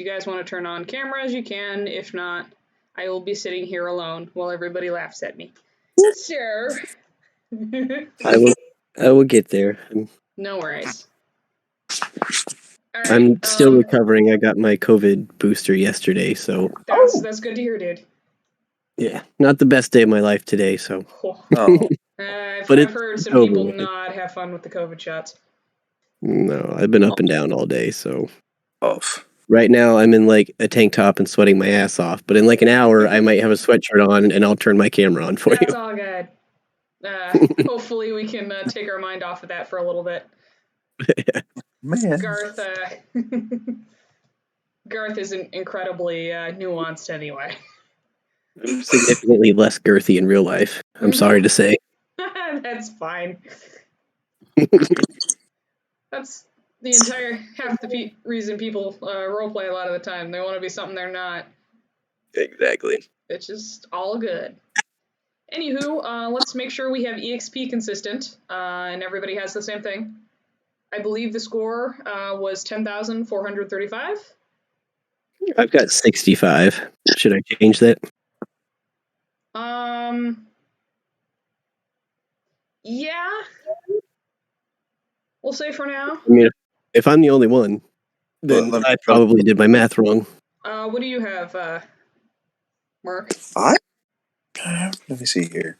you guys want to turn on cameras, you can. If not, I will be sitting here alone while everybody laughs at me. Sure. I will get there. No worries. All right, I'm still recovering. I got my COVID booster yesterday, so that's good to hear, dude. Yeah, not the best day of my life today. So, I've heard some people not have fun with the COVID shots. No, I've been up and down all day. So, right now I'm in like a tank top and sweating my ass off. But in like an hour, I might have a sweatshirt on and I'll turn my camera on for you. That's all good. Hopefully we can take our mind off of that for a little bit. Man, Garth isn't incredibly nuanced anyway. I'm significantly less girthy in real life. I'm sorry to say. That's fine. That's the entire half the reason people roleplay a lot of the time. They want to be something they're not. Exactly. It's just all good. Anywho, let's make sure we have EXP consistent, and everybody has the same thing. I believe the score was 10,435. I've got 65. Should I change that? Yeah. We'll say for now. I mean, if I'm the only one, then I probably did my math wrong. What do you have, Mark? Let me see here.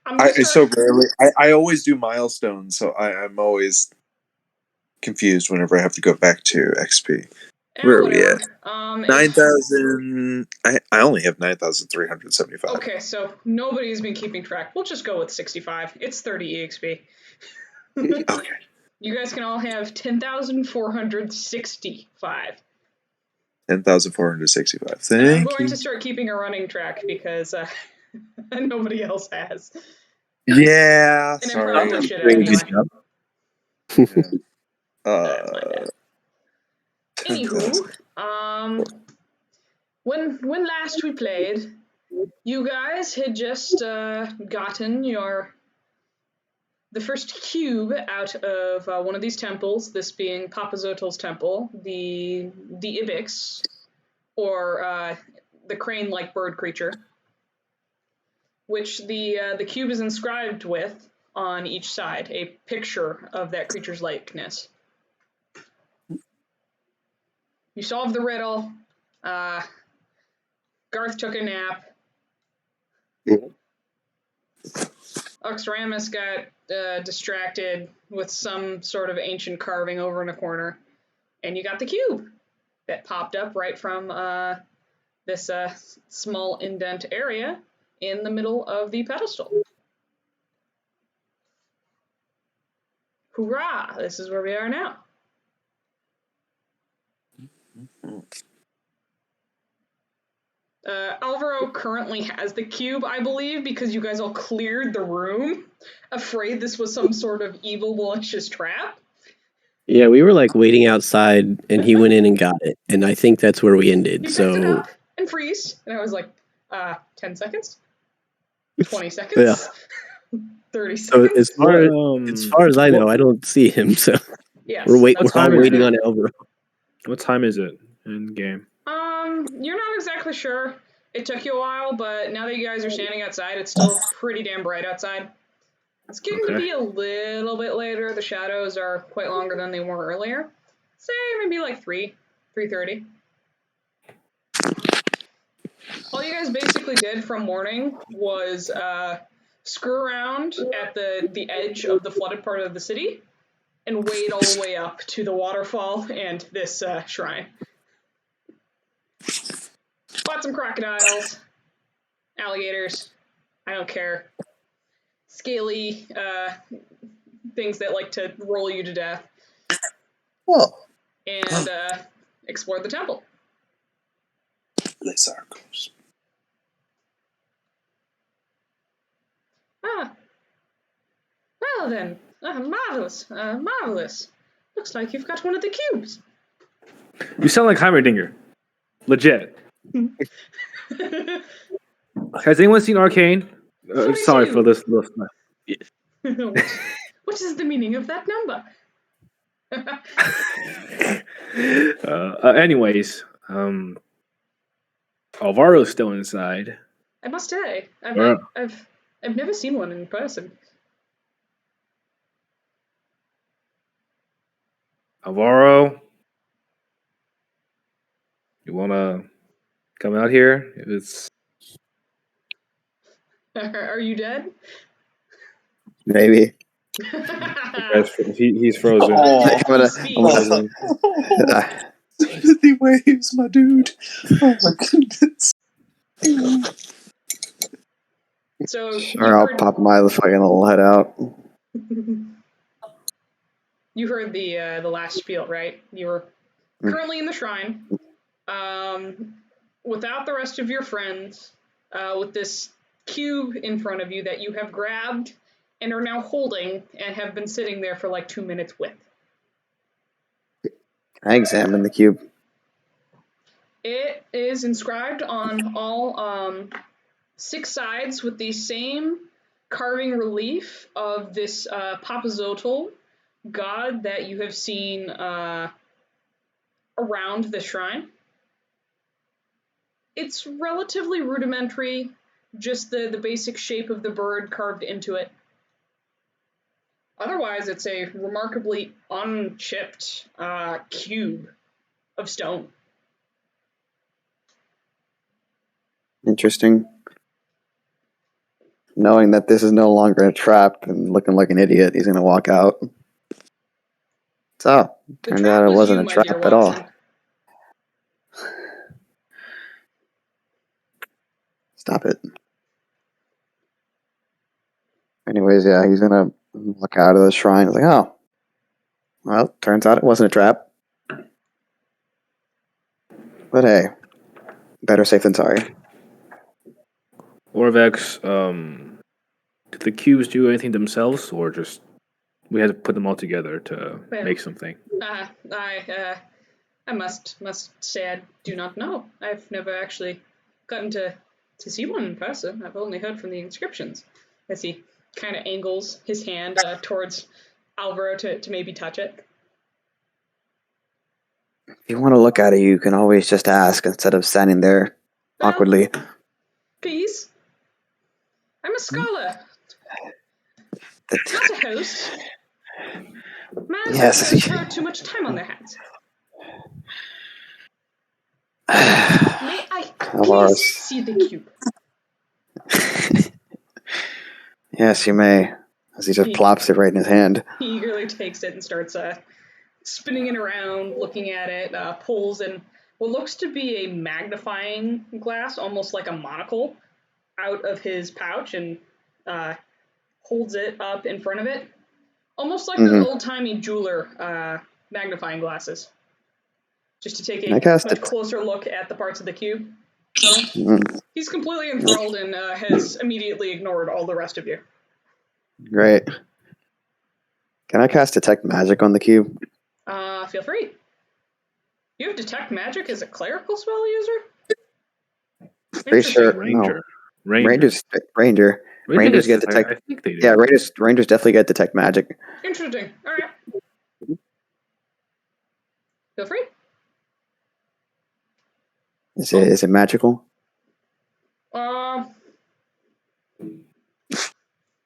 I always do milestones, so I'm always confused whenever I have to go back to XP. Where are we at? 9,000. I only have 9,375. Okay, so nobody's been keeping track. We'll just go with 65. It's 30 EXP. Okay. You guys can all have 10,465. 10,465. Thank I'm you. going to start keeping a running track because nobody else has. Yeah, and sorry. I'm probably should anyway. Anywho, when last we played, you guys had just gotten the first cube out of one of these temples, this being Papa Zotel's temple, the Ibex, or the crane-like bird creature, which the cube is inscribed with on each side, a picture of that creature's likeness. You solved the riddle. Garth took a nap. Oxramus got distracted with some sort of ancient carving over in a corner, and you got the cube that popped up right from this small indent area in the middle of the pedestal. Hoorah! This is where we are now. Alvaro currently has the cube, I believe, because you guys all cleared the room, afraid this was some sort of evil, malicious trap. Yeah, we were like waiting outside, and he went in and got it, and I think that's where we ended. He picked it up and freeze, and I was like, 10 seconds, 20 seconds, yeah. 30 seconds. So as far as I know, I don't see him. So yes. we're all waiting on Alvaro. What time is it in game? You're not exactly sure. It took you a while, but now that you guys are standing outside, it's still pretty damn bright outside. It's getting to be a little bit later. The shadows are quite longer than they were earlier. Say maybe like 3:30. All you guys basically did from morning was screw around at the edge of the flooded part of the city and wade all the way up to the waterfall and this shrine. Fought some crocodiles, alligators, I don't care, scaly things that like to roll you to death, and explored the temple. Les Arcos. Well then, marvelous. Looks like you've got one of the cubes. You sound like Heimerdinger. Legit. Has anyone seen Arcane? Sorry for this. What is the meaning of that number? Anyways, Alvaro's still inside. I must say, I've never seen one in person. Alvaro, you wanna come out here? Are you dead? Maybe. He's frozen. Sympathy waves, my dude. Oh my goodness. So sure, I'll pop my fucking little head out. You heard the last spiel, right? You were currently in the shrine, without the rest of your friends, with this cube in front of you that you have grabbed and are now holding and have been sitting there for like 2 minutes with. I examine the cube. It is inscribed on all 6 sides with the same carving relief of this Papazotl god that you have seen around the shrine. It's relatively rudimentary, just the basic shape of the bird carved into it. Otherwise, it's a remarkably unchipped cube of stone. Interesting. Knowing that this is no longer a trap and looking like an idiot, he's going to walk out. So, turned out it wasn't a trap at all. Stop it. Anyways, yeah, he's going to look out of the shrine. He's like, oh, well, turns out it wasn't a trap. But hey, better safe than sorry. Orvex, did the cubes do anything themselves, or just we had to put them all together to make something? I must say I do not know. I've never actually gotten to see one in person. I've only heard from the inscriptions. As he kind of angles his hand towards Alvaro to maybe touch it. If you want to look at it, you can always just ask instead of standing there awkwardly. Please. I'm a scholar. Not a host. Man, Yes. have had too much time on their hands. May I please see the cube? Yes, you may. As he just plops it right in his hand. He eagerly takes it and starts spinning it around, looking at it, pulls in what looks to be a magnifying glass, almost like a monocle, out of his pouch and holds it up in front of it. Almost like those old-timey jeweler magnifying glasses. Just to take a much closer look at the parts of the cube. He's completely enthralled and has immediately ignored all the rest of you. Great. Can I cast Detect Magic on the cube? Feel free. You have Detect Magic as a clerical spell user? Pretty sure. Ranger. Rangers get Detect. I think they do. Yeah, Rangers definitely get Detect Magic. Interesting. All right. Feel free. Is it magical?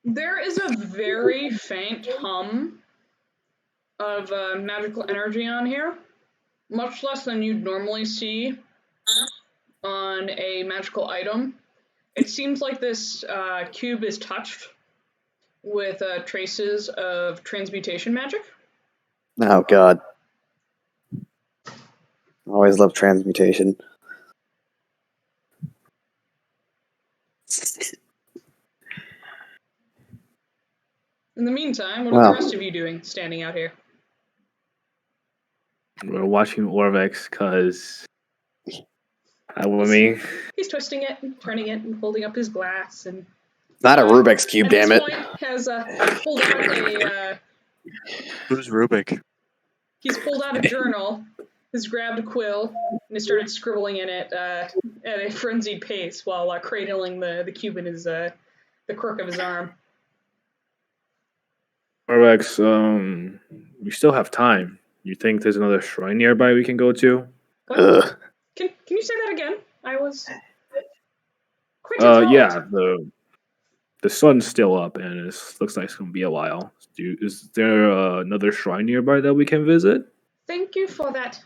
There is a very faint hum of magical energy on here, much less than you'd normally see on a magical item. It seems like this cube is touched with traces of transmutation magic. Oh, God. I always love transmutation. In the meantime, what are the rest of you doing standing out here? We're watching Orvex because he's twisting it and turning it and holding up his glass and not a Rubik's Cube, damn it. Has pulled out a who's Rubik? He's pulled out a journal, has grabbed a quill, and has started scribbling in it at a frenzied pace while cradling the cube in his the crook of his arm. Orvex, we still have time. You think there's another shrine nearby we can go to? Ugh. Can you say that again? I was quite enthralled. Yeah, the sun's still up, and it looks like it's gonna be a while. Is there another shrine nearby that we can visit? Thank you for that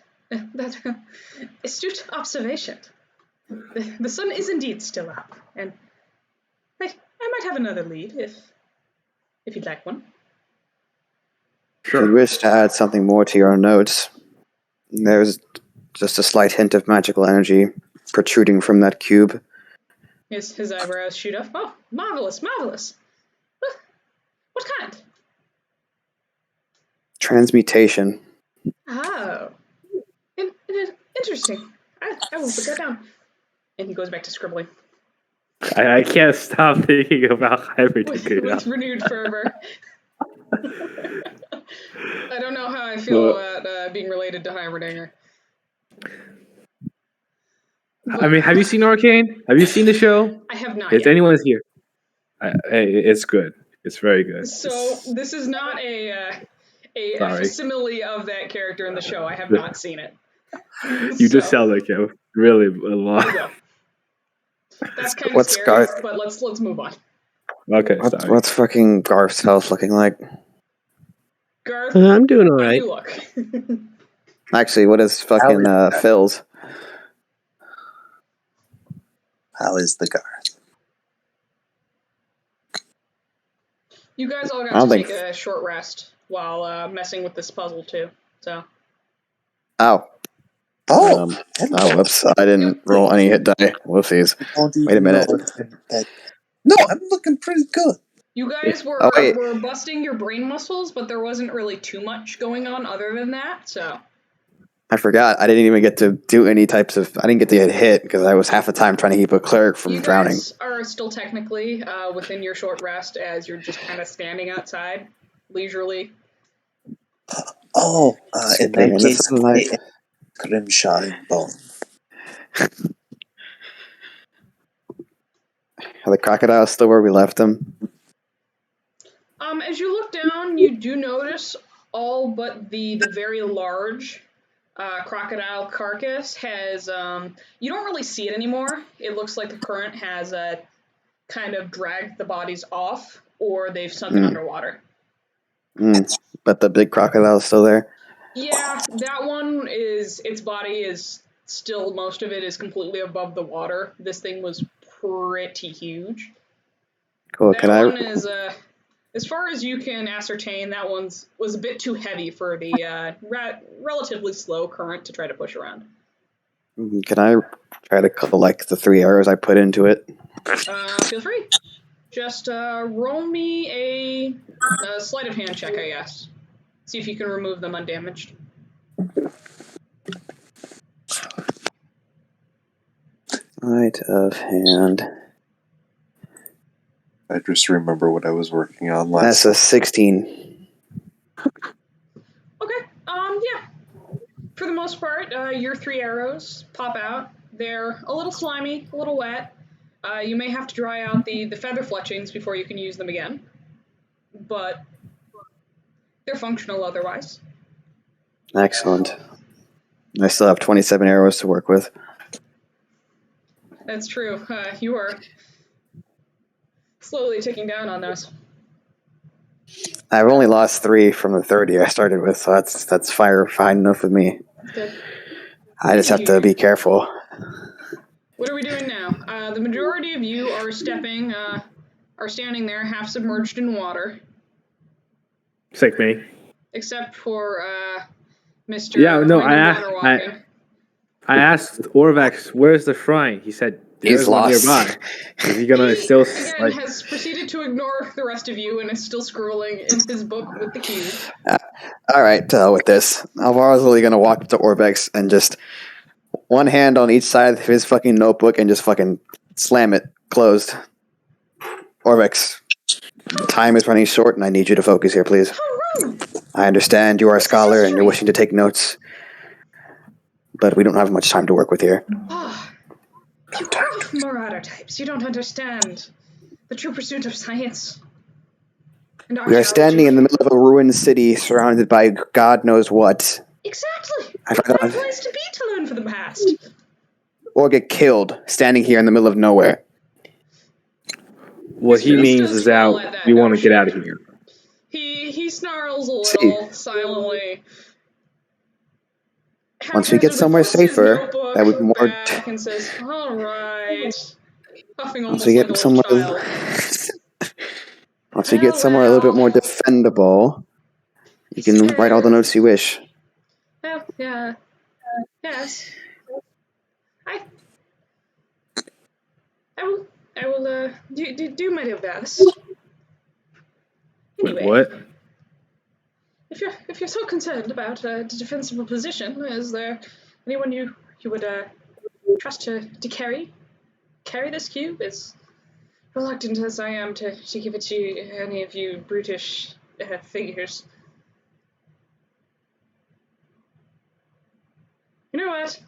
astute observation. The sun is indeed still up, and I might have another lead if you'd like one. If you wish to add something more to your notes, there's just a slight hint of magical energy protruding from that cube. His eyebrows shoot up. Oh, marvelous, marvelous. What kind? Transmutation. Oh. Interesting. I will put that down. And he goes back to scribbling. I can't stop thinking about hybrid with renewed fervor. I don't know how I feel about being related to Heimerdinger. I mean, have you seen Arcane? Have you seen the show? I have not If yet. anyone's here, it's good. It's very good. So this is not a facsimile of that character in the show. I have not seen it. You just sound like him, really a lot. That's kind of scary, but let's move on. Okay, what's fucking Garth's health looking like? Garth, I'm doing all right. Look. Actually, what is fucking Phil's? How is the Garth? You guys all got to take a short rest while messing with this puzzle too. So. Whoops! I didn't roll any hit die. Whoopsies. Wait a minute. No, I'm looking pretty good. You guys were busting your brain muscles, but there wasn't really too much going on other than that. So. I forgot. I didn't even get to do any types of. I didn't get to get hit because I was half the time trying to keep a cleric from drowning. You guys are still technically within your short rest as you're just kind of standing outside leisurely. In that case, Grimshine Bone. Are the crocodiles still where we left them? As you look down, you do notice all but the very large crocodile carcass has, you don't really see it anymore. It looks like the current has kind of dragged the bodies off, or they've sunken underwater. But the big crocodile is still there? Yeah, that one its body is still, most of it is completely above the water. This thing was pretty huge. Cool, that one is, as far as you can ascertain, that was a bit too heavy for the relatively slow current to try to push around. Can I try to collect the 3 arrows I put into it? Feel free. Just roll me a sleight of hand check, I guess. See if you can remove them undamaged. Sleight of hand. I just remember what I was working on last. That's a 16. Okay. Yeah. For the most part, your 3 arrows pop out. They're a little slimy, a little wet. You may have to dry out the feather fletchings before you can use them again. But they're functional otherwise. Excellent. I still have 27 arrows to work with. That's true. You are slowly ticking down on those. I've only lost 3 from the 30 I started with, so that's fine enough with me. Good. I just have to be careful. What are we doing now? The majority of you are standing there half submerged in water. It's like me. Except for Mr. Yeah, no, I asked Orvax, where's the shrine? He said, there's he's one lost. nearby. Is he gonna still again has proceeded to ignore the rest of you and is still scrolling in his book with the cube. All right, to hell with this. Alvaro's literally gonna walk up to Orvex and just one hand on each side of his fucking notebook and just fucking slam it closed. Orvex, time is running short and I need you to focus here, please. I understand you are a scholar and you're wishing to take notes, but we don't have much time to work with here. You growth marauder types, you don't understand the true pursuit of science. We are standing in the middle of a ruined city surrounded by God knows what. Exactly. What better place to be to learn from the past? Or get killed standing here in the middle of nowhere. What he means is that we want to get out of here. He snarls a little silently. Once we get somewhere safer, that would be more. And says, "All right." Puffing Once almost we like get a somewhere, little child. Once we get somewhere a little bit more defendable, you can write all the notes you wish. Well, yeah. Yes. I will do my best. Anyway, wait, what? If you're so concerned about the defensible position, is there anyone you would trust to carry this cube? As reluctant as I am to give it to any of you brutish figures. You know what?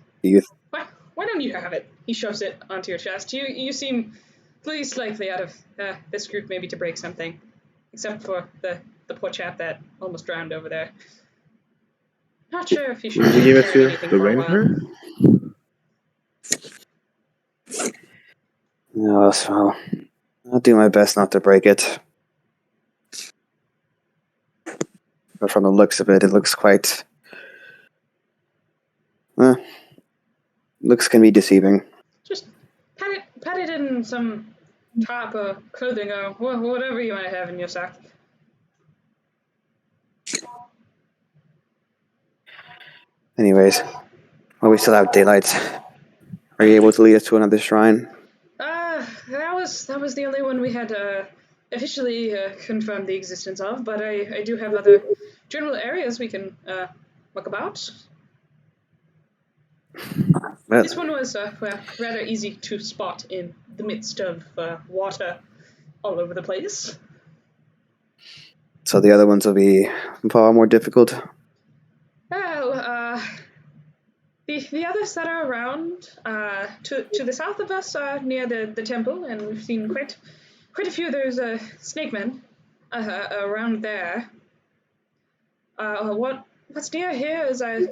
Why don't you have it? He shoves it onto your chest. You seem least likely out of this group maybe to break something, except for the poor chap that almost drowned over there. Not sure if you should give it carry to anything the for a while. ranger? No, so I'll do my best not to break it. But from the looks of it, it looks quite. Looks can be deceiving. Just pat it in some top clothing or whatever you might have in your sack. Anyways, while we still have daylight, are you able to lead us to another shrine? That was the only one we had officially confirmed the existence of, but I do have other general areas we can look about. Well, this one was rather easy to spot in the midst of water all over the place. So the other ones will be far more difficult? Well, the others that are around to the south of us are near the temple, and we've seen quite a few of those snake men around there. What's near here is I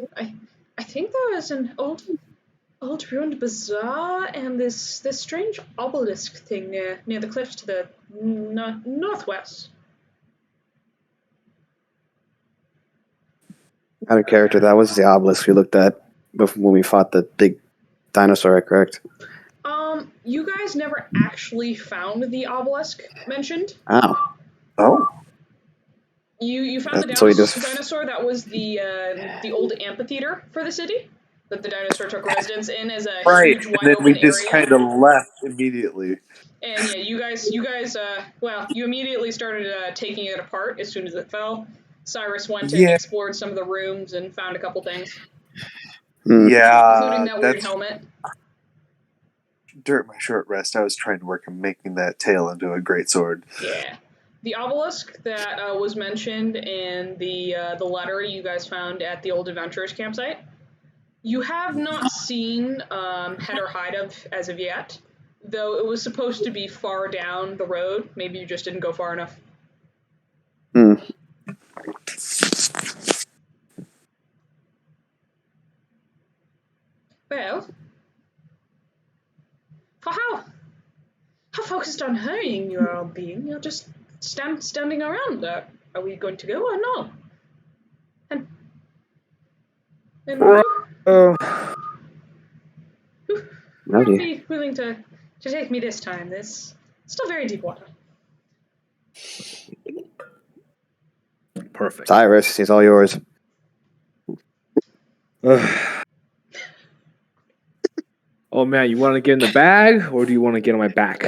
think there is an old ruined bazaar and this strange obelisk thing near the cliffs to the northwest. Out of character, that was the obelisk we looked at when we fought the big dinosaur, correct? You guys never actually found the obelisk mentioned. Oh. You found the dinosaur that was the old amphitheater for the city that the dinosaur took residence in as a huge wide and then we open just area. kind of left immediately. And yeah, you guys, you immediately started taking it apart as soon as it fell. Cyrus went and explored some of the rooms and found a couple things. Yeah, including that weird helmet. During my short rest, I was trying to work on making that tail into a greatsword. Yeah. The obelisk that was mentioned in the letter you guys found at the old adventurers campsite, you have not seen head or hide of as of yet, though it was supposed to be far down the road. Maybe you just didn't go far enough. Well, for how focused on hurrying you're all being, you're just standing around. Are we going to go or no? And who might be willing to take me this time? There's still very deep water. Perfect. Cyrus, it's all yours. Oh man, you want to get in the bag, or do you want to get on my back?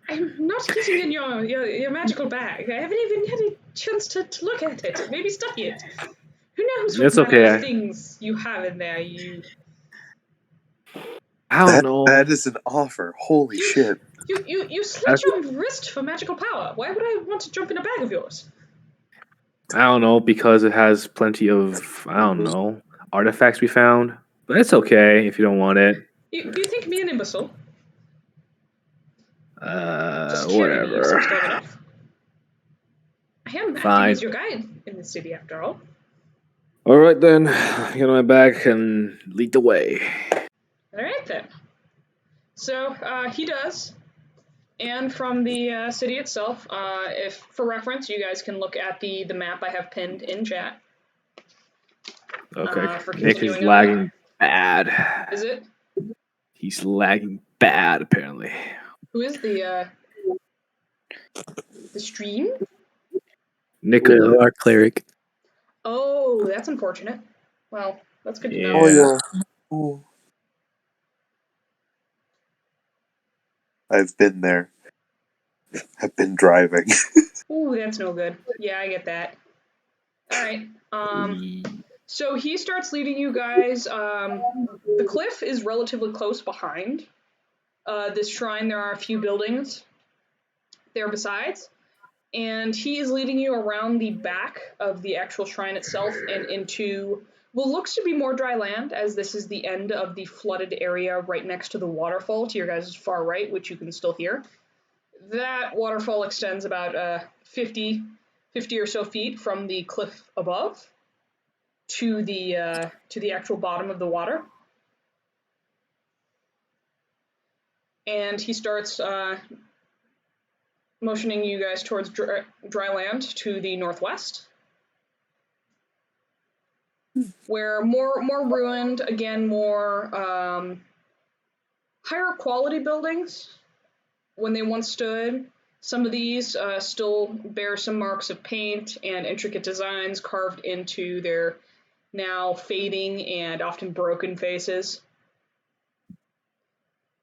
I'm not getting in your magical bag. I haven't even had a chance to look at it. Maybe study it. Who knows what kind of things you have in there? I don't know. That is an offer. Holy shit! You slit your wrist for magical power. Why would I want to jump in a bag of yours? I don't know, because it has plenty of artifacts we found. But it's okay if you don't want it. Do you think me an imbecile? Just whatever. enough. I am acting Fine. as your guide in the city, after all. All right, then. Get on my back and lead the way. All right, then. So he does. And from the city itself, if for reference, you guys can look at the map I have pinned in chat. Okay. For Nick is continuing lagging bad. Is it? He's lagging bad, apparently. Who is the stream? Nicola. Our cleric. Oh, that's unfortunate. Well, that's good to know. Oh yeah. Ooh. I've been there. I've been driving. Ooh, that's no good. Yeah, I get that. All right. So he starts leading you guys. The cliff is relatively close behind this shrine. There are a few buildings there besides. And he is leading you around the back of the actual shrine itself and into what looks to be more dry land, as this is the end of the flooded area right next to the waterfall to your guys' far right, which you can still hear. That waterfall extends about 50 or so feet from the cliff above to the actual bottom of the water. And he starts motioning you guys towards dry land to the northwest, where more ruined, again, more higher quality buildings when they once stood. Some of these still bear some marks of paint and intricate designs carved into their now fading and often broken faces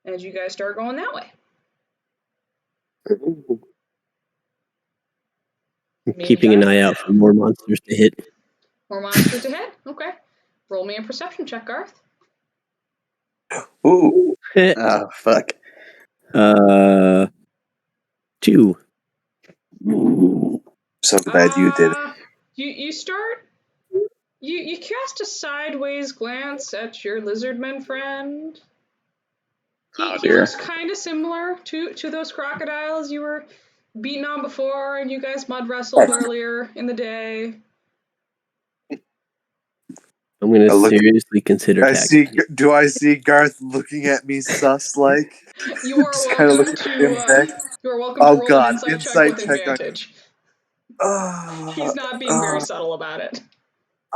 as you guys start going that way. Keeping an eye out for more monsters to hit. More monsters ahead? Okay. Roll me a perception check, Garth. Ooh. Oh, fuck. 2. So glad you did it. You start. You cast a sideways glance at your lizardman friend. He looks kind of similar to those crocodiles you were beaten on before, and you guys mud wrestled earlier in the day. I'm going to seriously consider taxing. Do I see Garth looking at me sus like? You are welcome to roll an insight check with advantage. He's not being very subtle about it.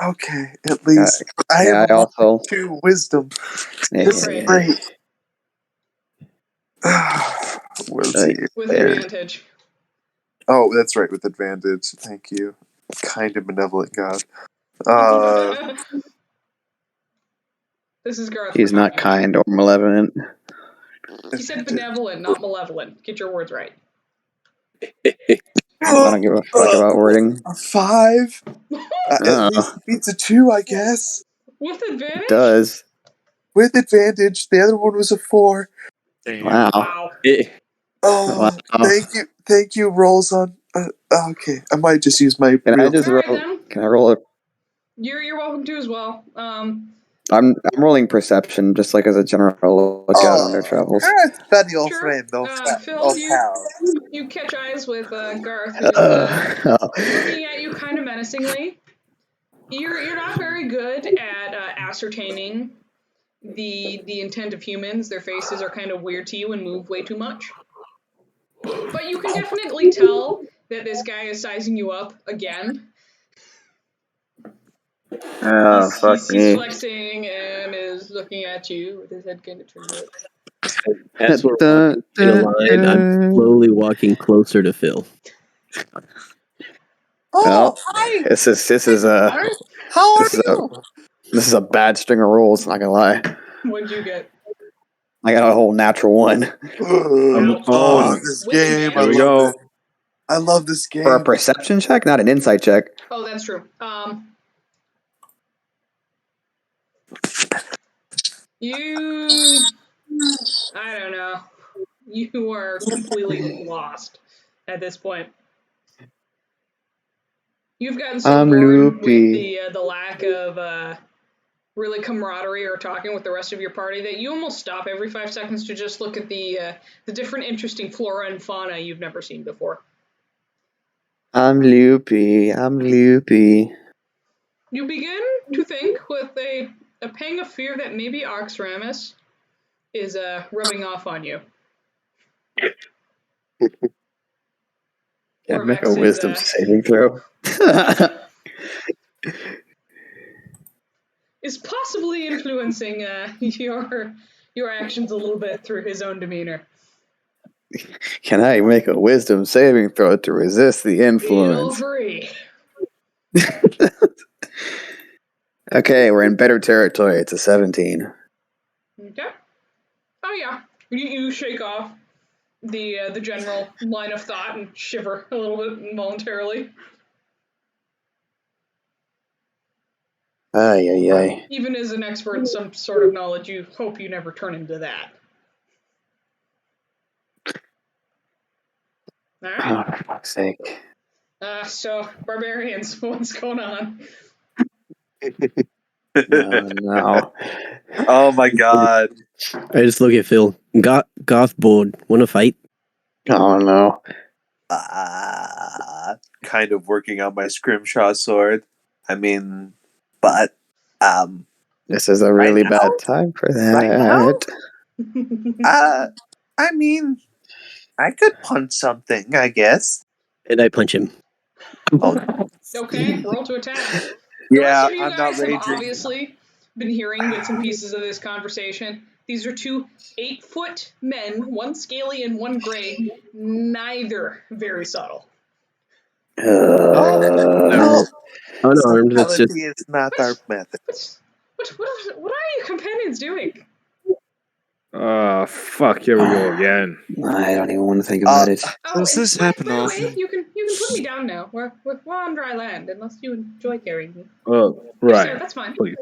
Okay, at least I have also 2 wisdom. This is great. We'll see. With advantage. Oh, that's right, with advantage. Thank you. Kind of benevolent God. This is Garth. He's not kind or malevolent. He said benevolent, not malevolent. Get your words right. I don't give a fuck about wording. A 5? At least it beats a 2, I guess. With advantage? It does. With advantage. The other one was a 4. Wow. Oh, thank you. Rolls on. Okay, I might just use my. Can I roll it? You're welcome to as well. I'm rolling perception just like as a general lookout on their travels. Buddy, old friend, Phil, you catch eyes with Garth, who's looking at you kind of menacingly. You're not very good at ascertaining the intent of humans. Their faces are kind of weird to you and move way too much. But you can definitely tell that this guy is sizing you up again. He's flexing and is looking at you with his head kind of turned up. As we're walking in a line, I'm slowly walking closer to Phil. Hi. This is a bad string of rolls. Not gonna lie. What'd you get? I got a whole natural 1. This game. Here we go. I love this game. For a perception check, not an insight check. Oh, that's true. I don't know. You are completely lost at this point. You've gotten so bored with the lack of really camaraderie or talking with the rest of your party that you almost stop every 5 seconds to just look at the different interesting flora and fauna you've never seen before. I'm loopy. You begin to think with a pang of fear that maybe Oxramus is rubbing off on you. Can I make a Orvex wisdom saving throw? is possibly influencing your actions a little bit through his own demeanor. Can I make a wisdom saving throw to resist the Feel influence? free. Okay, we're in better territory. It's a 17. Okay. Oh yeah. You shake off the general line of thought and shiver a little bit involuntarily. Ay. Even as an expert in some sort of knowledge, you hope you never turn into that. Alright. Oh, for fuck's sake. So, barbarians, what's going on? No. Oh my god. I just look at Phil. Goth board. Want to fight? Oh no. Kind of working on my scrimshaw sword. I mean, but This is a really bad time for that. I mean, I could punch something, I guess. And I punch him. Okay, roll to attack. Yeah, the rest of you I'm guys not have raging. obviously been hearing bits and pieces of this conversation. These are two 8-foot men, one scaly and one gray, neither very subtle. No. Unarmed. That's just. Subtlety is not our method. What are your companions doing? Fuck, here we go again. I don't even want to think about it. Does this happen by the often? way, you can put me down now. We're on dry land, unless you enjoy carrying me. Oh, Yes, right. sir, that's fine. Please.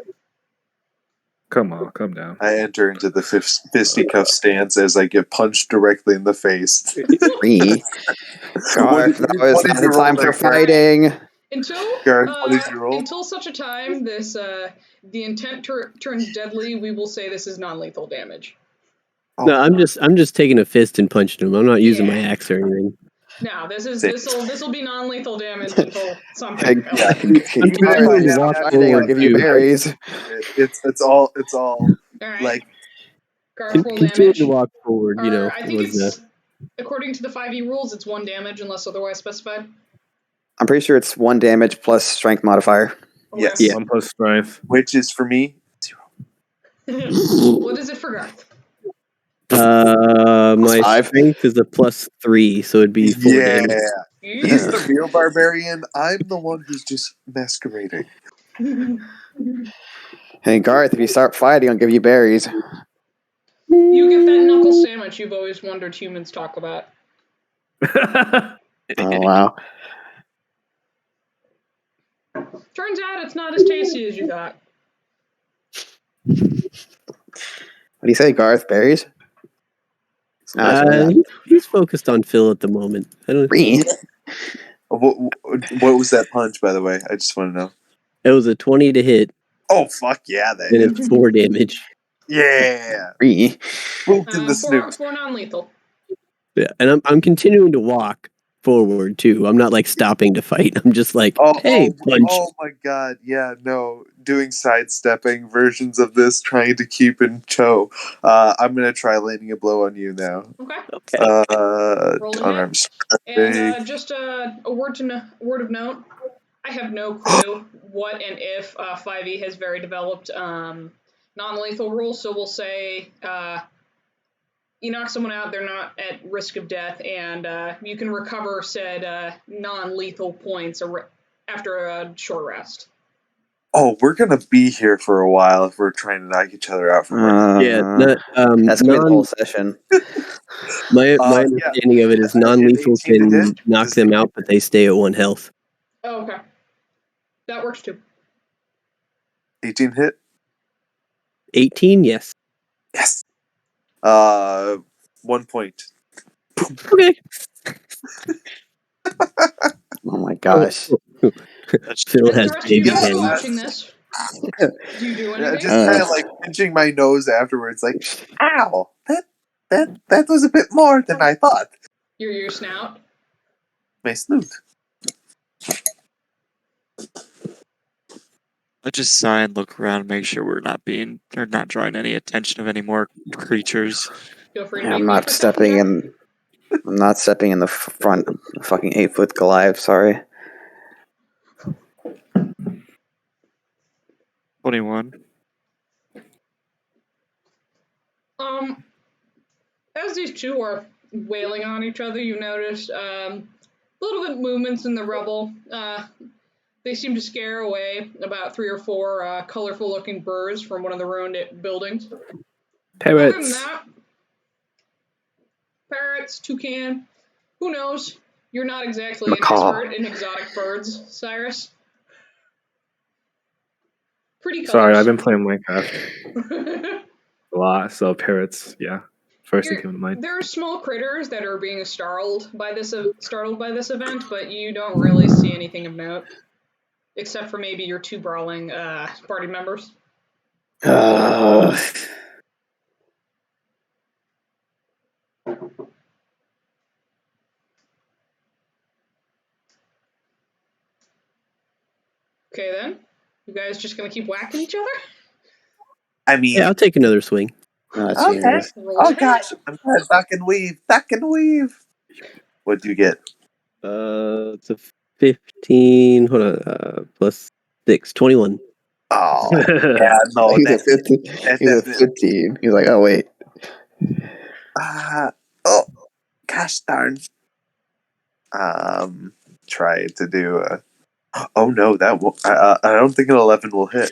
Come on, come down. I enter into the fisticuff stance as I get punched directly in the face. Me? Garth, now is not the time for fighting. Until such a time this the intent turns deadly, we will say this is non-lethal damage. No, I'm just taking a fist and punching him. I'm not using my axe or anything. No, this will be non-lethal damage until something. I'll give you berries. It's all right. like Garth roll continue damage. to walk forward. I think it's according to the 5e rules, it's 1 damage unless otherwise specified. I'm pretty sure it's 1 damage plus strength modifier. Okay. yes, Yeah. 1 plus strength. Which is for me 0. What is it for Garth? My 5. strength is a +3, so it'd be 4 damage. He's the real barbarian. I'm the one who's just masquerading. Hey Garth, if you start fighting, I'll give you berries. You get that knuckle sandwich you've always wondered humans talk about. Oh wow. Turns out it's not as tasty as you thought. What do you say, Garth? Berries? He's focused on Phil at the moment. I don't. What was that punch, by the way? I just want to know. It was a 20 to hit. Oh fuck yeah! That and it's 4 damage. Yeah. For non-lethal. Yeah, and I'm continuing to walk forward too. I'm not like stopping to fight. I'm just like, hey, punch. Oh my god! Yeah, no, doing sidestepping versions of this, trying to keep in tow. I'm gonna try landing a blow on you now. Okay. Unarmed. And just a word of note. I have no clue what and if 5e has very developed non-lethal rules. So we'll say you knock someone out, they're not at risk of death, and you can recover said non-lethal points after a short rest. Oh, we're gonna be here for a while if we're trying to knock each other out. That's gonna be the whole session. My understanding of it is non-lethal can knock them out, but they stay at 1 health. Oh, okay. That works too. 18 hit? 18, yes. Yes. 1 point. Okay. Oh my gosh. Phil has baby hands. Watching this. Do you do anything? Just kind of like pinching my nose afterwards, like, ow, that was a bit more than I thought. Your snout? My snoot. I just sigh and look around, make sure we're not drawing any attention of any more creatures. Feel free to Yeah, make I'm me a not perception stepping check. in. I'm not stepping in the front. Of the fucking 8-foot Goliath. Sorry. 21. As these two are wailing on each other, you notice a little bit of movements in the rubble. They seem to scare away about 3 or 4 colorful-looking birds from one of the ruined buildings. Other than Parrots. that, parrots, toucan, who knows? You're not exactly an expert in exotic birds, Cyrus. Pretty colors. Sorry, I've been playing Minecraft a lot, so parrots, yeah. First thing came to mind. There are small critters that are being startled by this event, but you don't really see anything of note, except for maybe your 2 brawling party members. Okay, then. You guys just gonna keep whacking each other? I mean, Yeah, I'll take another swing. okay. Oh gosh, I'm gonna duck and weave. What do you get? It's a 15. Hold on. Plus 6, 21. Oh, yeah, no, He's a 15. He's a 15. He's like, oh wait. Oh, gosh darn. Try to do a. Oh no, that will. I don't think an 11 will hit.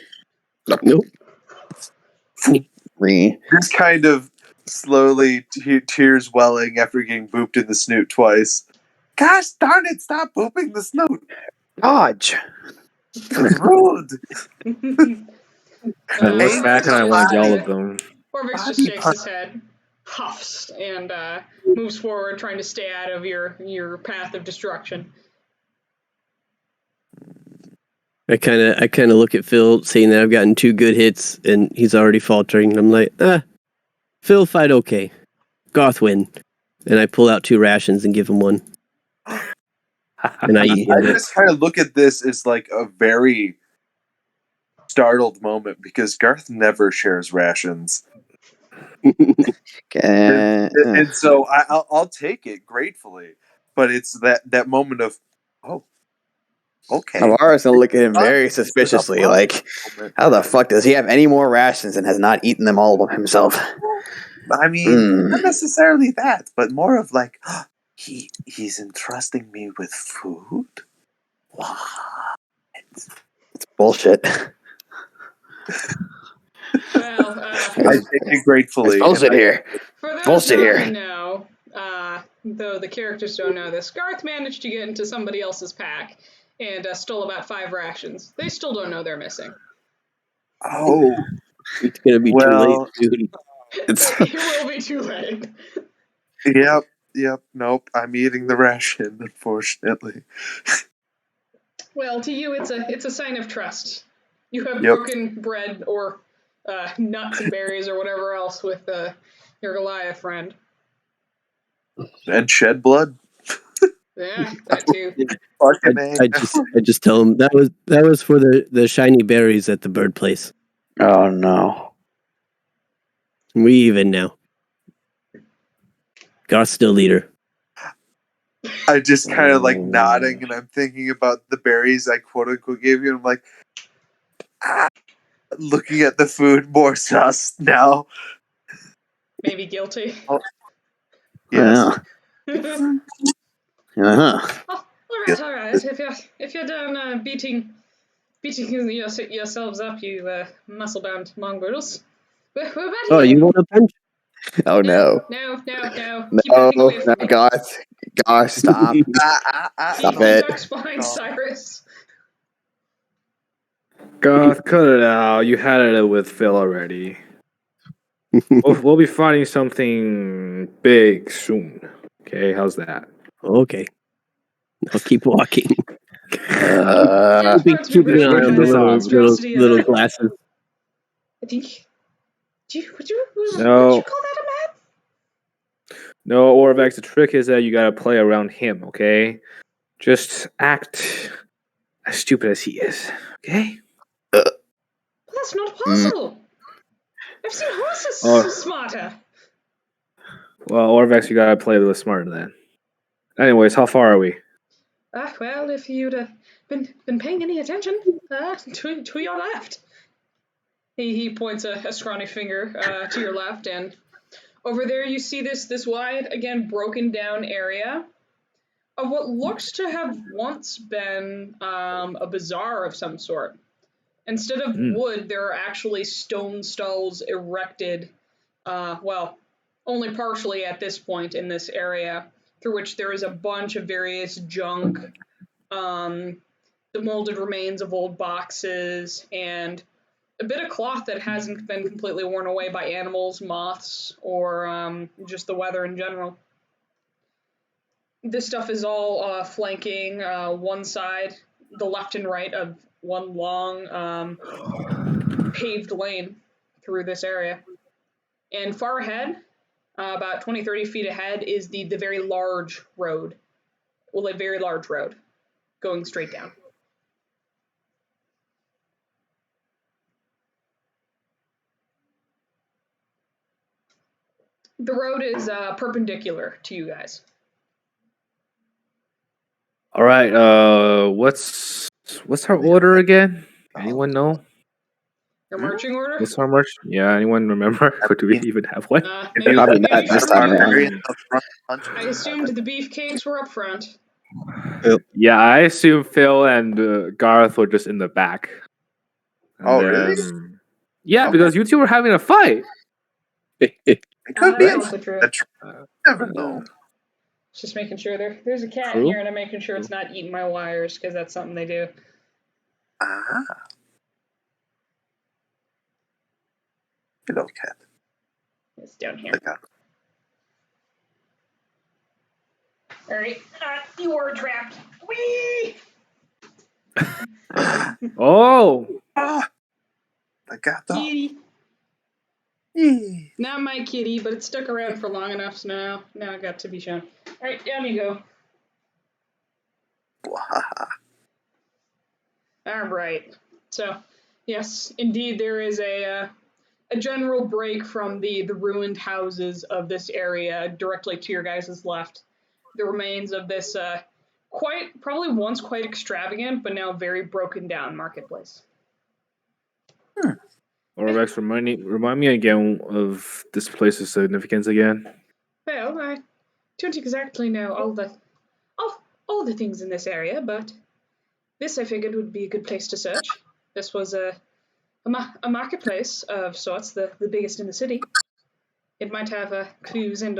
Nope. Just kind of slowly tears welling after getting booped in the snoot twice. Gosh darn it! Stop booping the snoot. Dodge. Rude. I look back and I want to yell at them. Orvix just shakes his head, huffs, and moves forward, trying to stay out of your path of destruction. I kind of look at Phil, seeing that I've gotten 2 good hits, and he's already faltering. I'm like, Phil fight okay. Goth win. And I pull out 2 rations and give him 1. And I eat I just kind of look at this as like a very startled moment because Garth never shares rations. And so I'll take it gratefully, but it's that moment of, oh, okay. Alvara's gonna look at him very suspiciously, like, how the fuck does he have any more rations and has not eaten them all himself? I mean, not necessarily that, but more of like, he's entrusting me with food? What? It's bullshit. Well, I take it gratefully. It's bullshit here. For those Bullshit who here. know, though the characters don't know this, Garth managed to get into somebody else's pack and stole about 5 rations. They still don't know they're missing. Oh. It's going to be too late, dude. It will be too late. Yep. Nope. I'm eating the ration, unfortunately. Well, to you, it's a sign of trust. You have broken bread or nuts and berries or whatever else with your Goliath friend. And shed blood. Yeah, that too. I just tell him that was for the shiny berries at the bird place. Oh no. We even now. Garth's still leader. I just kind of like nodding and I'm thinking about the berries I quote unquote gave you. And I'm like, looking at the food more sus now. Maybe guilty. Oh, yes. All right. If you're done beating yourselves up, you muscle-bound mongrels. We're back here. You want a punch? Oh no. No. No, Garth, stop. Stop it. Ducks behind Cyrus. Garth, cut it out. You had it with Phil already. We'll be fighting something big soon. Okay, how's that? Okay. I'll keep walking. Keeping an eye on the little glasses. I think. Would you No. call that a map? No, Orvex, the trick is that you gotta play around him, okay? Just act as stupid as he is. Okay. That's not possible. I've seen horses smarter. Well, Orvex, you gotta play a little smarter then. Anyways, how far are we? Well, if you'd been paying any attention, to your left. He points a scrawny finger to your left, and over there you see this wide, again, broken down area of what looks to have once been a bazaar of some sort. Instead of wood, there are actually stone stalls erected, only partially at this point in this area, through which there is a bunch of various junk, the molded remains of old boxes, and a bit of cloth that hasn't been completely worn away by animals, moths, or just the weather in general. This stuff is all flanking one side, the left and right of one long paved lane through this area. And far ahead, about 20, 30 feet ahead, is the very large road. Well, a very large road going straight down. The road is perpendicular to you guys. All right. What's our order again? Anyone know? Your marching order? What's our march? Yeah. Anyone remember? Or do we even have one? Maybe Probably not this time around. I assumed the beefcakes were up front. Yeah, I assume Phil and Garth were just in the back. And really? Yeah, Okay. because you two were having a fight. It could be. That's also true. Never know. Just making sure there's a cat True. here, and I'm making sure it's not eating my wires, because that's something they do. Ah. Hello, cat. It's down here. Look out. Alright, you are trapped. Whee! Oh, Ah, the gato. Kitty. Yee. Not my kitty, but it stuck around for long enough, so now it got to be shown. Alright, down you go. Wahaha. Alright. So, yes, indeed there is a general break from the ruined houses of this area directly to your guys' left. The remains of this probably once quite extravagant, but now very broken down marketplace. Orvex, remind me again of this place's significance again. Well, I don't exactly know all the things in this area, but this I figured would be a good place to search. This was a marketplace of sorts, the biggest in the city. It might have clues and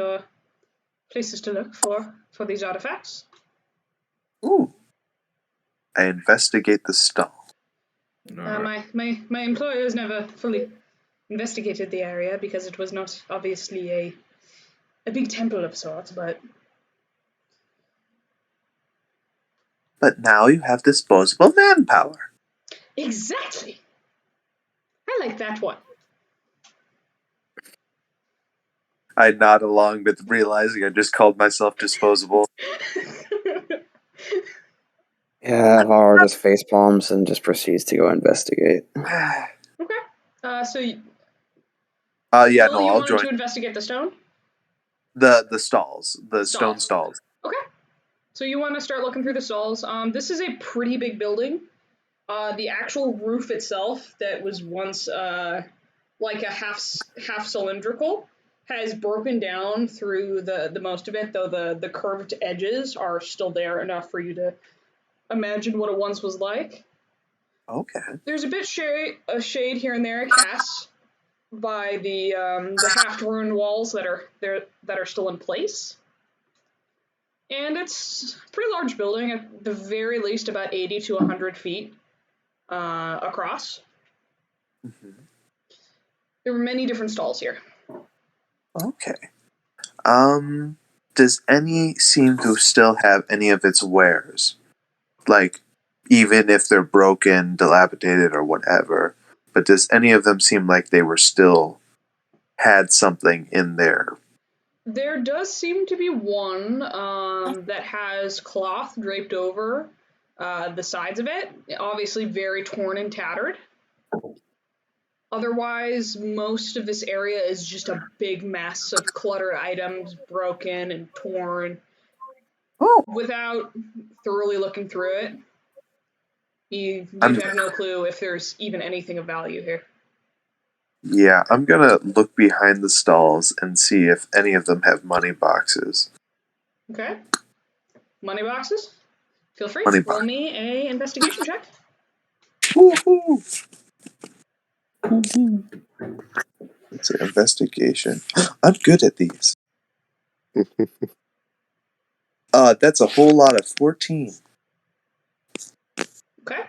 places to look for these artifacts. Ooh. I investigate the stall. My employers never fully investigated the area because it was not obviously a big temple of sorts, but now you have disposable manpower. exactly. I like that one. I nod along, but realizing I just called myself disposable. Yeah, Var just face palms and just proceeds to go investigate. Okay. So yeah, Phil, no, you I'll wanted join. to investigate the stone? The stalls, the stone stalls. Okay. So you want to start looking through the stalls. This is a pretty big building. The actual roof itself, that was once like a half cylindrical, has broken down through the most of it, though the curved edges are still there enough for you to imagine what it once was like. Okay. There's a bit shade here and there cast by the half ruined walls that are still in place. And it's a pretty large building, at the very least about 80 to 100 feet across. Mm-hmm. There were many different stalls here. Okay. Does any seem to still have any of its wares? Like, even if they're broken, dilapidated, or whatever, but does any of them seem like they were still had something in there? There does seem to be one that has cloth draped over the sides of it, obviously very torn and tattered. Otherwise, most of this area is just a big mess of cluttered items, broken and torn. Without thoroughly looking through it, you have no clue if there's even anything of value here. Yeah, I'm gonna look behind the stalls and see if any of them have money boxes. Okay. Money boxes? Feel free. Roll me a investigation check. Woo-hoo. It's an investigation. I'm good at these. That's a whole lot of 14. Okay.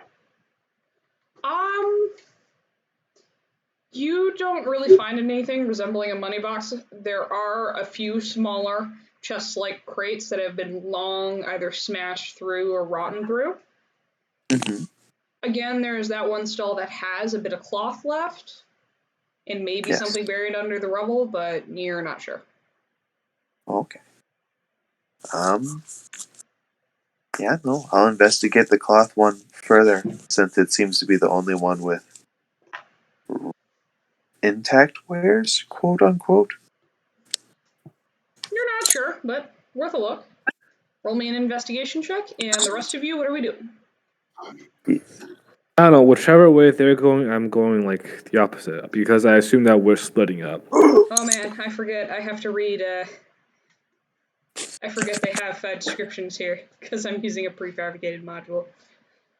You don't really find anything resembling a money box. There are a few smaller chest-like crates that have been long either smashed through or rotten through. Mm-hmm. Again, there's that one stall that has a bit of cloth left, and maybe something buried under the rubble, but you're not sure. Okay. Yeah, no, I'll investigate the cloth one further, since it seems to be the only one with intact wares, quote unquote. You're not sure, but worth a look. Roll me an investigation check, and the rest of you, what are we doing? I don't know, whichever way they're going, I'm going like the opposite, because I assume that we're splitting up. Oh man, I forget. I have to read, I forget they have descriptions here, because I'm using a prefabricated module.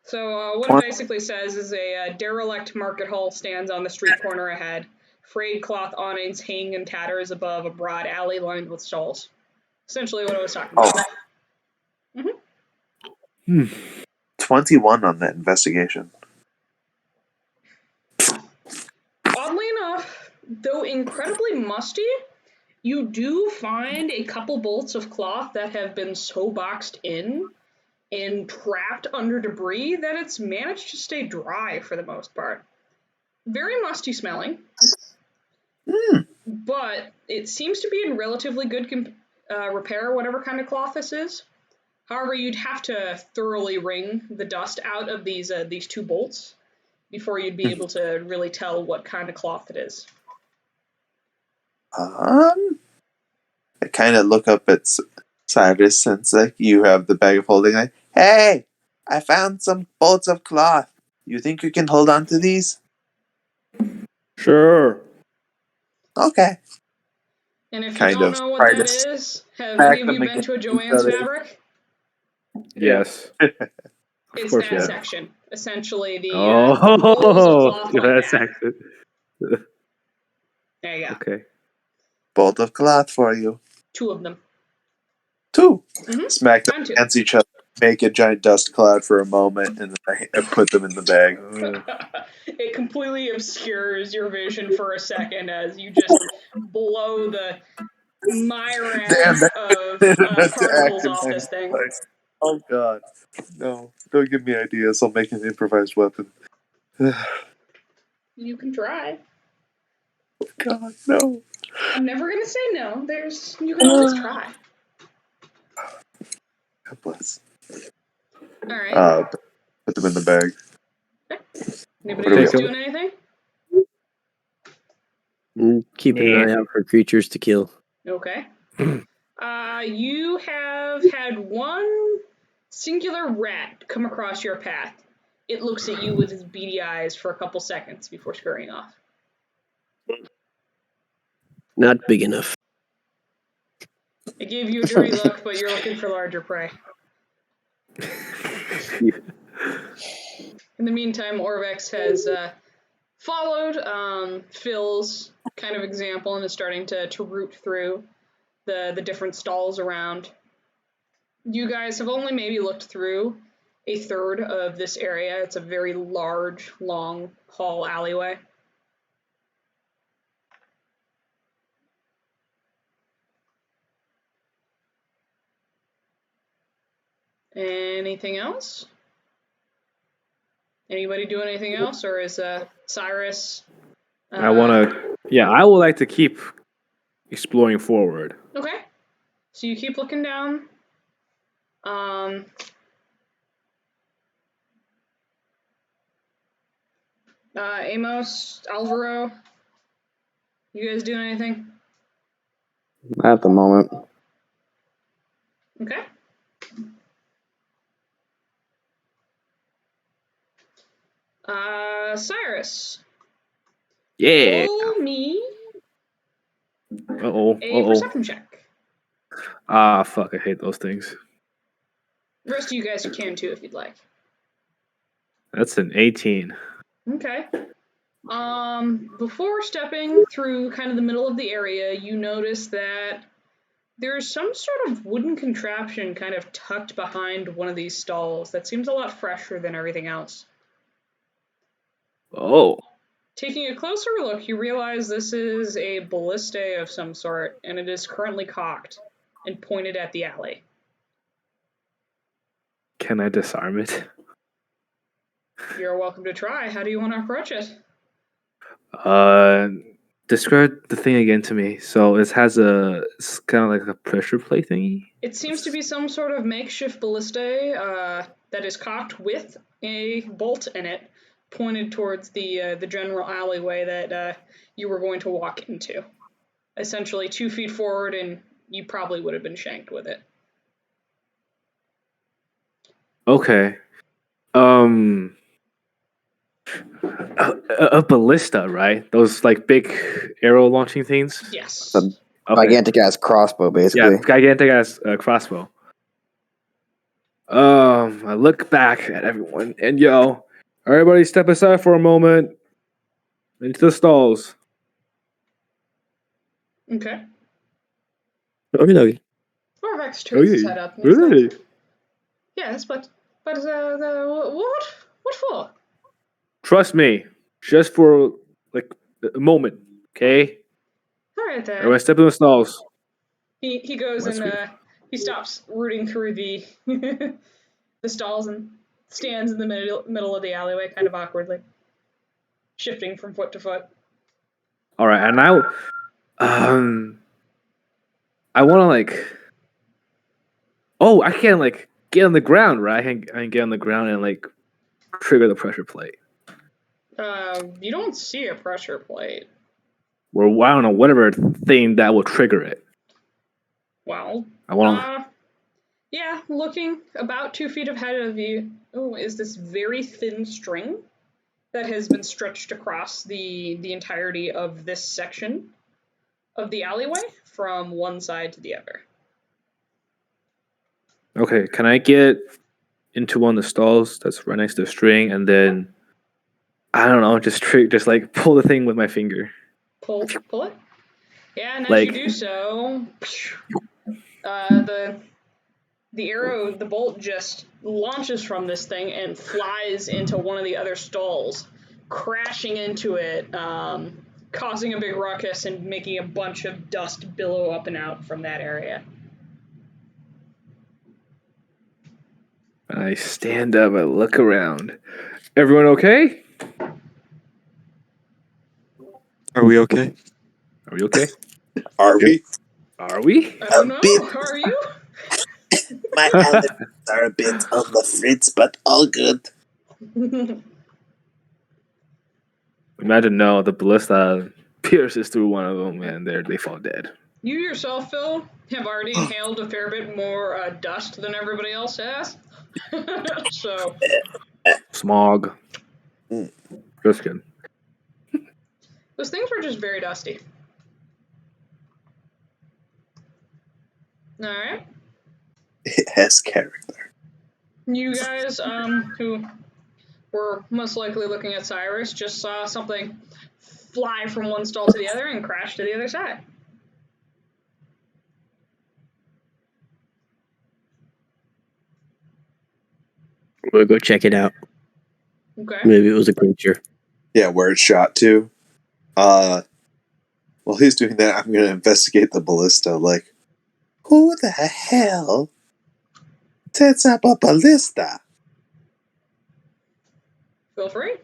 So what it basically says is a derelict market hall stands on the street corner ahead. Frayed cloth awnings hang in tatters above a broad alley lined with stalls. Essentially what I was talking about. Mm-hmm. 21 on that investigation. Oddly enough, though incredibly musty, you do find a couple bolts of cloth that have been so boxed in and trapped under debris that it's managed to stay dry for the most part. Very musty smelling, but it seems to be in relatively good repair, whatever kind of cloth this is. However, you'd have to thoroughly wring the dust out of these two bolts before you'd be able to really tell what kind of cloth it is. I kind of look up at Cyrus since you have the bag of holding. Like, hey, I found some bolts of cloth. You think you can hold on to these? Sure. Okay. And if you don't know what that is, have any of you been to a Joanne's Fabric? Yes. It's that section. Essentially the rolls of cloth like that. Section. There you go. Okay. Bolt of cloth for you. 2 of them. 2. Mm-hmm. Smack them against each other, make a giant dust cloud for a moment, and then I put them in the bag. It completely obscures your vision for a second as you just blow the myriad of particles off this thing. Oh god. No. Don't give me ideas. I'll make an improvised weapon. You can try. God, no. I'm never gonna say no. You can always try. God bless. Alright. Put them in the bag. Okay. Anybody else doing anything? Keeping an eye out for creatures to kill. Okay. You have had one singular rat come across your path. It looks at you with its beady eyes for a couple seconds before scurrying off. Not big enough. I gave you a dirty look, but you're looking for larger prey. In the meantime, Orvex has followed Phil's kind of example and is starting to root through the different stalls around. You guys have only maybe looked through a third of this area. It's a very large, long hall alleyway. Anything else? Anybody do anything else, or is Cyrus? I would like to keep exploring forward. Okay, so you keep looking down. Amos, Alvaro, you guys doing anything? Not at the moment. Okay. Cyrus. Yeah. Roll me Uh-oh. a perception check. Ah, fuck. I hate those things. The rest of you guys can too if you'd like. That's an 18. Okay. Before stepping through kind of the middle of the area, you notice that there's some sort of wooden contraption kind of tucked behind one of these stalls that seems a lot fresher than everything else. Oh. Taking a closer look, you realize this is a ballista of some sort, and it is currently cocked and pointed at the alley. Can I disarm it? You're welcome to try. How do you want to approach it? Describe the thing again to me. So it's kind of like a pressure plate thingy? It seems to be some sort of makeshift ballista that is cocked with a bolt in it, pointed towards the general alleyway that you were going to walk into. Essentially 2 feet forward, and you probably would have been shanked with it. Okay. A ballista, right? Those like big arrow launching things? Yes. It's a gigantic ass crossbow, basically. Yeah, gigantic ass crossbow. I look back at everyone and yell, "Everybody step aside for a moment. Into the stalls." Okay. Okay. Orvex turns his head up and he's Really? like, yes, but what for? Trust me, just for like a moment, okay? All right then. Everybody step in the stalls. He goes That's and he stops rooting through the the stalls and stands in the middle of the alleyway, kind of awkwardly, shifting from foot to foot. All right, and now, I want to like. Oh, I can like get on the ground, right? I can get on the ground and like trigger the pressure plate. You don't see a pressure plate. Or I don't know, whatever thing that will trigger it. Well, I want. Yeah, looking about 2 feet ahead of you, is this very thin string that has been stretched across the entirety of this section of the alleyway from one side to the other. Okay, can I get into one of the stalls that's right next to the string, and then I don't know, just like pull the thing with my finger. Pull it. Yeah, and as Like- you do so, the arrow, the bolt just launches from this thing and flies into one of the other stalls, crashing into it, causing a big ruckus and making a bunch of dust billow up and out from that area. I stand up, I look around. Everyone okay? Are we okay? Are we okay? Are we? Are we? I don't A know. bit. Are you? My allergies are a bit on the fritz, but all good. Imagine the ballista pierces through one of them and they fall dead. You yourself, Phil, have already inhaled a fair bit more dust than everybody else has. So Smog. Just kidding. those things were just very dusty. All right. It has character. You guys, who were most likely looking at Cyrus, just saw something fly from one stall to the other and crash to the other side. We'll go check it out. Okay. Maybe it was a creature. Yeah, where it shot to. While he's doing that, I'm going to investigate the ballista. Like, who the hell sets up a ballista? Feel free.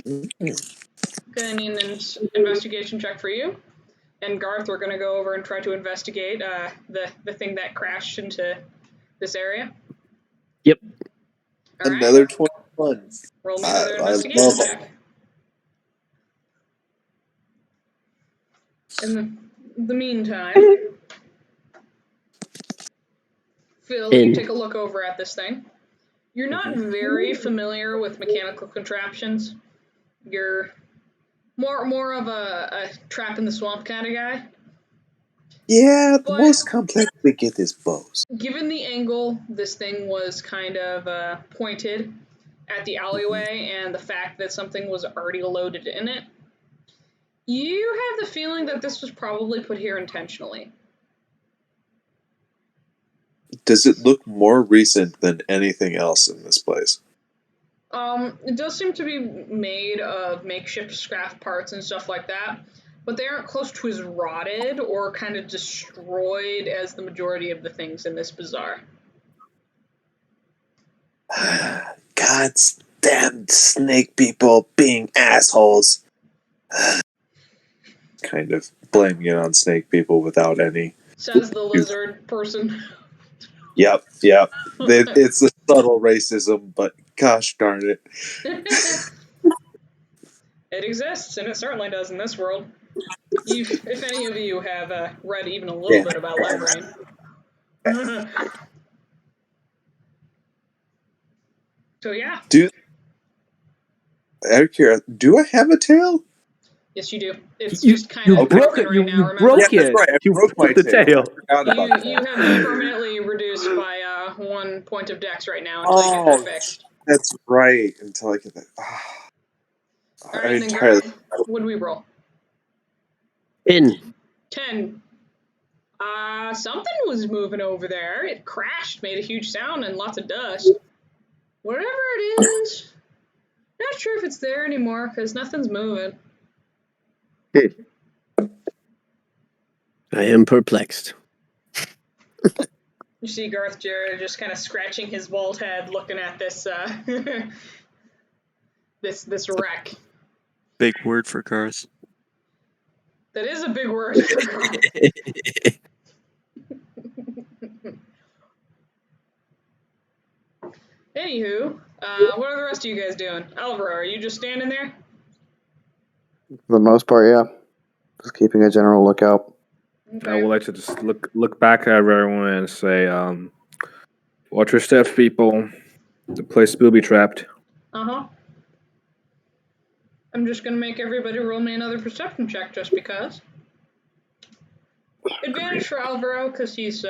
Gonna need an investigation check for you. And Garth, we're gonna go over and try to investigate the thing that crashed into this area. Yep. All right. Another 21. Roll me another I investigation love it. check. In the meantime, Phil, you take a look over at this thing. You're not very familiar with mechanical contraptions. You're more of a trap in the swamp kind of guy. Yeah, the But most complex we get is bows. given the angle, this thing was kind of pointed at the alleyway, and the fact that something was already loaded in it, you have the feeling that this was probably put here intentionally. Does it look more recent than anything else in this place? It does seem to be made of makeshift scrap parts and stuff like that, but they aren't close to as rotted or kind of destroyed as the majority of the things in this bazaar. God's damn snake people being assholes. Kind of blaming it on snake people without any. Says the lizard person. Yep. It's a subtle racism, but gosh darn it. It exists, and it certainly does in this world. If any of you have read even a little bit about Levrain. So yeah. Do I have a tail? Yes, you do. It's just kind of broken right now. You remember? broke Yeah, it. that's right. I You broke my the tail. tail. I forgot about You have been permanently reduced by 1 point of dex right now until you get that fixed. That's right. Until I get that. All right, then Garth, what do we roll? 10. 10. Something was moving over there. It crashed, made a huge sound, and lots of dust. Whatever it is, not sure if it's there anymore because nothing's moving. I am perplexed. You see Garth Jarrett just kind of scratching his bald head, looking at this this wreck. Big word for Garth. That is a big word for Garth. Anywho, what are the rest of you guys doing? Alvaro, are you just standing there? For the most part, yeah. Just keeping a general lookout. Okay. I would like to just look back at everyone and say, watch your steps, people. The place will be trapped. Uh-huh. I'm just gonna make everybody roll me another perception check just because. Advantage for Alvaro, because he's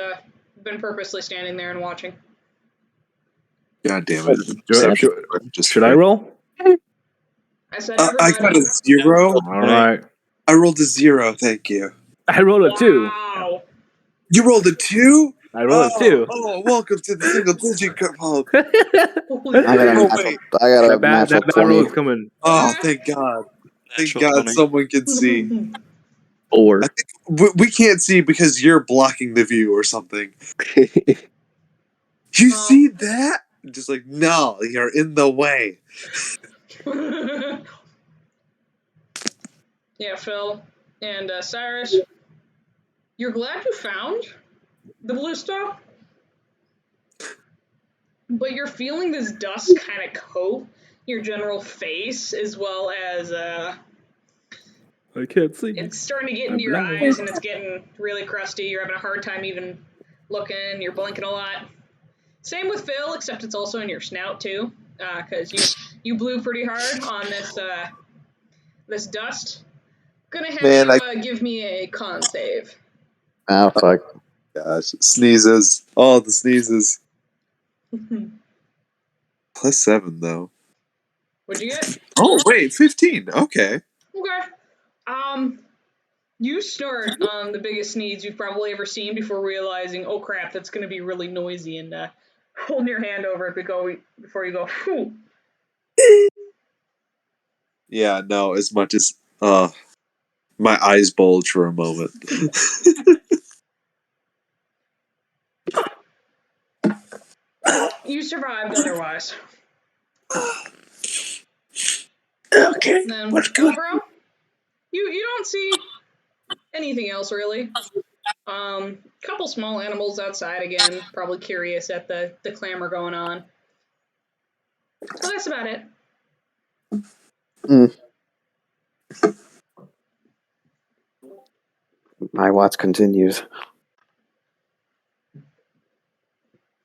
been purposely standing there and watching. God damn it. Should I roll? I said I got a 0. All right. I rolled a 0, thank you. I rolled a 2. Wow. You rolled a 2? I rolled a 2. Oh, welcome to the single digit club. I got a natural that 20. roll is coming. Oh, thank God. Thank God someone can see. 4. I think we can't see because you're blocking the view or something. You see that? Just like, no, you're in the way. Yeah, Phil and Cyrus, you're glad you found the blue stuff, but you're feeling this dust kind of coat your general face as well as I can't see. it's starting to get into your eyes and it's getting really crusty. You're having a hard time even looking. You're blinking a lot. Same with Phil, except it's also in your snout too, because you blew pretty hard on this dust. Gonna have you give me a con save. Oh, fuck. Gosh, sneezes. Oh, the sneezes. +7, though. What'd you get? Oh, wait, 15. Okay. Okay. You snort on the biggest sneeze you've probably ever seen before realizing, oh crap, that's gonna be really noisy, and holding your hand over it before you go, whew. Yeah, no, as much as my eyes bulge for a moment. You survived otherwise. Okay. And then Alvaro, you don't see anything else really. Couple small animals outside again, probably curious at the clamor going on. But that's about it. My watch continues.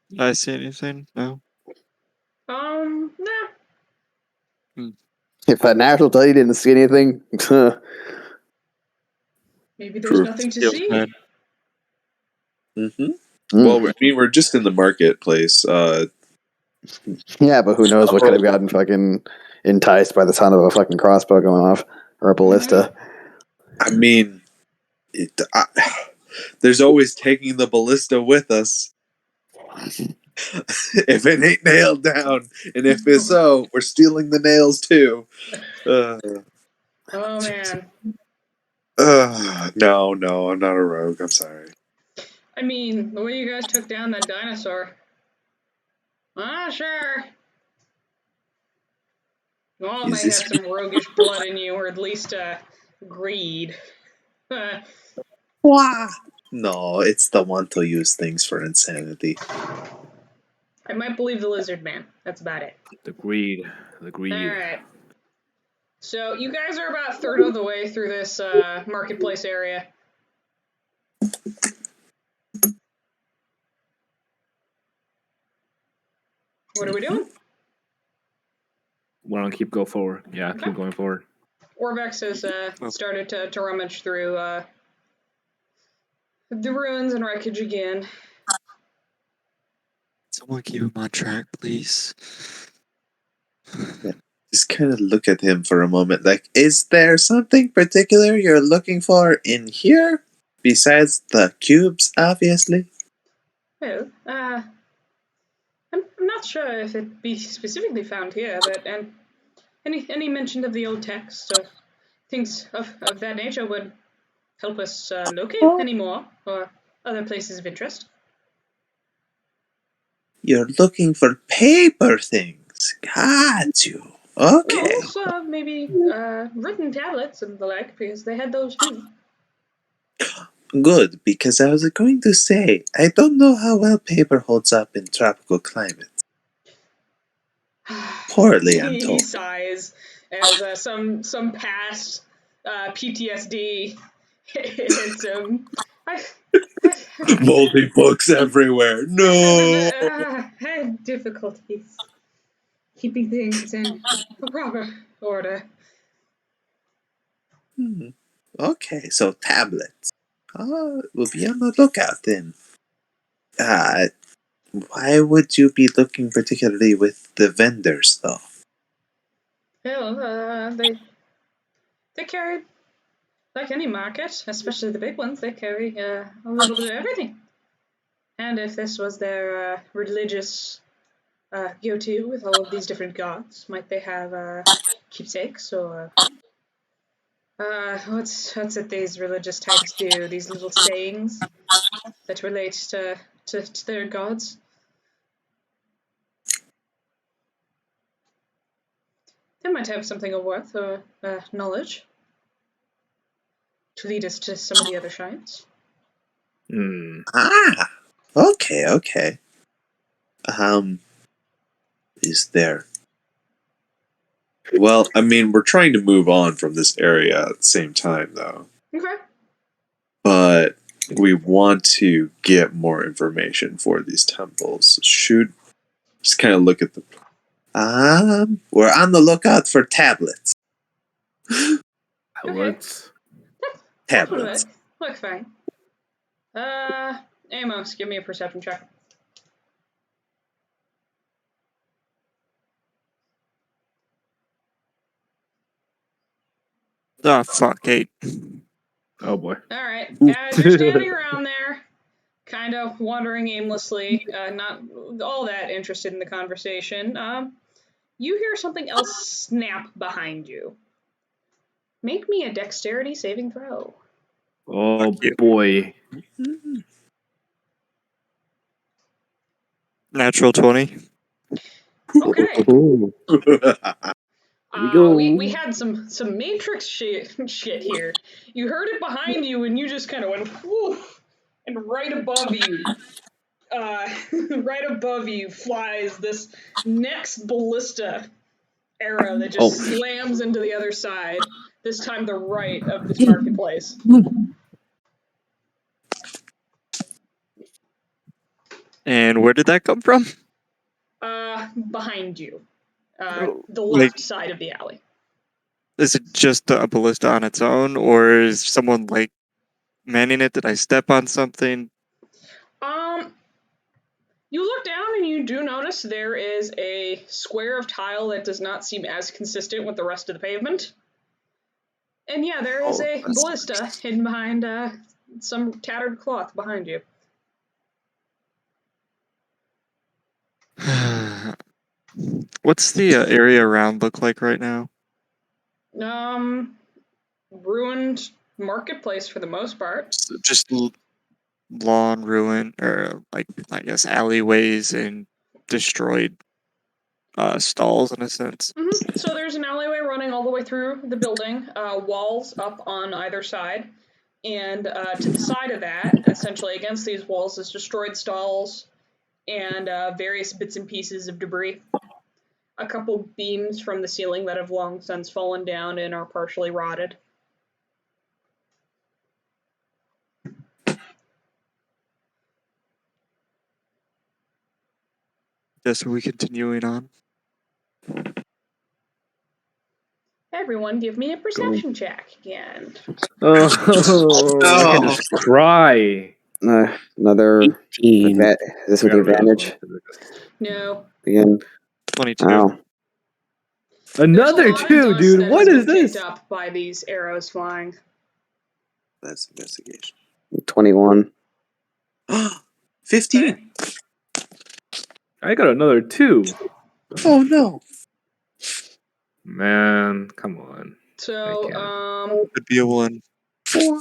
Did I see anything? No. Nah. If a natural tell you didn't see anything, Maybe there's True. nothing to Feels see. bad. Well, I mean, we're just in the marketplace. yeah, but who knows what could have gotten fucking enticed by the sound of a fucking crossbow going off or a ballista. I mean, there's always taking the ballista with us. If it ain't nailed down, and if it's so, we're stealing the nails too. Oh man. No, I'm not a rogue. I'm sorry. I mean, the way you guys took down that dinosaur. Sure. You all might have some roguish blood in you, or at least greed. No, it's the want to use things for insanity. I might believe the lizard man. That's about it. The greed. Alright. So you guys are about a third of the way through this marketplace area. What are we doing? Why don't keep go forward? Yeah, keep going forward. Orvex has started to rummage through the ruins and wreckage again. Someone keep him on track, please. Just kind of look at him for a moment. Like, is there something particular you're looking for in here? Besides the cubes, obviously? Well, I'm not sure if it be specifically found here, but any mention of the old text or things of that nature would help us locate any more or other places of interest. You're looking for paper things. Got you. Okay. Also, maybe written tablets and the like, because they had those too. Good, because I was going to say, I don't know how well paper holds up in tropical climates. Poorly, I'm He told. sighs as some past PTSD hits him. Moldy books everywhere. No! I had difficulties keeping things in proper order. Okay, so tablets. We'll be on the lookout then. Why would you be looking particularly with the vendors, though? Well, they carried, like any market, especially the big ones, they carry a little bit of everything. And if this was their religious go-to with all of these different gods, might they have keepsakes or what's it these religious types do? These little sayings that relate to their gods. They might have something of worth or knowledge to lead us to some of the other shrines. Okay. Is there... Well, I mean, we're trying to move on from this area at the same time, though. Okay. But we want to get more information for these temples. Just kind of look at the... we're on the lookout for tablets. Tablets? Tablets. Look fine. Amos, give me a perception check. Fuck, 8. Oh boy. Alright, as you're standing around there, kind of wandering aimlessly, not all that interested in the conversation, you hear something else snap behind you. Make me a dexterity saving throw. Oh boy. Natural 20. Okay. go. We had some Matrix shit here. You heard it behind you, and you just kind of went woof, and right above you flies this next ballista arrow that just slams into the other side. This time, the right of this marketplace. And where did that come from? Behind you. The Like- left side of the alley. Is it just a ballista on its own, or is someone like manning it? Did I step on something? You look down and you do notice there is a square of tile that does not seem as consistent with the rest of the pavement. And yeah, there is a ballista hidden behind some tattered cloth behind you. What's the area around look like right now? Ruined marketplace for the most part. Just lawn ruin, or like I guess alleyways and destroyed stalls in a sense. Mm-hmm. So there's an alleyway running all the way through the building, walls up on either side, and to the side of that, essentially against these walls, is destroyed stalls and various bits and pieces of debris. A couple beams from the ceiling that have long since fallen down and are partially rotted. Yes, are we continuing on? Everyone, give me a perception check again. Oh, I can just cry. Another 18. this with the advantage. No. Again. 22. Wow. Another There's a lot of 2, dust dude. that What has is been this? picked up by these arrows flying. That's investigation. 21. 15. Okay. I got another 2. Oh no. Man, come on. So, Could be a 1. 4.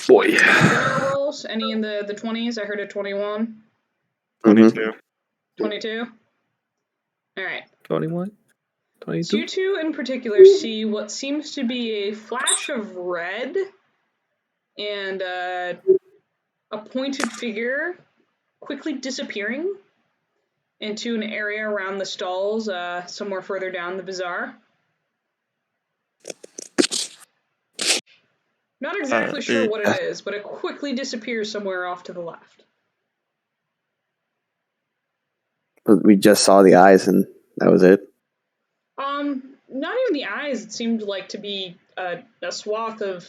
Boy. what are our rolls? Any in the 20s? I heard a 21. 22. 22? Alright. 21? So 22? you two in particular see what seems to be a flash of red and a pointed figure quickly disappearing into an area around the stalls, somewhere further down the bazaar. Not exactly sure what it is, but it quickly disappears somewhere off to the left. We just saw the eyes and that was it. Not even the eyes. It seemed like to be a swath of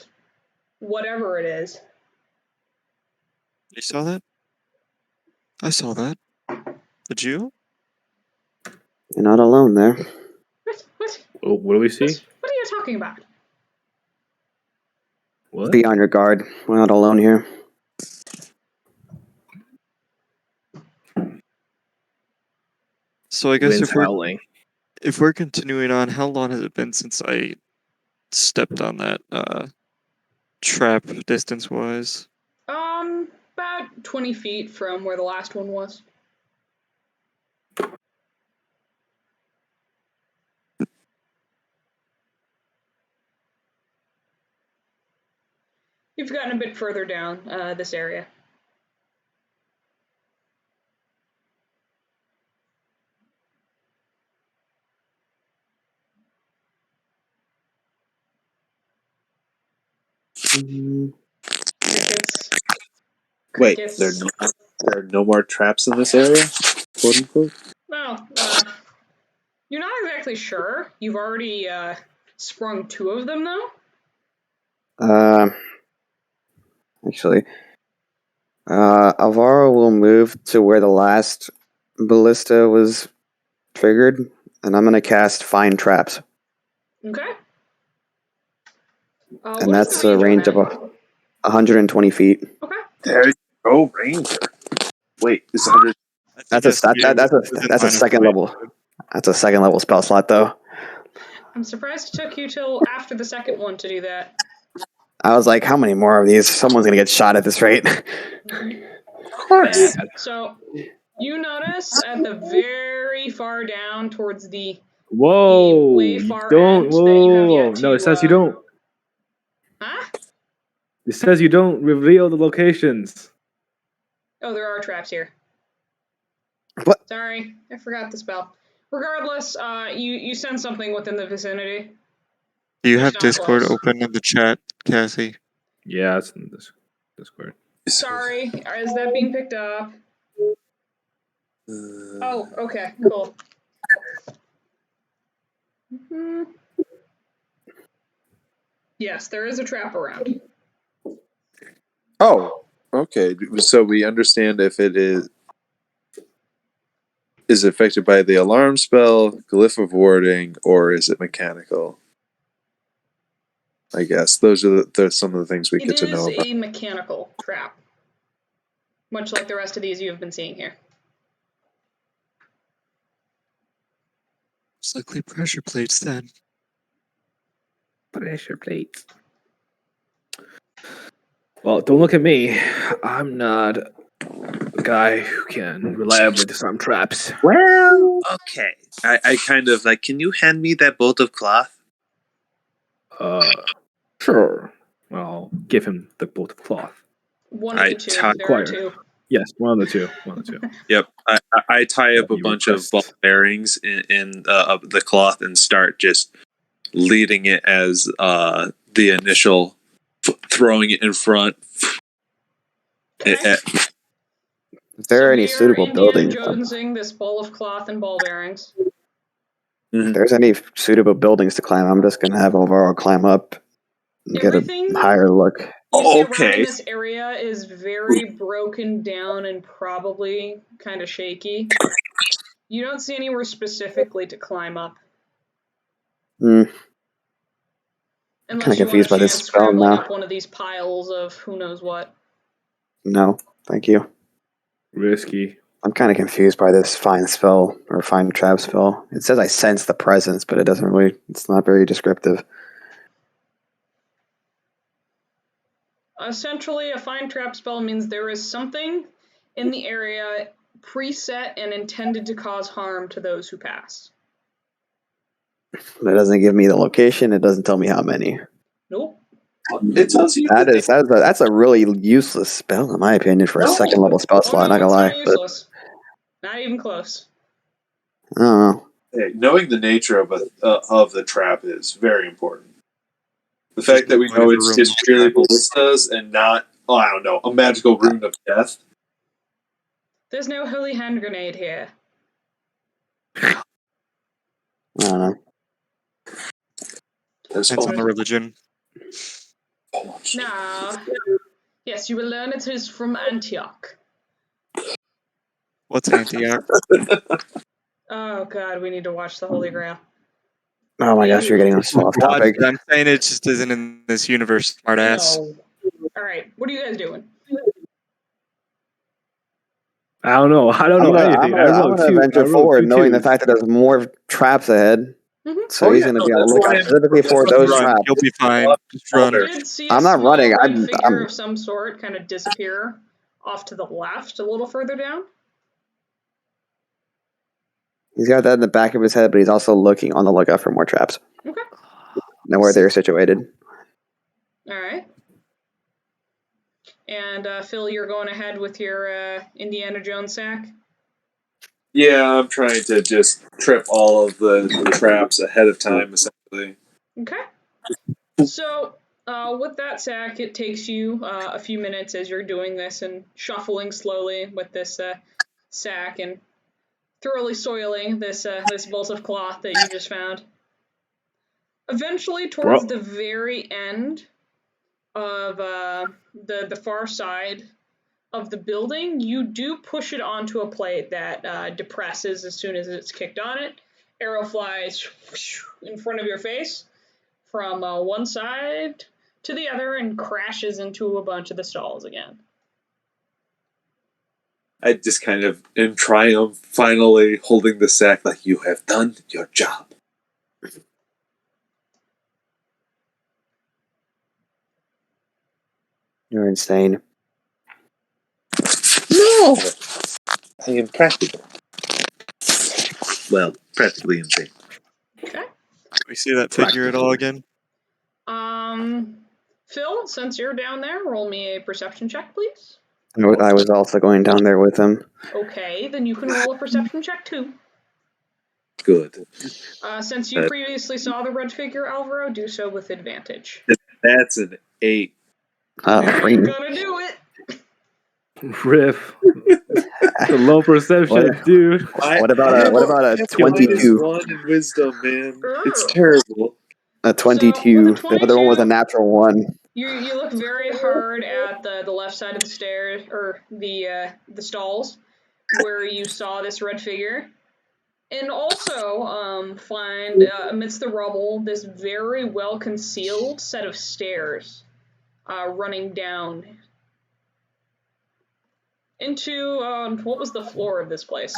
whatever it is. You saw that? I saw that. Did you? You're not alone there. What? Oh, what do we see? What are you talking about? What? Be on your guard. We're not alone here. So I guess Wind's howling. if we're continuing on, how long has it been since I stepped on that trap distance wise? About 20 feet from where the last one was. You've gotten a bit further down this area. Wait, Crickets. there are no more traps in this area? Quote unquote? Well, you're not exactly sure. You've already sprung 2 of them, though. Actually, Alvaro will move to where the last ballista was triggered, and I'm going to cast Find Traps. Okay. And that's a range of 120 feet. Okay. There you go, Ranger. Wait, is 100? That's a second level. That's a second level spell slot, though. I'm surprised it took you till after the second one to do that. I was like, how many more of these? Someone's gonna get shot at this rate. Of course. So you notice at the very far down towards the Whoa! way far Don't. end that you have Whoa! yet to, No, it says you don't. Huh? It says you don't reveal the locations. Oh, there are traps here. What? Sorry, I forgot the spell. Regardless, you sense something within the vicinity. Do you It's have not Discord close. open in the chat, Cassie? Yeah, it's in this Discord. Sorry, is that being picked up? Oh, okay, cool. Mm-hmm. Yes, there is a trap around. Oh, okay. So we understand if it is affected by the alarm spell, glyph of warding, or is it mechanical? I guess those are some of the things we get to know It about. is a mechanical trap, much like the rest of these you have been seeing here. It's likely pressure plates then. Pressure plates. Well, don't look at me. I'm not a guy who can reliably disarm traps. Well, okay. I kind of like. Can you hand me that bolt of cloth? Sure. I'll give him the bolt of cloth. One of the two. There are two. Yes, one of the two. Yep. I tie up a You bunch request. of ball bearings in the cloth and start just leading it as the initial throwing it in front. Okay. If there are any we suitable Indiana buildings, Jonesing this ball of cloth and ball bearings. if there's any suitable buildings to climb, I'm just gonna have Alvaro climb up and get Everything a higher look. you see around Okay. in this area is very broken down and probably kind of shaky. You don't see anywhere specifically to climb up. Unless Unless kinda you want a confused by this chance spell scrambling now. up one of these piles of who knows what. No, thank you. Risky. I'm kind of confused by this find spell or find trap spell. It says I sense the presence, but it doesn't really. It's not very descriptive. Essentially, a find trap spell means there is something in the area preset and intended to cause harm to those who pass. It doesn't give me the location. It doesn't tell me how many. Nope. It tells you That's a really useless spell in my opinion for a second level spell slot. Not gonna it's lie, not useless. Not even close. I don't know. Hey, knowing the nature of the trap is very important. The fact that we know it's just purely ballistas and not, I don't know, a magical rune of death. There's no holy hand grenade here. I don't know. Depends on the religion. Now, yes, you will learn it is from Antioch. What's Antioch? Oh god, we need to watch the Holy Grail. Oh my gosh, you're getting us off topic. I'm saying it just isn't in this universe, smartass. No. Alright, what are you guys doing? I don't know anything. I'm gonna venture forward, knowing the fact that there's more traps ahead. Mm-hmm. So he's gonna be on the lookout specifically for those traps. You'll be fine. Just run. You did see a I'm not small running. red figure of some sort kind of disappear off to the left, a little further down. He's got that in the back of his head, but he's also looking on the lookout for more traps. Okay. Know where they're situated. All right. And Phil, you're going ahead with your Indiana Jones sack? Yeah, I'm trying to just trip all of the traps ahead of time, essentially. Okay. So, with that sack, it takes you a few minutes as you're doing this and shuffling slowly with this sack and thoroughly soiling this bolt of cloth that you just found. Eventually, towards the very end of the far side of the building, you do push it onto a plate that depresses as soon as it's kicked on it. Arrow flies in front of your face from one side to the other and crashes into a bunch of the stalls again. I just kind of in triumph, finally holding the sack like, you have done your job. You're insane. No! I am practical. Well, practically insane. Okay. Do we see that figure at all again? Phil, since you're down there, roll me a perception check, please. I was also going down there with him. Okay, then you can roll a perception check too. Good. Since you previously saw the red figure, Alvaro, do so with advantage. That's an 8. Oh, You're gonna do it! Riff. The low perception, dude. What about a 22? -1 in wisdom, man. It's terrible. A 22. The other one was a natural 1. You look very hard at the left side of the stairs, or the stalls, where you saw this red figure, and also find amidst the rubble this very well concealed set of stairs running down into what was the floor of this place?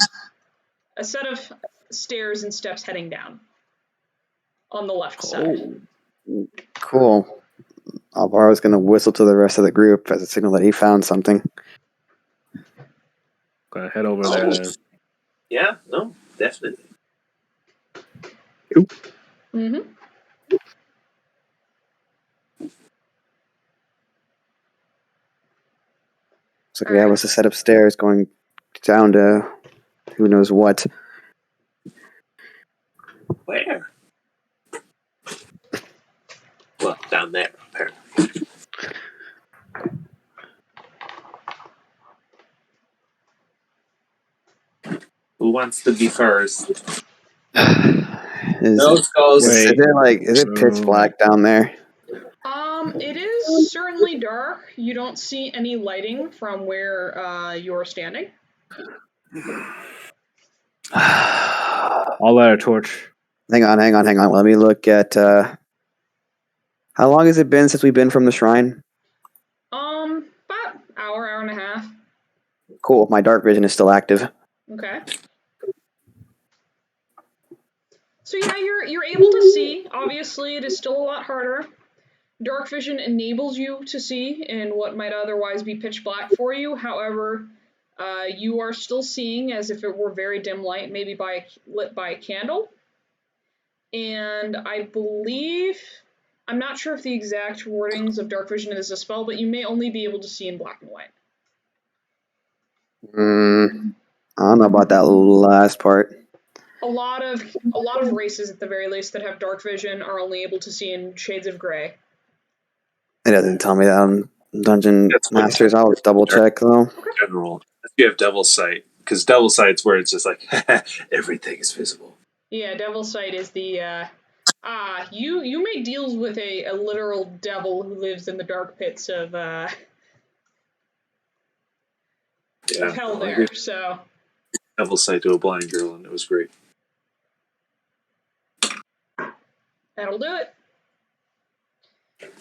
A set of stairs and steps heading down on the left side. Cool. Alvaro's going to whistle to the rest of the group as a signal that he found something. Gonna head over there then. Yeah, no, definitely. Mm-hmm. So yeah, it was a set of stairs going down to who knows what. Where? Well, down there, apparently. Who wants to be first? Is it pitch black down there? It is certainly dark. You don't see any lighting from where you're standing. I'll light a torch. Hang on. Let me look at how long has it been since we've been from the shrine? About hour and a half. Cool. My dark vision is still active. Okay. So yeah, you're able to see. Obviously, it is still a lot harder. Dark vision enables you to see in what might otherwise be pitch black for you. However, you are still seeing as if it were very dim light, maybe lit by a candle. And I believe, I'm not sure if the exact wordings of dark vision is a spell, but you may only be able to see in black and white. I don't know about that last part. A lot of races, at the very least, that have dark vision are only able to see in shades of gray. It doesn't tell me that on Dungeon Masters. I'll double check though. In general, if you have Devil's Sight, because Devil's Sight's where it's just like everything is visible. Yeah, Devil's Sight is the you make deals with a literal devil who lives in the dark pits of hell there. So Devil's Sight to a blind girl, and it was great. that'll do it.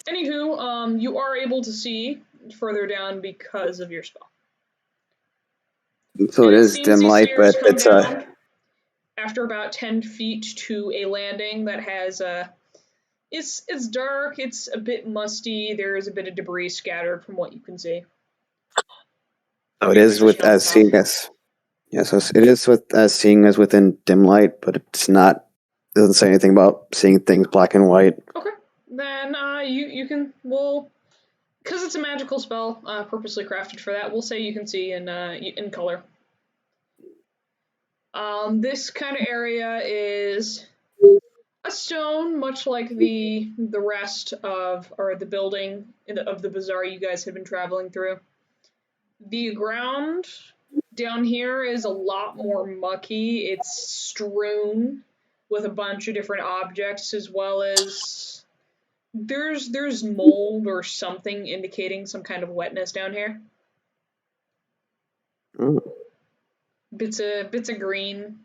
Anywho, you are able to see further down because of your spell. So it is dim light, but it's after about 10 feet to a landing that has it's dark, it's a bit musty, there is a bit of debris scattered from what you can see. So it is with as seeing as so it is with as seeing as within dim light, but it's not. It doesn't say anything about seeing things black and white. Okay, then you can because it's a magical spell, purposely crafted for that. We'll say you can see in color. This kind of area is a stone, much like the rest of, or the building of the bazaar you guys have been traveling through. The ground down here is a lot more mucky. It's strewn with a bunch of different objects, as well as there's mold or something indicating some kind of wetness down here. Mm. Bits of green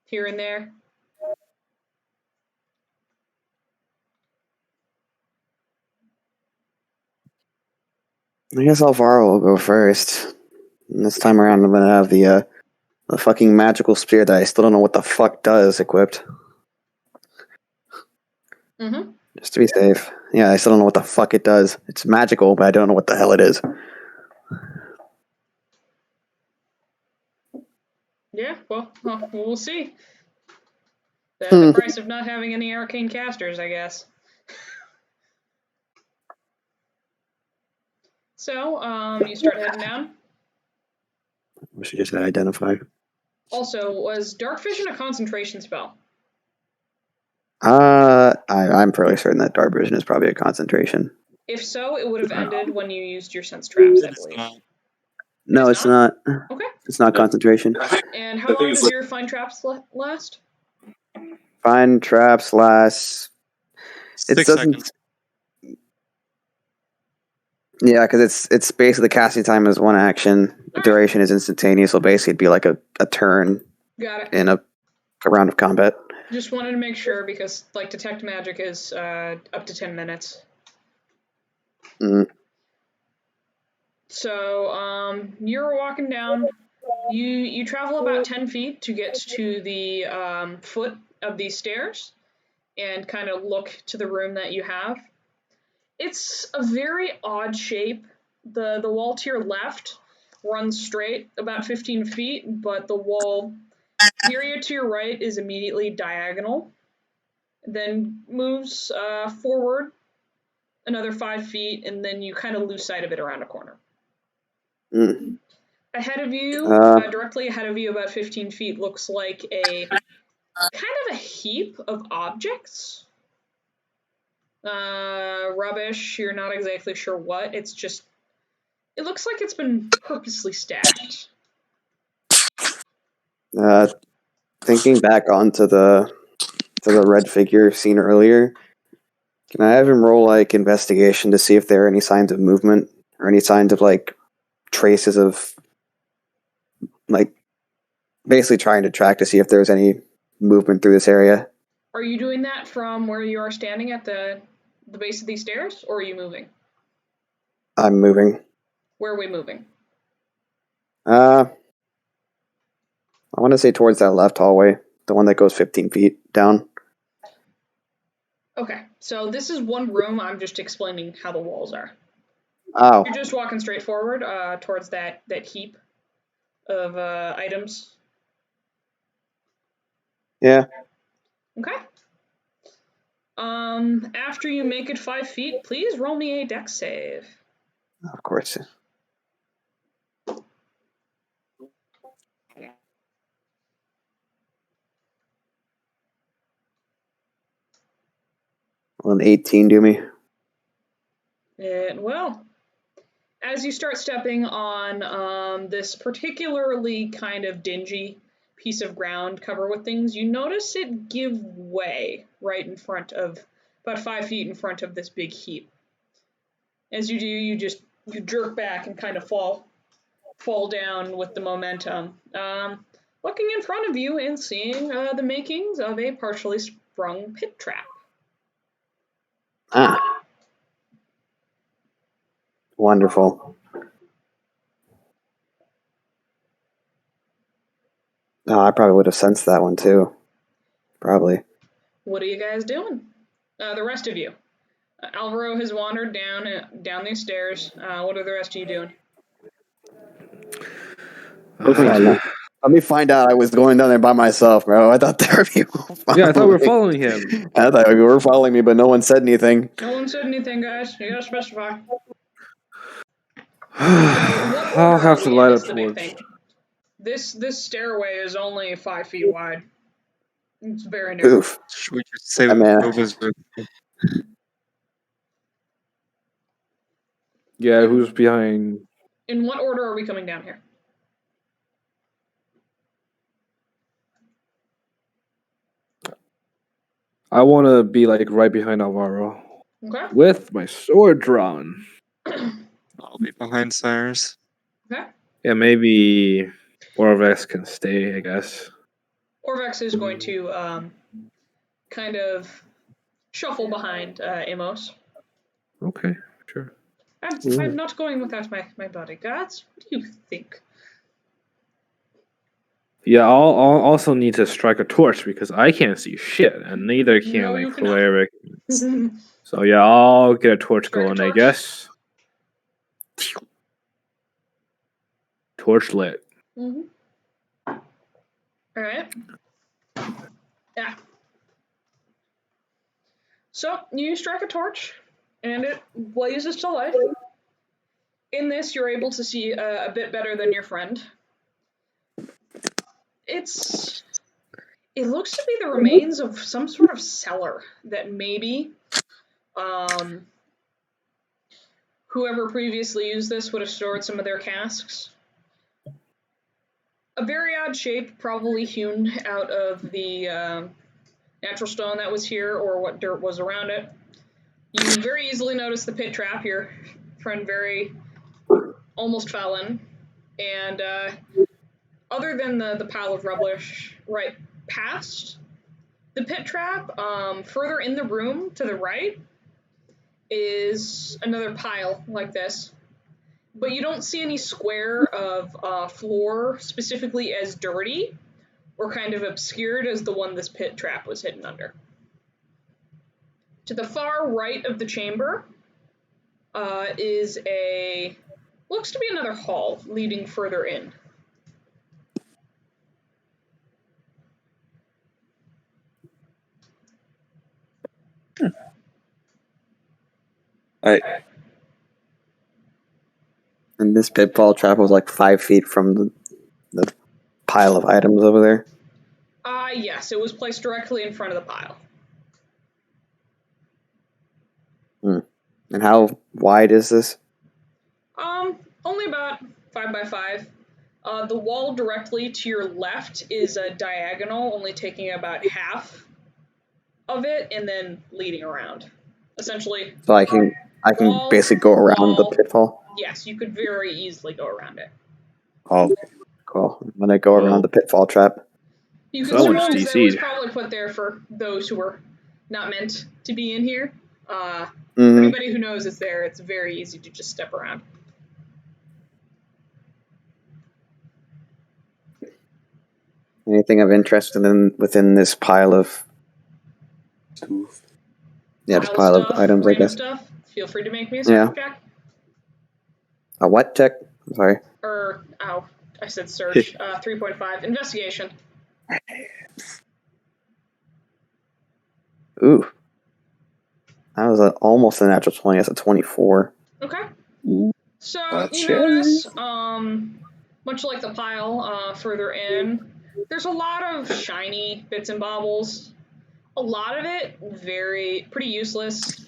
here and there. I guess Alvaro will go first. And this time around, I'm gonna have the fucking magical spear that I still don't know what the fuck does equipped. Mm-hmm. Just to be safe. Yeah, I still don't know what the fuck it does. It's magical, but I don't know what the hell it is. Yeah, well, we'll see. The price of not having any arcane casters, I guess. So, you start heading down. We should just identify. Also, was Dark Vision a concentration spell? I'm fairly certain that Dark Vision is probably a concentration. If so, it would have ended when you used your sense traps, I believe. No, it's not. Okay. It's not concentration. And how long does your find traps last? Find traps last. 6 seconds. Yeah, because it's basically the casting time is 1 action. The duration is instantaneous, so basically it'd be like a turn. Got it. In a round of combat. Just wanted to make sure because like detect magic is up to 10 minutes. Mm. So you're walking down. You travel about 10 feet to get to the foot of these stairs and kind of look to the room that you have. It's a very odd shape. The wall to your left runs straight about 15 feet, but the wall the area to your right is immediately diagonal, then moves forward another 5 feet, and then you kind of lose sight of it around a corner. Mm. Ahead of you, directly ahead of you, about 15 feet, looks like a kind of a heap of objects. Rubbish, you're not exactly sure what. It looks like it's been purposely stacked. Thinking back onto the red figure seen earlier, can I have him roll like investigation to see if there are any signs of movement or any signs of like traces of like basically trying to track to see if there's any movement through this area? Are you doing that from where you are standing at the base of these stairs, or are you moving? I'm moving. Where are we moving? I want to say towards that left hallway, the one that goes 15 feet down. Okay, so this is one room. I'm just explaining how the walls are. Oh. You're just walking straight forward towards that heap of items. Yeah. Okay. After you make it 5 feet, please roll me a dex save. Of course. Will an 18 do me? It will. As you start stepping on this particularly kind of dingy piece of ground covered with things, you notice it give way right in front of, about 5 feet in front of this big heap. As you do, you jerk back and kind of fall down with the momentum. Looking in front of you and seeing the makings of a partially sprung pit trap. Ah. Wonderful. No, I probably would have sensed that one too. Probably. What are you guys doing? The rest of you. Alvaro has wandered down these stairs. What are the rest of you doing? Let me find out. I was going down there by myself, bro. I thought there were people. Yeah, I thought we were following him. I thought you were following me, but no one said anything. No one said anything, guys. You gotta specify. I'll have to light a torch. This stairway is only 5 feet wide. It's very narrow. Oof. Should we just say we move his room? Yeah, who's behind? In what order are we coming down here? I want to be like right behind Alvaro. Okay. With my sword drawn. I'll be behind Cyrus. Okay. Yeah, maybe Orvex can stay, I guess. Orvex is going to kind of shuffle behind Amos. Okay, sure. I'm not going without my bodyguards. What do you think? Yeah, I'll also need to strike a torch because I can't see shit, and neither can my cleric. So yeah, I'll get a torch going, I guess. Torch lit. Mm-hmm. All right. Yeah. So you strike a torch, and it blazes to life. In this, you're able to see a bit better than your friend. It looks to be the remains of some sort of cellar that maybe whoever previously used this would have stored some of their casks. a very odd shape, probably hewn out of the natural stone that was here or what dirt was around it. You very easily notice the pit trap. Your friend very almost fell in. And other than the pile of rubbish right past the pit trap, further in the room to the right is another pile like this. But you don't see any square of floor specifically as dirty or kind of obscured as the one this pit trap was hidden under. To the far right of the chamber is looks to be another hall leading further in. And this pitfall trap was like 5 feet from the pile of items over there. Yes, it was placed directly in front of the pile. And how wide is this? Only about 5 by 5. The wall directly to your left is a diagonal, only taking about half of it and then leading around. Essentially. So I can wall, basically go around wall. the pitfall. Yes, you could very easily go around it. Oh, Cool. I'm gonna go around the pitfall trap. You So can that one's surmise that DC'd. was probably put there for those who were not meant to be in here. For anybody who knows it's there, it's very easy to just step around. Anything of interest within this pile of this pile of items, I guess. Stuff. Feel free to make me a search check. A what check? I'm sorry. I said search. 3.5. Investigation. Ooh. That was almost a natural 20. That's a 24. Okay. So That's you notice, much like the pile further in, there's a lot of shiny bits and baubles. A lot of it pretty useless.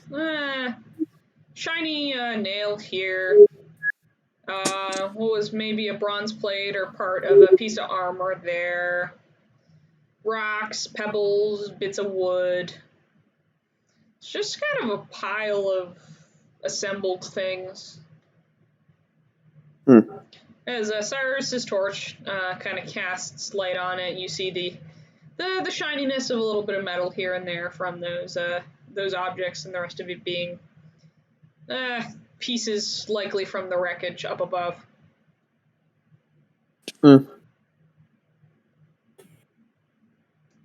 Shiny nail here. What was maybe a bronze plate or part of a piece of armor there. Rocks, pebbles, bits of wood. It's just kind of a pile of assembled things. As Cyrus's torch kind of casts light on it, you see the shininess of a little bit of metal here and there from those objects, and the rest of it being pieces likely from the wreckage up above.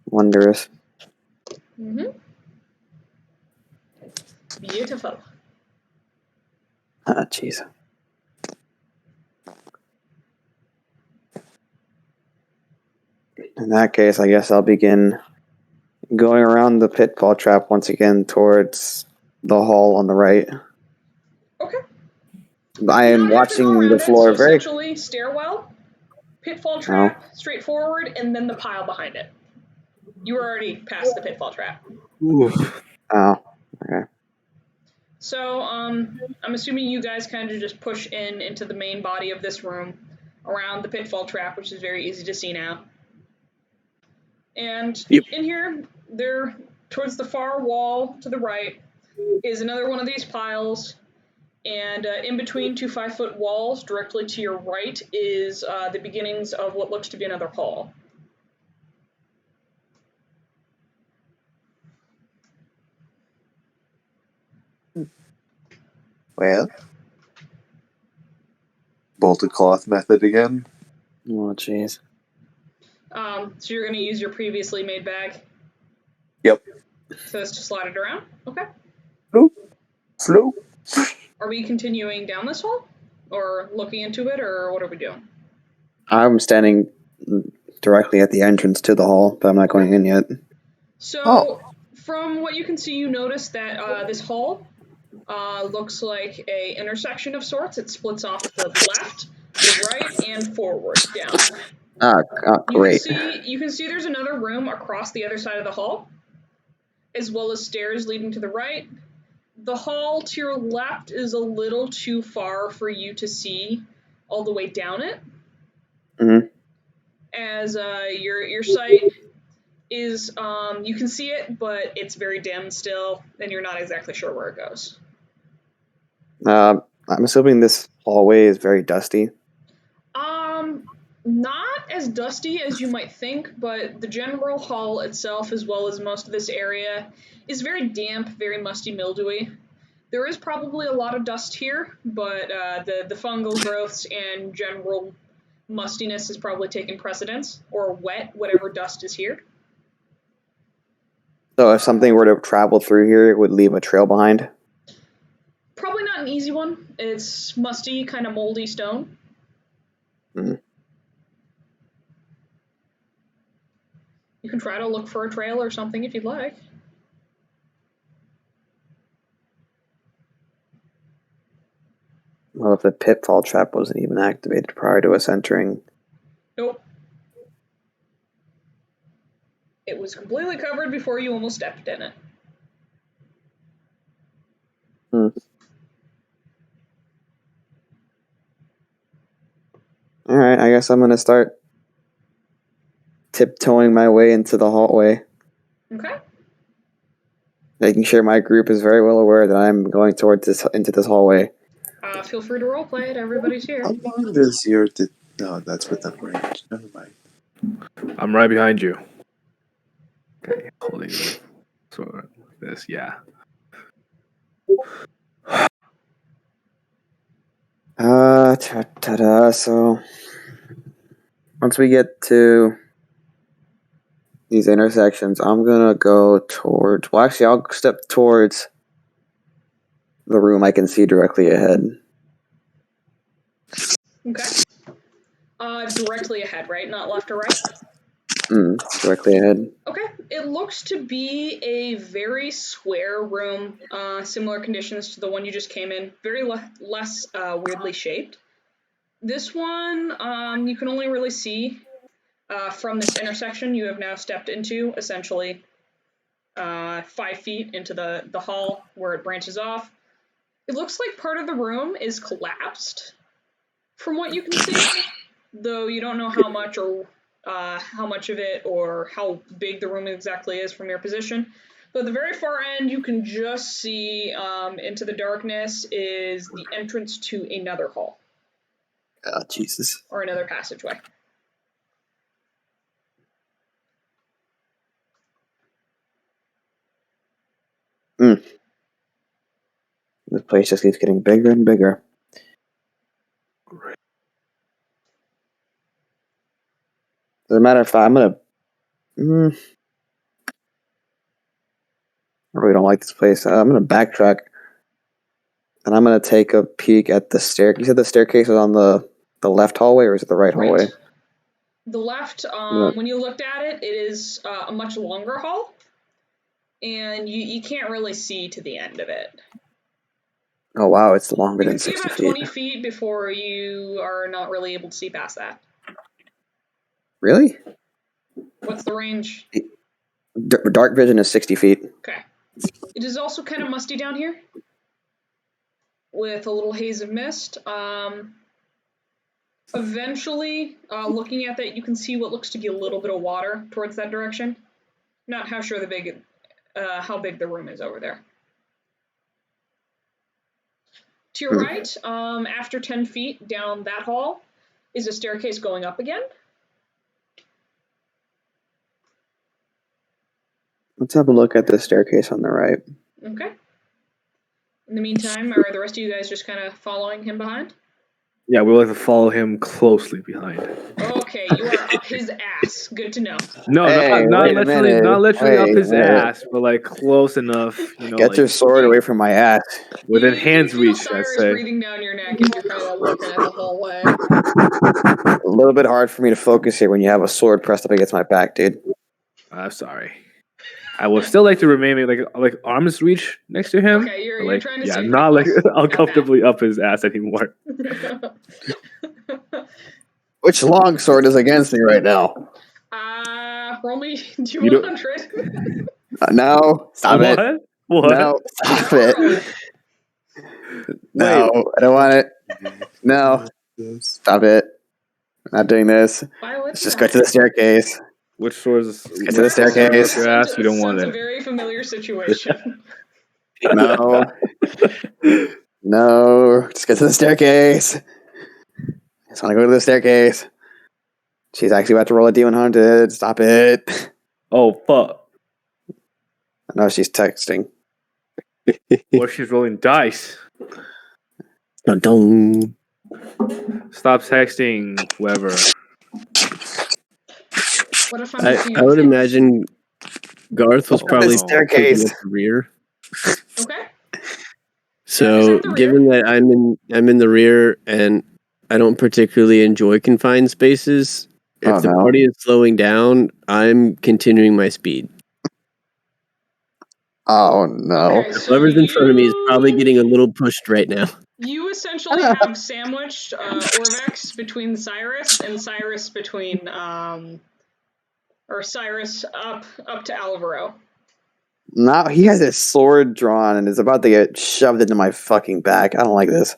Wondrous. Beautiful. Jeez. In that case, I guess I'll begin going around the pitfall trap once again towards the hall on the right. Okay. I am watching the floor very. Essentially, stairwell, pitfall trap, straightforward, and then the pile behind it. You were already past the pitfall trap. Oh, okay. So, I'm assuming you guys kind of just push into the main body of this room, around the pitfall trap, which is very easy to see now. And in here, there, towards the far wall to the right, is another one of these piles. And in between 2 5-foot walls, directly to your right, is the beginnings of what looks to be another hall. Well, bolted cloth method again. Oh, jeez. So you're going to use your previously made bag? Yep. So that's to slide it around? Okay. Floop. Are we continuing down this hall? Or looking into it, or what are we doing? I'm standing directly at the entrance to the hall, but I'm not going in yet. So, from what you can see, you notice that this hall looks like a intersection of sorts. It splits off to the left, the right, and forward, down. Great. You can see there's another room across the other side of the hall, as well as stairs leading to the right. The hall to your left is a little too far for you to see all the way down it. as your sight is you can see it, but it's very dim still, and you're not exactly sure where it goes. I'm assuming this hallway is very dusty. Not as dusty as you might think, but the general hall itself, as well as most of this area, is very damp, very musty, mildewy. There is probably a lot of dust here, but the fungal growths and general mustiness has probably taken precedence, or wet, whatever dust is here. So if something were to travel through here, it would leave a trail behind? Probably not an easy one. It's musty, kind of moldy stone. Mm. You can try to look for a trail or something if you'd like. Well, if the pitfall trap wasn't even activated prior to us entering. Nope. It was completely covered before you almost stepped in it. Alright, I guess I'm going to start tiptoeing my way into the hallway. Okay. Making sure my group is very well aware that I'm going into this hallway. Feel free to roleplay it. Everybody's here. How long does your... No, that's within range. Never mind. I'm right behind you. Okay, holding sort of like this, yeah. So once we get to these intersections, I'm gonna go towards. Well, actually, I'll step towards the room I can see directly ahead. Okay. Directly ahead, right? Not left or right? Directly ahead. Okay. It looks to be a very square room, similar conditions to the one you just came in. Very less weirdly shaped. This one, you can only really see from this intersection you have now stepped into, essentially 5 feet into the hall where it branches off. It looks like part of the room is collapsed from what you can see, though you don't know how much or how much of it or how big the room exactly is from your position. But at the very far end, you can just see into the darkness is the entrance to another hall. Oh, Jesus. Or another passageway. This place just keeps getting bigger and bigger. As a matter of fact, I'm gonna. I really don't like this place. I'm gonna backtrack, and I'm gonna take a peek at the stair. You said the staircase was on the left hallway, or is it the right hallway? The left, when you looked at it, it is a much longer hall, and you can't really see to the end of it. Oh wow, it's longer You than can see 60 about feet. 20 feet before you are not really able to see past that. Really? What's the range? Dark vision is 60 feet. Okay. It is also kind of musty down here, with a little haze of mist. Eventually, looking at that, you can see what looks to be a little bit of water towards that direction. Not how sure how big the room is over there. To your right, after 10 feet down that hall, is a staircase going up again. Let's have a look at the staircase on the right. Okay. In the meantime, are the rest of you guys just kind of following him behind? Yeah, we like to follow him closely behind. Okay, you are up his ass. Good to know. No, Hey, not literally up his wait. ass, but like close enough, Get like, your sword away from my ass. within you hand's feel reach, Cyrus I'd say. breathing down your neck as you're kind of looking at the hallway. A little bit hard for me to focus here when you have a sword pressed up against my back, dude. I'm sorry. I would still like to remain like arm's reach next to him. Okay, you're like, trying to yeah, stay not like focused. uncomfortably up his ass anymore. Which longsword is against me right now? Roll me 200. No, stop it. What? No, stop it. No, I don't want it. No, stop it. I'm not doing this. Violation. Let's just go to the staircase. Which floors? Get to the staircase. Your ass, you don't want It's a it. very familiar situation. No. No. Just get to the staircase. Just want to go to the staircase. She's actually about to roll a D100. Stop it. Oh, fuck. No, she's texting. What if she's rolling dice? Dun-dun. Stop texting, whoever. What if I'm I would imagine Garth was probably staircase. at the rear. Okay. So, given that I'm in the rear and I don't particularly enjoy confined spaces, if the party is slowing down, I'm continuing my speed. Oh no! Okay, so Whoever's in front of me is probably getting a little pushed right now. You essentially have sandwiched Orvex between Cyrus and Cyrus between or Cyrus up to Alvaro. Now he has his sword drawn and is about to get shoved into my fucking back. I don't like this.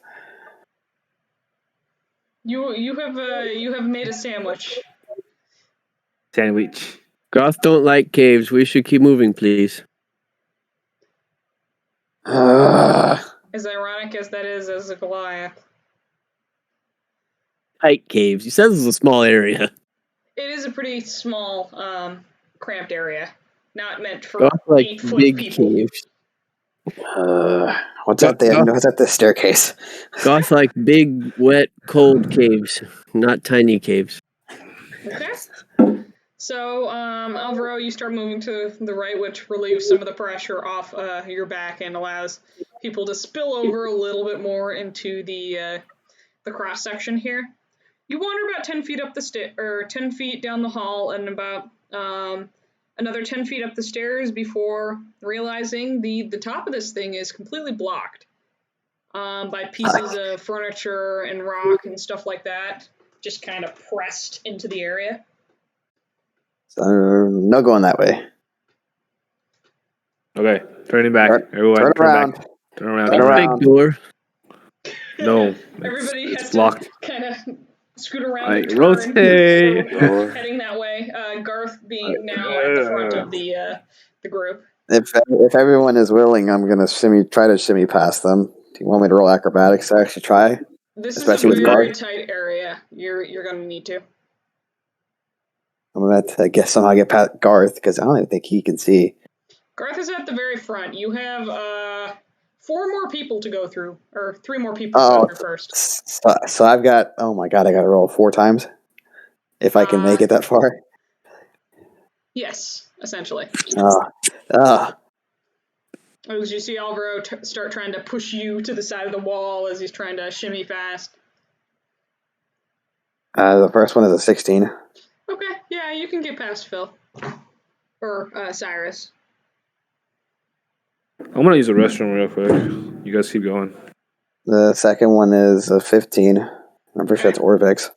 You have made a sandwich. Sandwich. Goth don't like caves. We should keep moving, please. As ironic as that is as a Goliath. Tight caves. He says it's a small area. It is a pretty small, cramped area. Not meant for Goth like 8-foot big people. caves. What's at the staircase? Goth like big, wet, cold caves, not tiny caves. Okay. So, Alvaro, you start moving to the right, which relieves some of the pressure off your back and allows people to spill over a little bit more into the cross section here. You wander about 10 feet up the 10 feet down the hall, and about another 10 feet up the stairs before realizing the top of this thing is completely blocked by pieces of furniture and rock and stuff like that, just kind of pressed into the area. So, no going that way. Okay, turning back. Everyone, turn around. Back. Turn around. Turn around. Big door. No, Everybody has blocked. to kind of scoot around and turn. Rotate. So, heading that way. Garth being now at the front of the group. If everyone is willing, I'm gonna try to shimmy past them. Do you want me to roll acrobatics to actually try? This Especially is a with very Garth? tight area. You're gonna need to. I'm gonna have to, I guess, somehow get past Garth because I don't even think he can see. Garth is at the very front. You have 4 more people to go through, or 3 more people to go through first. So I've got. Oh my god! I got to roll 4 times if I can make it that far. Yes, essentially. As you see Alvaro start trying to push you to the side of the wall as he's trying to shimmy fast. The first one is a 16. Okay, yeah, you can get past Phil. Or Cyrus. I'm gonna use the restroom real quick. You guys keep going. The second one is a 15. I'm pretty sure it's Orvex.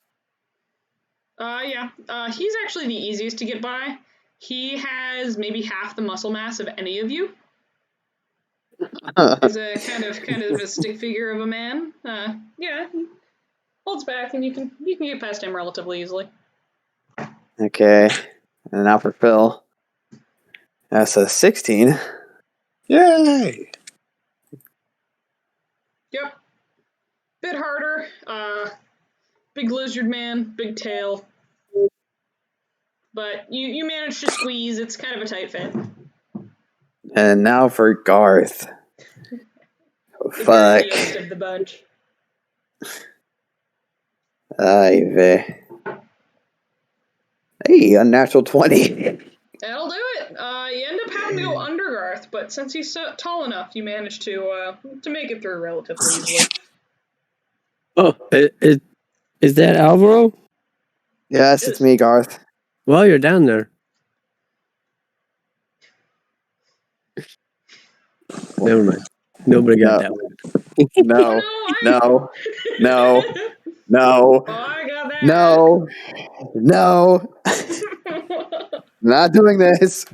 Yeah. He's actually the easiest to get by. He has maybe half the muscle mass of any of you. He's a kind of a stick figure of a man. Yeah, he holds back, and you can get past him relatively easily. Okay, and now for Phil. That's a 16. Yay! Yep. Bit harder. Big lizard man, big tail. But you managed to squeeze. It's kind of a tight fit. And now for Garth. The Fuck. girthiest of the bunch. Hey, unnatural 20. That'll do it. You end up having to go under Garth, but since he's so tall enough, you managed to make it through relatively easily. Oh, is that Alvaro? Yes, it's me, Garth. Well, you're down there. Never mind. Nobody got that one. No. Oh, I got that. No. Not doing this.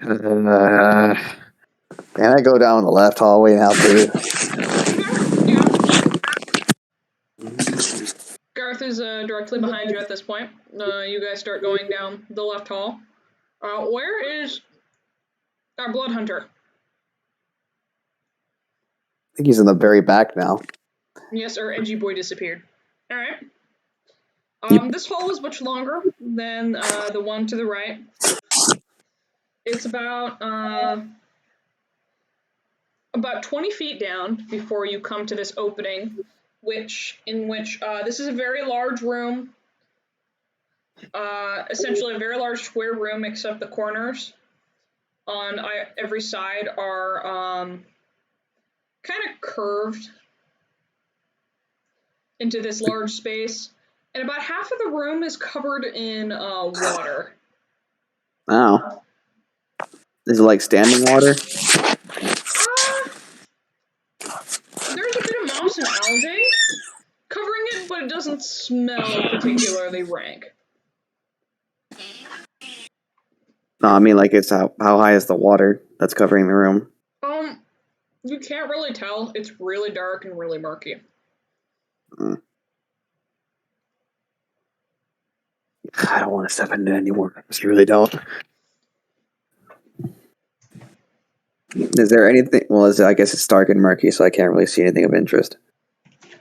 Can I go down the left hallway and help you? Garth is directly behind you at this point. You guys start going down the left hall. Where is our blood hunter? I think he's in the very back now. Yes, our edgy boy disappeared. All right. Yep. This hall is much longer than the one to the right. It's about 20 feet down before you come to this opening, in which this is a very large room. Essentially a very large square room, except the corners on every side are kind of curved into this large space, and about half of the room is covered in water. Oh. Is it like standing water? There's a bit of moss and algae covering it, but it doesn't smell particularly rank. No, I mean like it's how high is the water that's covering the room? You can't really tell. It's really dark and really murky. I don't want to step into it anymore. You really don't. Is there anything? Well, I guess it's dark and murky, so I can't really see anything of interest.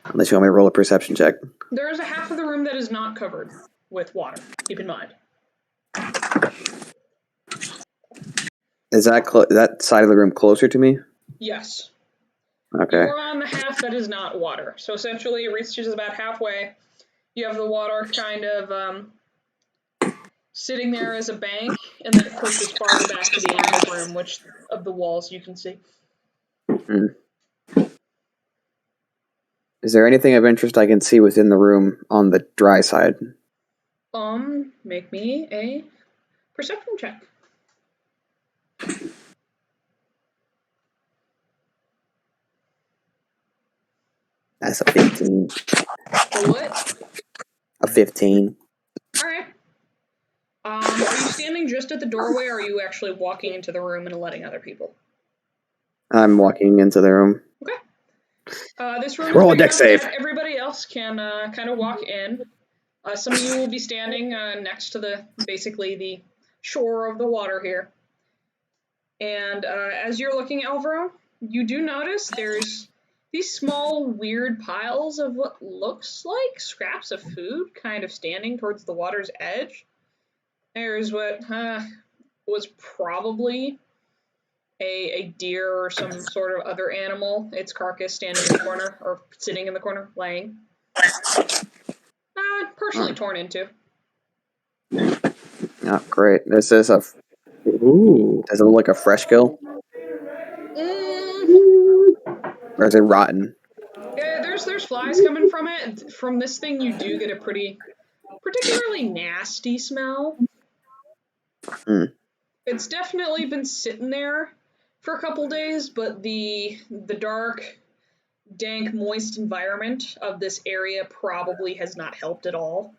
Unless you want me to roll a perception check. There is a half of the room that is not covered with water. Keep in mind. Is that side of the room closer to me? Yes. Okay. You're on the half that is not water. So essentially it reaches about halfway. You have the water kind of sitting there as a bank, and then it pushes farther back to the end of the room, which of the walls you can see. Is there anything of interest I can see within the room on the dry side? Make me a perception check. That's a 15. A what? A 15. Alright. Are you standing just at the doorway, or are you actually walking into the room and letting other people? I'm walking into the room. Okay. This room Roll a is big dex enough save. that everybody else can kind of walk in. Some of you will be standing next to basically the shore of the water here. And as you're looking, Alvaro, you do notice there's these small, weird piles of what looks like scraps of food kind of standing towards the water's edge. There's what was probably a deer or some sort of other animal, its carcass standing in the corner, or sitting in the corner, laying. Partially torn into. Oh, great. This is a... Ooh. Does it look like a fresh kill? Or is it rotten? Yeah, there's flies coming from it. From this thing, you do get a particularly nasty smell. It's definitely been sitting there for a couple days, but the dark, dank, moist environment of this area probably has not helped at all.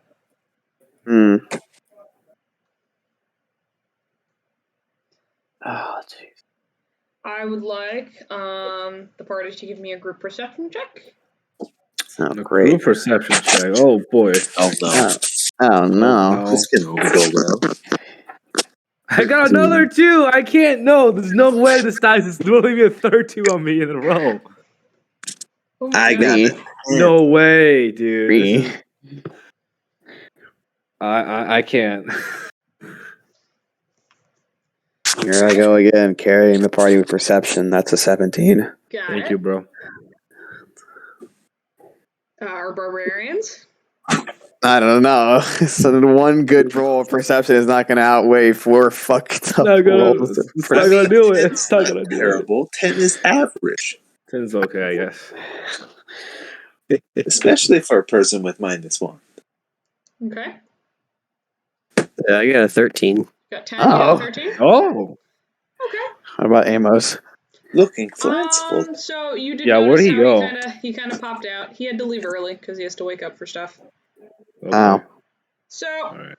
Oh, jeez. I would like the party to give me a group perception check. Oh, great. Group perception check. Oh boy. Oh no. Oh no. This can only go well. I got another 2. I can't know. There's no way this dice is doing me a third 2 on me in a row. Oh I got it. No way, dude. Me. I can't. Here I go again, carrying the party with perception. That's a 17. Thank you, bro. Our barbarians? I don't know. So one good roll of perception is not going to outweigh 4 fucked up rolls. It's not gonna do it. It's not gonna do terrible. 10 is average. 10's okay, I guess. Especially for a person with -1. Okay. Yeah, I got a 13. Got 10, you got 13? Oh. Okay. What about Amos? Looking fanciful. So you did Yeah, notice where'd he how go? he kind of popped out. He had to leave early because he has to wake up for stuff. Okay. Oh. So, Alright.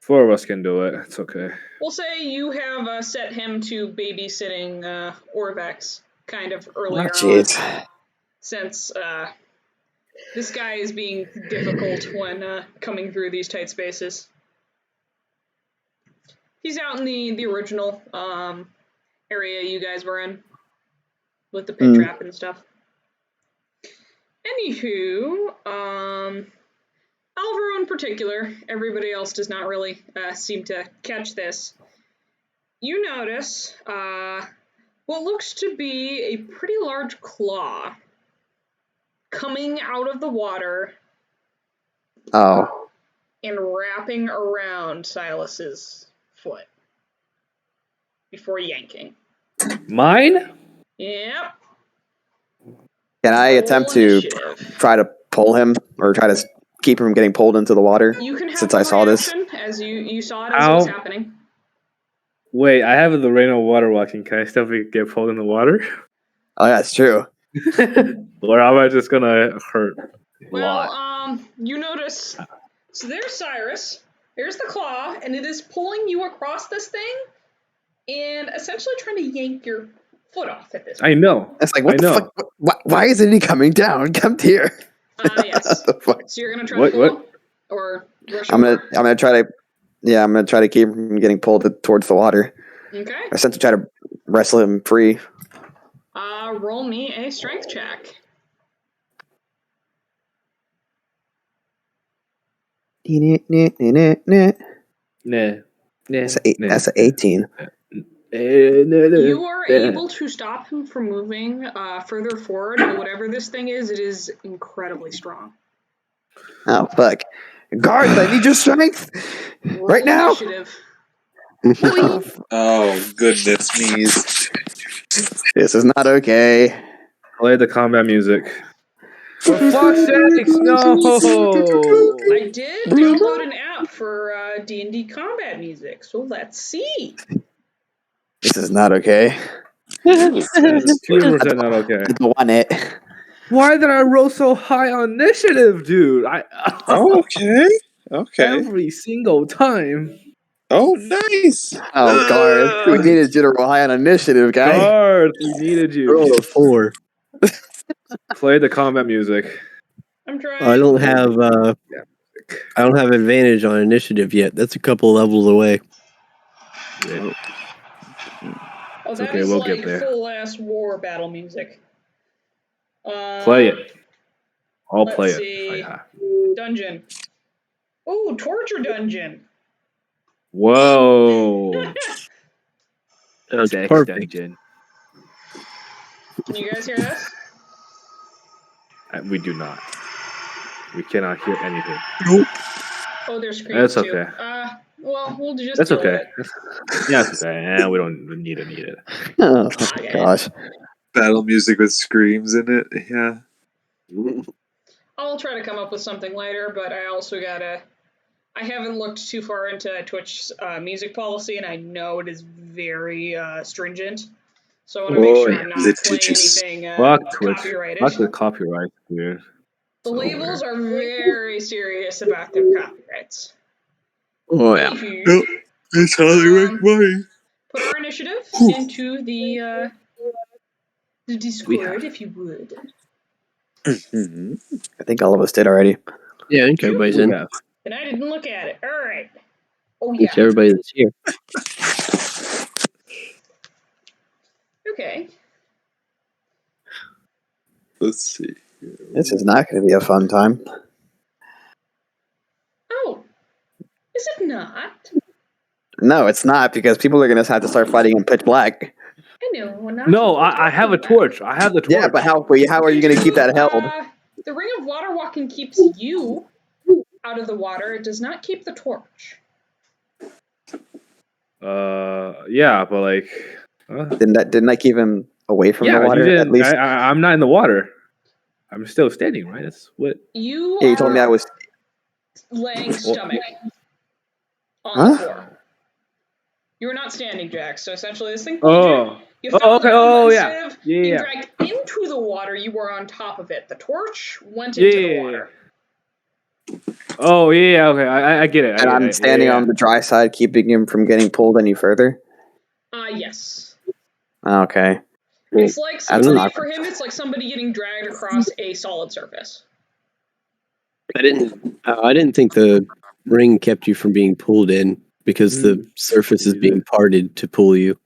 4 of us can do it. It's okay. we'll say you have set him to babysitting Orvex kind of earlier on, Jeez. since This guy is being difficult when coming through these tight spaces. He's out in the original area you guys were in with the pit trap and stuff. Anywho, Alvaro in particular, everybody else does not really seem to catch this. You notice what looks to be a pretty large claw coming out of the water. Oh. And wrapping around Silas's foot before yanking. Mine? Yep. Can I attempt to try to pull him or try to keep him from getting pulled into the water? You can have since I saw this. As you saw it as it was happening. Wait, I have the rain of water walking. Can I still get pulled in the water? Oh, yeah, that's true. Or am I just gonna hurt a lot? Well, you notice. So there's Cyrus. Here's the claw, and it is pulling you across this thing, and essentially trying to yank your foot off at this point. I know. It's like, what the fuck? Why isn't he coming down? Come here. Yes. What the fuck? So you're gonna try to pull him? Or rush him? I'm gonna try to. Yeah, I'm gonna try to keep him from getting pulled towards the water. Okay. I sent to try to wrestle him free. Roll me a strength check. That's an 18. You are able to stop him from moving further forward, and whatever this thing is, it is incredibly strong. Oh, fuck. Guards, I need your strength! Right now! Oh, goodness me. This is not okay. Play the combat music. For fuck's sakes, no! I did download an app for D&D combat music, so let's see. This is not okay. Humors are not okay. I don't want it. Why did I roll so high on initiative, dude? Okay. Every single time. Oh, nice. Oh, guard. We needed you to rely on initiative, guy. Guard, we needed you. Roll a 4. Play the combat music. I'm trying. I don't have advantage on initiative yet. That's a couple levels away. Yeah. Oh, that okay, is we'll like get there. full-ass war battle music. Play it. I'll play see. it. Oh, yeah. Dungeon. Oh, torture dungeon. Whoa. That's Sex perfect. dungeon. Can you guys hear this? We do not. We cannot hear anything. Nope. Oh, there's screams That's too. okay. Well, we'll just That's deal okay. with it. Yeah, that's okay. We don't need it. Oh, gosh. Battle music with screams in it. Yeah. I'll try to come up with something later, but I also gotta. I haven't looked too far into Twitch's music policy, and I know it is very stringent. So I want to make sure I'm not playing anything copyrighted. Fuck the copyright, dude. The labels are very serious about their copyrights. Oh, yeah. Yep. That's how they make money. Put our initiative into the Discord, if you would. I think all of us did already. Yeah, I think everybody's in. And I didn't look at it. All right. Oh, I yeah. think everybody that's here. Okay. Let's see. This is not going to be a fun time. Oh. Is it not? No, it's not, because people are going to have to start fighting in pitch black. I know. No, I have a torch. I have the torch. Yeah, but how are you going to keep that held? The ring of water walking keeps you out of the water. It does not keep the torch. Yeah, but like... Didn't I keep him away from the water, you at least? I'm not in the water. I'm still standing, right? That's what... You told me I was... laying stomach on the floor. You were not standing, Jack, so essentially this thing... You fell okay. down, Yeah. Being dragged into the water, you were on top of it. The torch went into the water. Oh, yeah, okay. I get it. And I'm standing on the dry side, keeping him from getting pulled any further? Yes. Okay. It's like somebody, for him, it's like somebody getting dragged across a solid surface. I didn't think the ring kept you from being pulled in because the surface is being parted to pull you.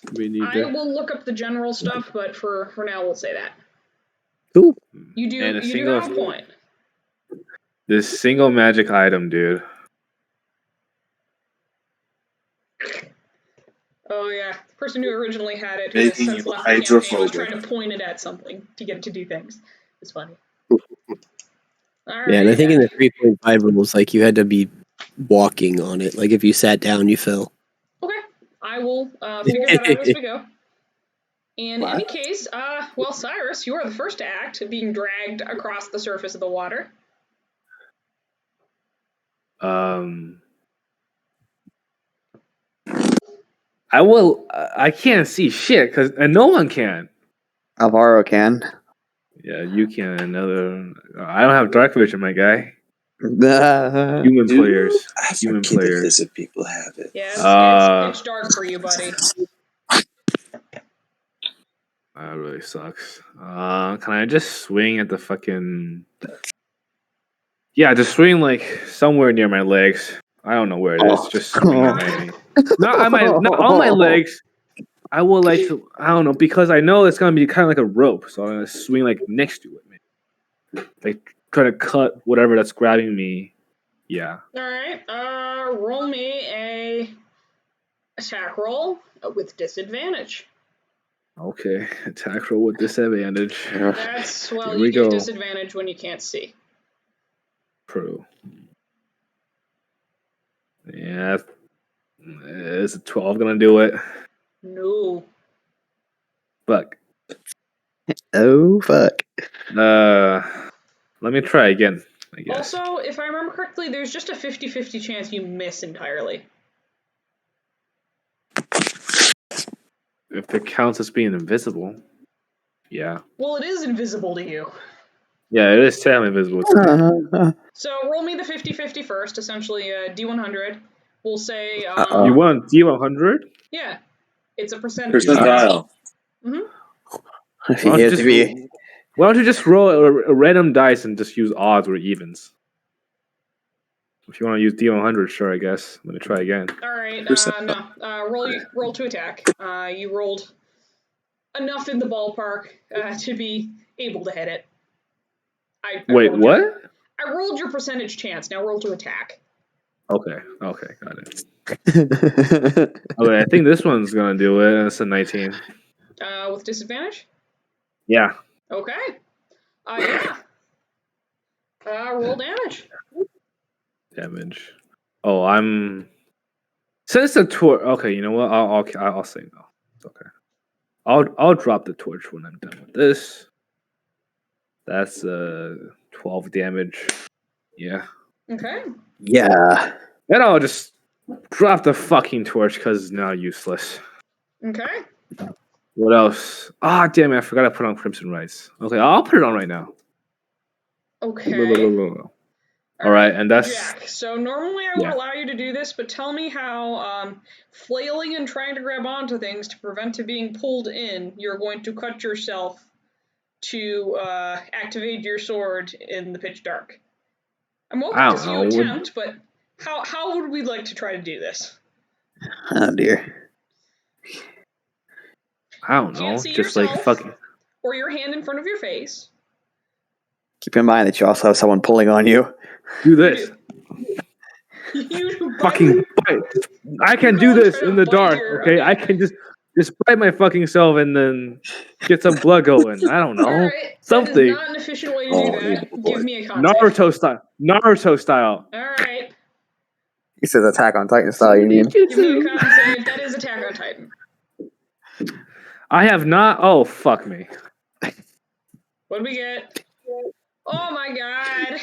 I will look up the general stuff, but for now we'll say that. Cool. You do have a point. This single magic item, dude. Oh yeah, the person who originally had it, who has Making since you left the campaign, was hydrophobic. trying to point it at something to get it to do things. It's funny. Yeah, and I think in the 3.5 rules, like you had to be walking on it. Like if you sat down, you fell. Okay, I will figure that out as we go. In any case, well, Cyrus, you are the first to act, being dragged across the surface of the water. I will. I can't see shit and no one can. Alvaro can. Yeah, you can. I don't have dark vision, my guy. Uh, Human Dude, players. I Human forget players. if lizard people have it. Yeah, it's pitch dark for you, buddy. That really sucks. Can I just swing at the fucking? Yeah, just swing like somewhere near my legs. I don't know where it is. Just swing at my. Not on my legs. I will like to. I don't know because I know it's gonna be kind of like a rope, so I'm gonna swing like next to it, man. Like try to cut whatever that's grabbing me. Yeah. All right. Roll me a attack roll with disadvantage. Okay, attack roll with disadvantage. That's Here you we get go. disadvantage when you can't see. Pro. Yeah. Is a 12 gonna do it? No. Fuck. Oh, fuck. Let me try again, I guess. Also, if I remember correctly, there's just a 50-50 chance you miss entirely. If it counts as being invisible. Yeah. Well, it is invisible to you. Yeah, it is technically invisible to me. So roll me the 50-50 first, essentially D100. We'll say... You want D100? Yeah. It's a percentage. Percentile. Mm-hmm. Why don't you just roll a random dice and just use odds or evens? If you want to use D100, sure, I guess. Let me try again. All right, no. Roll to attack. You rolled enough in the ballpark to be able to hit it. Wait, what? I rolled your percentage chance. Now roll to attack. Okay, got it. Okay, I think this one's gonna do it. It's a 19. With disadvantage? Yeah. Okay. Yeah. Roll damage. Damage. Oh, I'm. Since the torch. Okay, you know what? I'll say no. It's okay. I'll drop the torch when I'm done with this. That's 12 damage. Yeah. Okay. Yeah. Then I'll just drop the fucking torch because it's now useless. Okay. What else? Damn it! I forgot to put on Crimson Rice. Okay, I'll put it on right now. Okay. All right, and that's Jack. So normally I would allow you to do this, but tell me how flailing and trying to grab onto things to prevent it being pulled in, you're going to cut yourself to activate your sword in the pitch dark. I'm welcome to see you attempt, but how would we like to try to do this? Oh dear. I don't know. Just like fucking. Or your hand in front of your face. Keep in mind that you also have someone pulling on you. Do this. You fucking bite. I can do this in the dark, okay? I can just bite my fucking self and then get some blood going. I don't know. Right. Something. That is not an efficient way to do that. Give me a concept. Naruto style. Alright. He says Attack on Titan style, you mean? Give me a concept. That is Attack on Titan. I have not. Oh, fuck me. What do we get? Oh my god.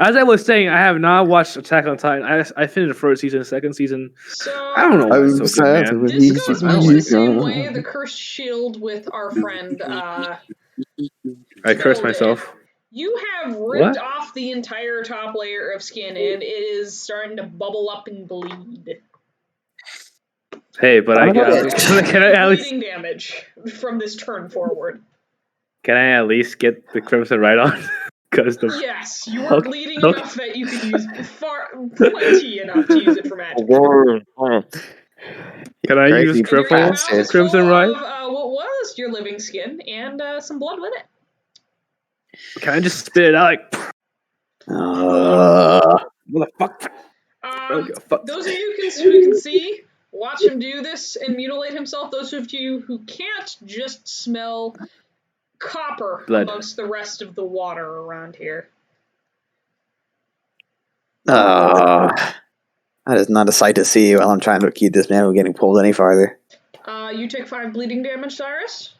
As I was saying, I have not watched Attack on Titan. I finished the first season, second season. So I don't know what's so good, man. This goes much the same way the cursed shield with our friend. I cursed myself. You have ripped off the entire top layer of skin, and it is starting to bubble up and bleed. Hey, but can I at least bleeding damage from this turn forward. Can I at least get the Crimson right on? Yes, you are bleeding enough that you could use plenty enough to use it for magic. Can I use And your triple mouth Crimson full Ride? of what was your living skin and some blood with it. Can I just spit it out like motherfucker? Those of you who can see, watch him do this and mutilate himself. Those of you who can't, just smell copper Blood. amongst the rest of the water around here. That is not a sight to see while I'm trying to keep this man from getting pulled any farther. You take 5 bleeding damage, Cyrus,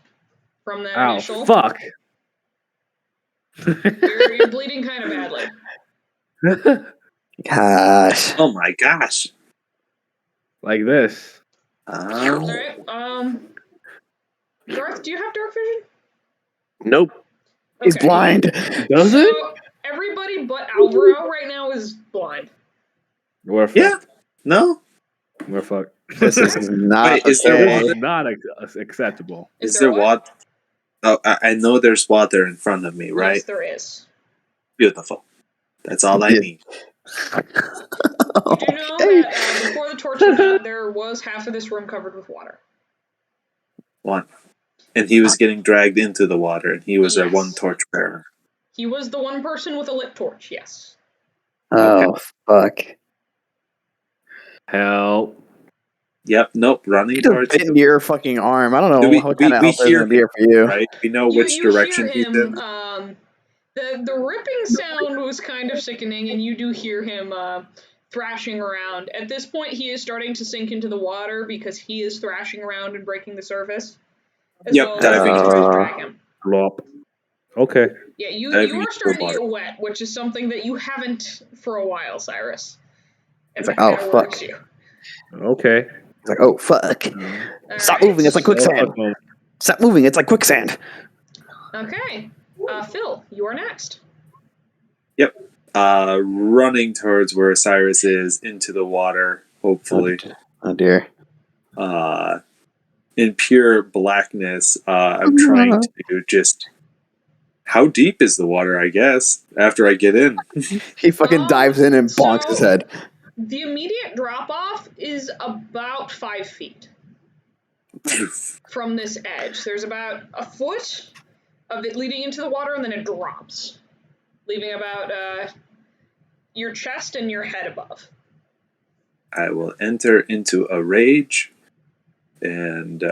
from that Ow, initial. fuck. You're bleeding kind of badly. Gosh. Oh my gosh. Like this. Alright, Garth, do you have dark vision? Nope. He's Okay. blind. Does it? So, everybody but Alvaro right now is blind. We're fucked. Yeah. No. We're fucked. This is not Wait, is there okay. water? This is not acceptable. Is there water? Oh, I know there's water in front of me, right? Yes, there is. Beautiful. That's all I need. You do know that before the torch went out, there was half of this room covered with water. One. And he was getting dragged into the water, and he was our one torch bearer. He was the one person with a lit torch, yes. Oh, fuck. Help. Yep, nope, running You just towards bit into your fucking arm. I don't know We- what we- kind of we help there's hear going to be here for you. right? We know which you direction hear he's him, in. the ripping sound was kind of sickening, and you do hear him thrashing around. At this point, he is starting to sink into the water because he is thrashing around and breaking the surface. As Yep, well as diving you into try to the drag him. Glop. Okay. Yeah, you diving are into starting the to get water. wet, which is something that you haven't for a while, Cyrus. It's like, oh, fuck. Worries you. Okay. It's like, oh, fuck. Stop moving. It's like quicksand. Stop moving. It's like quicksand. Okay. Phil, you are next. Yep. Running towards where Cyrus is into the water, hopefully. Oh, dear. In pure blackness, I'm trying to just... How deep is the water, I guess, after I get in? He fucking dives in and bonks his head. The immediate drop-off is about 5 feet from this edge. There's about a foot of it leading into the water, and then it drops, leaving about your chest and your head above. I will enter into a rage, and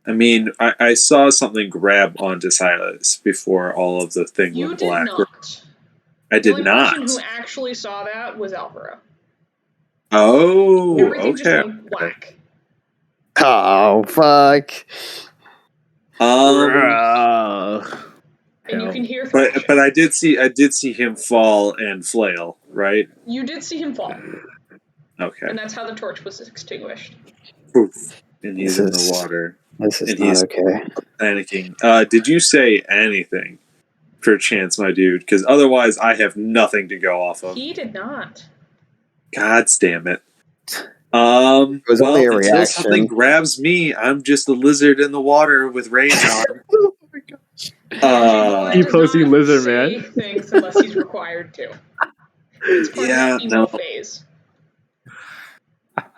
I saw something grab onto Silas before all of the thing You went did black. not. I The did only not. person who actually saw that was Alvaro. Oh, Everything okay. just went black. Oh, fuck. And you can hear thrashing. But I did see him fall and flail, right? You did see him fall. Okay. And that's how the torch was extinguished. Poof. And he's in the water. This is and not he's okay. panicking. Did you say anything, for chance, my dude? Because otherwise I have nothing to go off of. He did not. God damn it. It was only a until reaction. something grabs me, I'm just a lizard in the water with rain on. Keep posting lizard man. Things unless he's required to. It's part of the emo phase.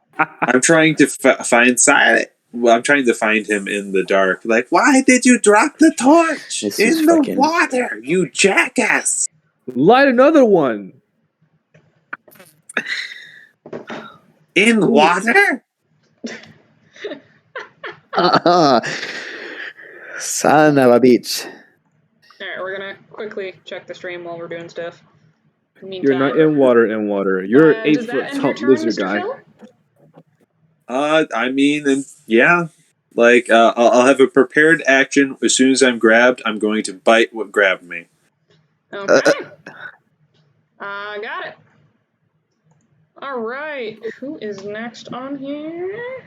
I'm trying to find Silent. Well, I'm trying to find him in the dark. Like, why did you drop the torch in the water, you jackass? Light another one. In water? Son of a bitch. Alright, we're gonna quickly check the stream while we're doing stuff. Meantime, You're not in water. You're an 8 foot tall lizard Mr. guy. Phil? Yeah. Like, I'll have a prepared action. As soon as I'm grabbed, I'm going to bite what grabbed me. Okay. Got it. Alright, who is next on here?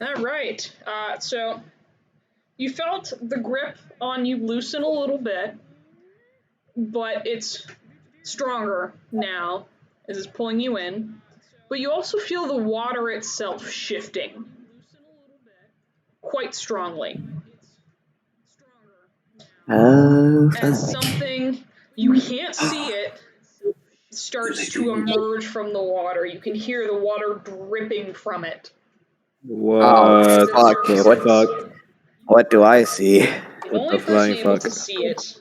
Alright, so you felt the grip on you loosen a little bit, but it's stronger now as it's pulling you in. But you also feel the water itself shifting. quite strongly. As Fuck. something, you can't see it, starts to emerge from the water. You can hear the water dripping from it. Oh, What? fuck me. What the fuck? What do I see? The only the person flying able fuck? to see it.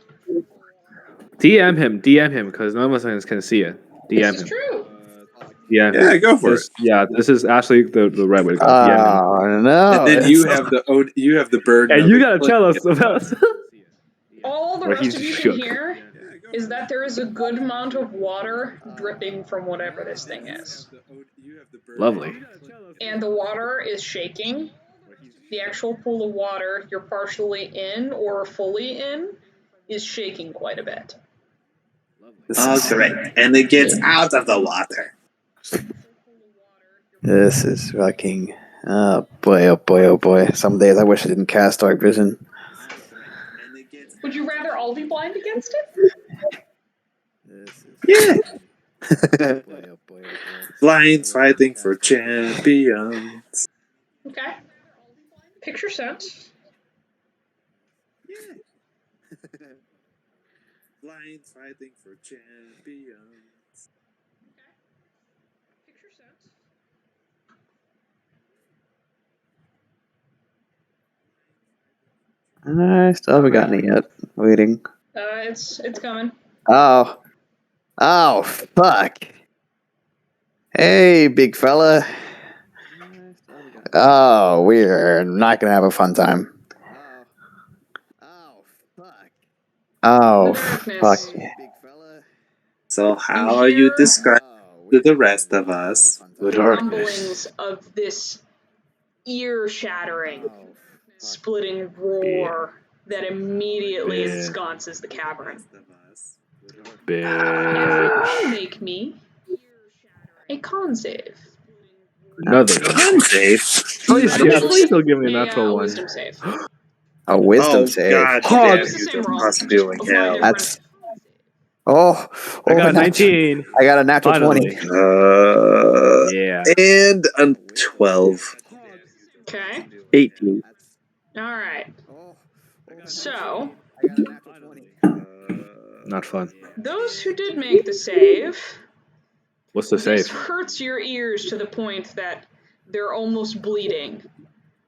DM him, because none of us can see it. This DM is him. true. DM him. Yeah, go for it. Yeah, this is actually the right way to go. DM him. Oh no! And then you have the burden. And of you gotta explaining tell us it. about. All the Or rest he's of you shook. can hear is that there is a good amount of water dripping from whatever this thing is. Lovely. And the water is shaking. The actual pool of water you're partially in or fully in is shaking quite a bit. Oh, great. And it gets out of the water. This is fucking. Oh boy! Oh boy! Oh boy! Some days I wish I didn't cast Dark Vision. Would you rather all be blind against it? Yeah. Blind fighting for champions. Okay. Picture set. Blind fighting for champions. Picture set. I still haven't gotten it yet. Waiting. It's coming. Oh. Oh, fuck. Hey, big fella. Oh, we're not going to have a fun time. Oh, The darkness. fuck. So how are you describing to the rest of us? The Rumblings of this ear-shattering, splitting roar that immediately ensconces the cavern. Everyone make me a con save. Another one. Save. Please don't give me a natural one. Wisdom save. A wisdom Oh, save. God Oh, damn use the you, same the roll. possibility Just apply hell. different. That's. Oh, I got a nat- 19. I got a natural Finally. 20. Yeah. And a 12. Okay. 18. All right. So Not fun. those who did make the save, What's the this save? hurts your ears to the point that they're almost bleeding.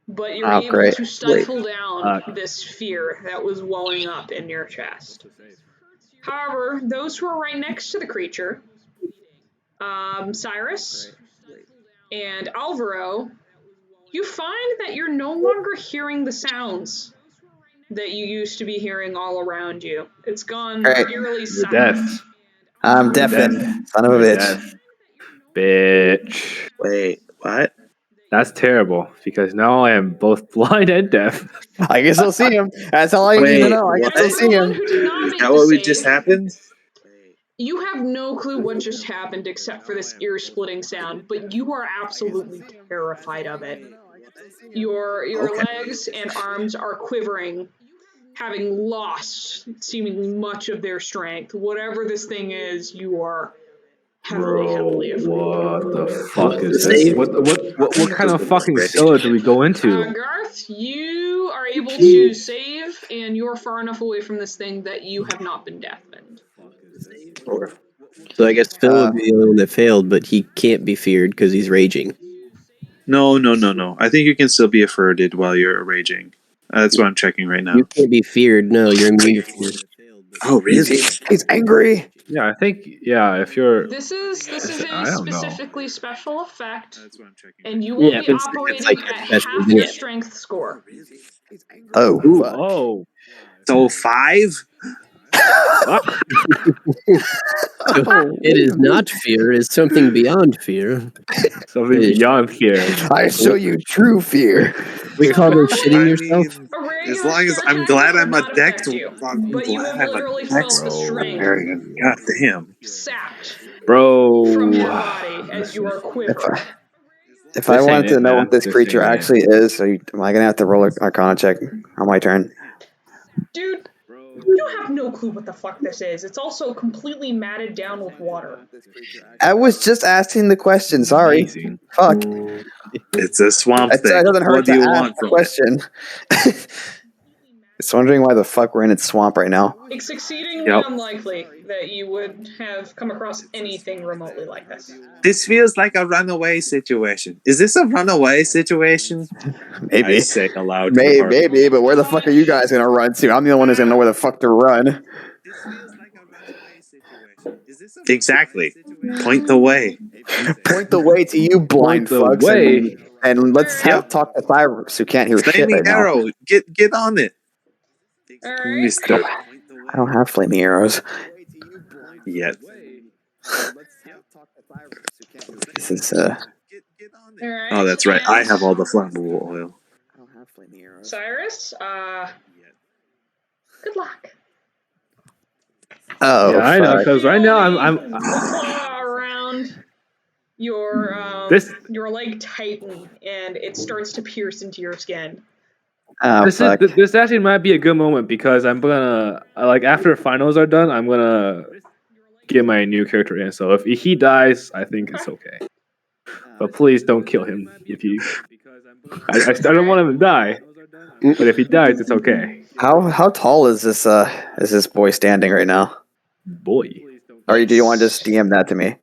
But you're Oh, able great. to stifle down this fear that was welling up in your chest. However, those who are right next to the creature, Cyrus and Alvaro, you find that you're no longer hearing the sounds that you used to be hearing all around you. It's gone Right. eerily You're silent. deaf. I'm deafened. Son of a You're bitch. deaf. Bitch. Wait, what? That's terrible because now I am both blind and deaf. I can still see him. That's all I need to Wait, know. I can what? still And for see the one him. who did not Is make that the what save, just happened? you have no clue what just happened except for this ear-splitting sound, but you are absolutely terrified of it. Your legs and arms are quivering, having lost seemingly much of their strength. Whatever this thing is, you are heavily afraid. What the fuck is this? What kind of fucking cellar do we go into? Garth, you are able to save, and you're far enough away from this thing that you have not been deafened. So I guess Phil would be the only one that failed, but he can't be feared because he's raging. No. I think you can still be averted while you're raging. That's what I'm checking right now. You can't be feared. No, you're immune to fear. Oh, really? He's angry. Yeah, I think if you're This is I a don't know. specifically special effect, That's what I'm checking. and you will Yeah, be if it's operating like at special, half then your yeah. strength score. Oh, Ooh, fuck. oh. So 5? It is not fear, it's something beyond fear. Something beyond fear. I show you true fear. We So call this roll shitting I yourself. mean, a regular as long as spirit I'm check glad would I'm not a dex. affect you, I'm but you glad have I'm a literally dex felt the strength barbarian. God damn. sapped Bro. from your body as you are quivering. If I This wanted ain't to it, know man. what this This creature ain't it. actually is, am I going to have to roll an Arcana check on my turn? Dude, You have no clue what the fuck this is. It's also completely matted down with water. I was just asking the question. Sorry. Amazing. Fuck. It's a swamp It thing. doesn't hurt What do to you ask want the from it? question. Just wondering why the fuck we're in its swamp right now. It's exceedingly Yep. unlikely that you would have come across anything remotely like this. This feels like a runaway situation. Is this a runaway situation? Maybe. I say aloud to the party. Maybe, but where the fuck are you guys gonna run to? I'm the one who's gonna know where the fuck to run. Exactly. Point the way. Point the way to you, blind Point the fucks, way. and let's Yep. talk to Cyrus, who can't hear shit Flaming right now. arrow. Get on it. All right. Mister. I don't have flaming arrows. Yet. This is All right. Oh, that's right. I have all the flammable oil. I don't have flaming arrows. Cyrus, good luck. Oh, Yeah, I know. fuck. Because right now I'm The claw around your This- your leg tighten and it starts to pierce into your skin. Oh, fuck. This actually might be a good moment because I'm gonna like after finals are done, I'm gonna get my new character in. So if he dies, I think it's okay. But please don't kill him if you. I don't want him to die, but if he dies, it's okay. How tall is this boy standing right now? Boy. Or do you want to just DM that to me?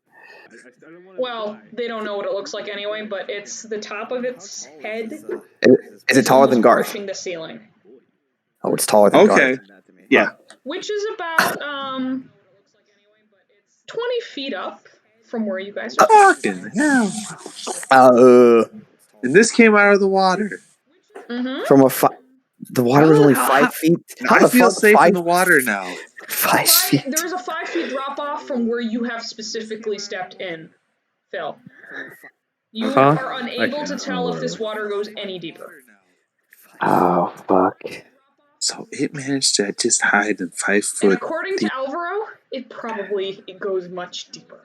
Well, they don't know what it looks like anyway, but it's the top of its head. Is it taller than almost Garth? brushing the ceiling, Oh, it's taller than Garth. Okay. Yeah. which is about 20 feet up from where you guys are. Fucking hell. Uh, And this came out of the water. Mm-hmm. from the water was only 5 feet. How I the feel fuck safe in 5 the water now. 5 feet? There is a 5 feet drop off from where you have specifically stepped in, Phil. You Huh? are unable to tell if this water goes any deeper. Oh, fuck. So it managed to just hide in 5 And foot. according to Alvaro, it goes much deeper.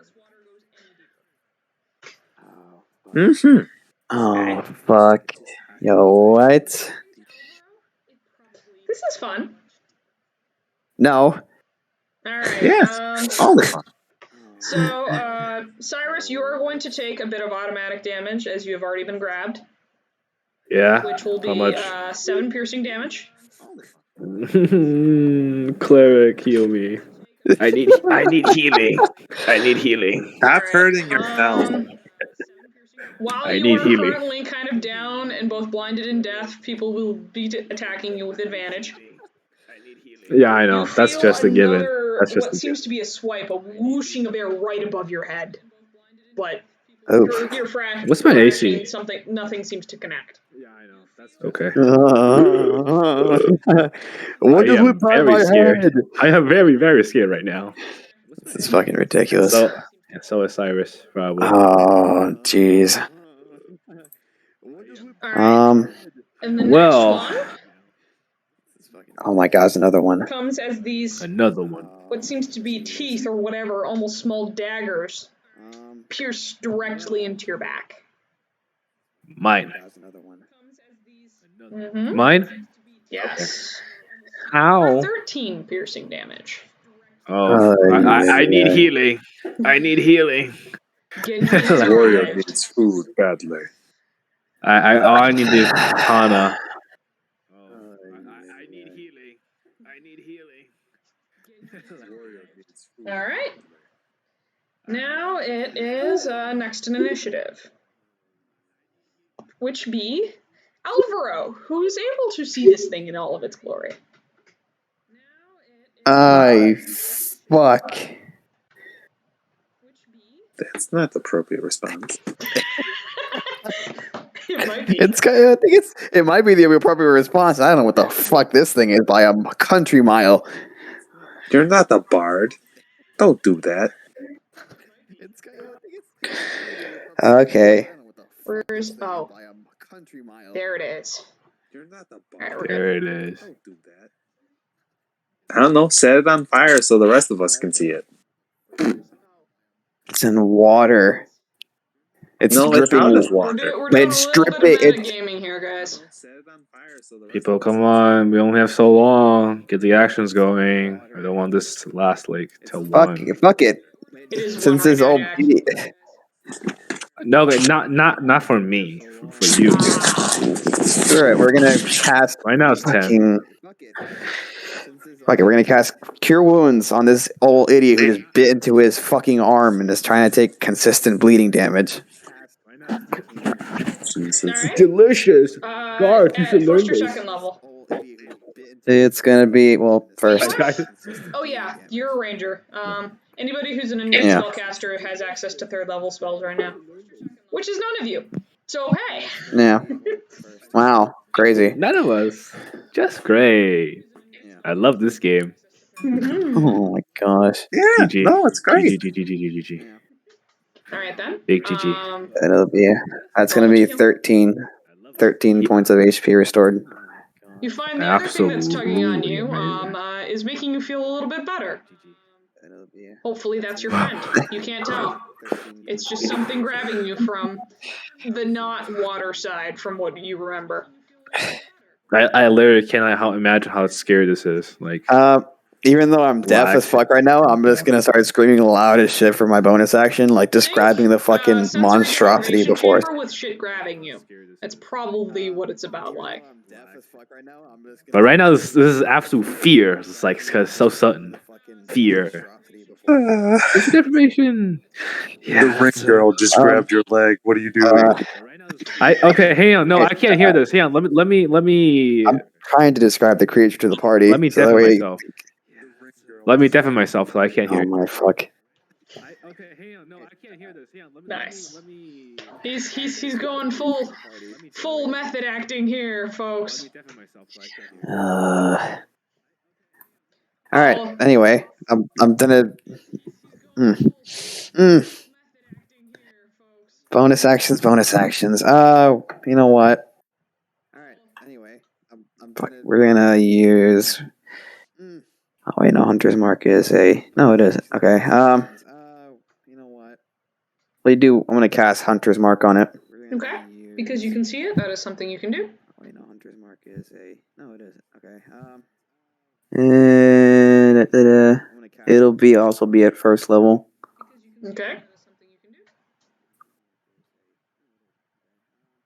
Mm-hmm. Oh, fuck. Yo, what? This is fun. No. Alright. Yes. All the fun. So, Cyrus, you are going to take a bit of automatic damage as you have already been grabbed, Yeah. which will How be much? 7 piercing damage. Cleric, heal me. I need healing. I need healing. Stop Alright, hurting yourself. While I you need are healing. currently kind of down and both blinded and deaf, people will be attacking you with advantage. Yeah, I know. You That's feel just a given. another, That's just what a seems to be a swipe, a whooshing of air right above your head. But Oh. your fraction, What's my AC? nothing seems to connect. Yeah, I know. That's okay. What I just am went by very my scared. head? I am very, very scared right now. This is fucking ridiculous. So is Cyrus, probably. Oh, jeez. Alright. And the Well. next one Oh my God, it's another one. comes as these, Another one. what seems to be teeth or whatever, almost small daggers, pierce directly into your back. Mine. Mm-hmm. Mine? Yes. How? 13 piercing damage. Oh, I need healing. I need healing. Get revived. Warrior needs food badly. I need this katana. I need healing. I need healing. All right. Now it is next in initiative, which be Alvaro, who is able to see this thing in all of its glory. Fuck. That's not the appropriate response. It might be. I think it might be the appropriate response. I don't know what the fuck this thing is by a country mile. You're not the bard. Don't do that. Okay. Where's there it is. You're not the All right, we're There good. it is. Don't do that. I don't know. Set it on fire so the rest of us can see it. It's in water. It's No, it's dripping. not just water. We're doing It's a little dripping. bit of metagaming here, guys. People, come on. We only have so long. Get the actions going. I don't want this to last like till Fuck 1. it. It is Since one this right old now, idiot. No, but not for me. For you. Screw it. We're gonna cast. Right now it's 10. Fucking. Fuck it. We're gonna cast Cure Wounds on this old idiot who just bit into his fucking arm and is trying to take consistent bleeding damage. Jesus. Alright. Delicious. Garth, you should First learn or this. second level? It's gonna be first. Oh yeah, you're a ranger. Anybody who's an innate spellcaster has access to 3rd level spells right now, which is none of you. So hey. Yeah. Wow. Crazy. None of us. Just great. I love this game. Oh my gosh. Yeah, GG. no, it's great. GG. All right then. Big GG. That's gonna be 13 points of HP restored. You find the other thing that's tugging on you is making you feel a little bit better. Hopefully that's your friend. You can't tell. It's just something grabbing you from the not water side from what you remember. I literally cannot imagine how scary this is. Like, even though I'm deaf as fuck right now, I'm just gonna start screaming loud as shit for my bonus action, like describing the fucking monstrosity before us. With shit grabbing you. That's probably what it's about like. But right now, this is absolute fear. It's like, because it's so sudden. Fear. This information. Yeah, The ring girl just grabbed your leg. What are you doing? Okay, hang on. No, I can't hear this. Hang on. Let me. I'm trying to describe the creature to the party. Let me deafen myself. Let me deafen myself so I can't hear. Oh my fuck. Okay, hang on. No, I can't hear this. Hang on. Nice. He's going full method acting here, folks. All right. Anyway, I'm gonna. Bonus actions. You know what? All right. Anyway, we're gonna use. Oh wait, no. Hunter's Mark is a. No, it isn't. Okay. You know what? I'm gonna cast Hunter's Mark on it. Okay. Because you can see it. That is something you can do. Oh wait, no. Hunter's Mark is a. No, it isn't. Okay. And it'll also be at 1st level. Okay.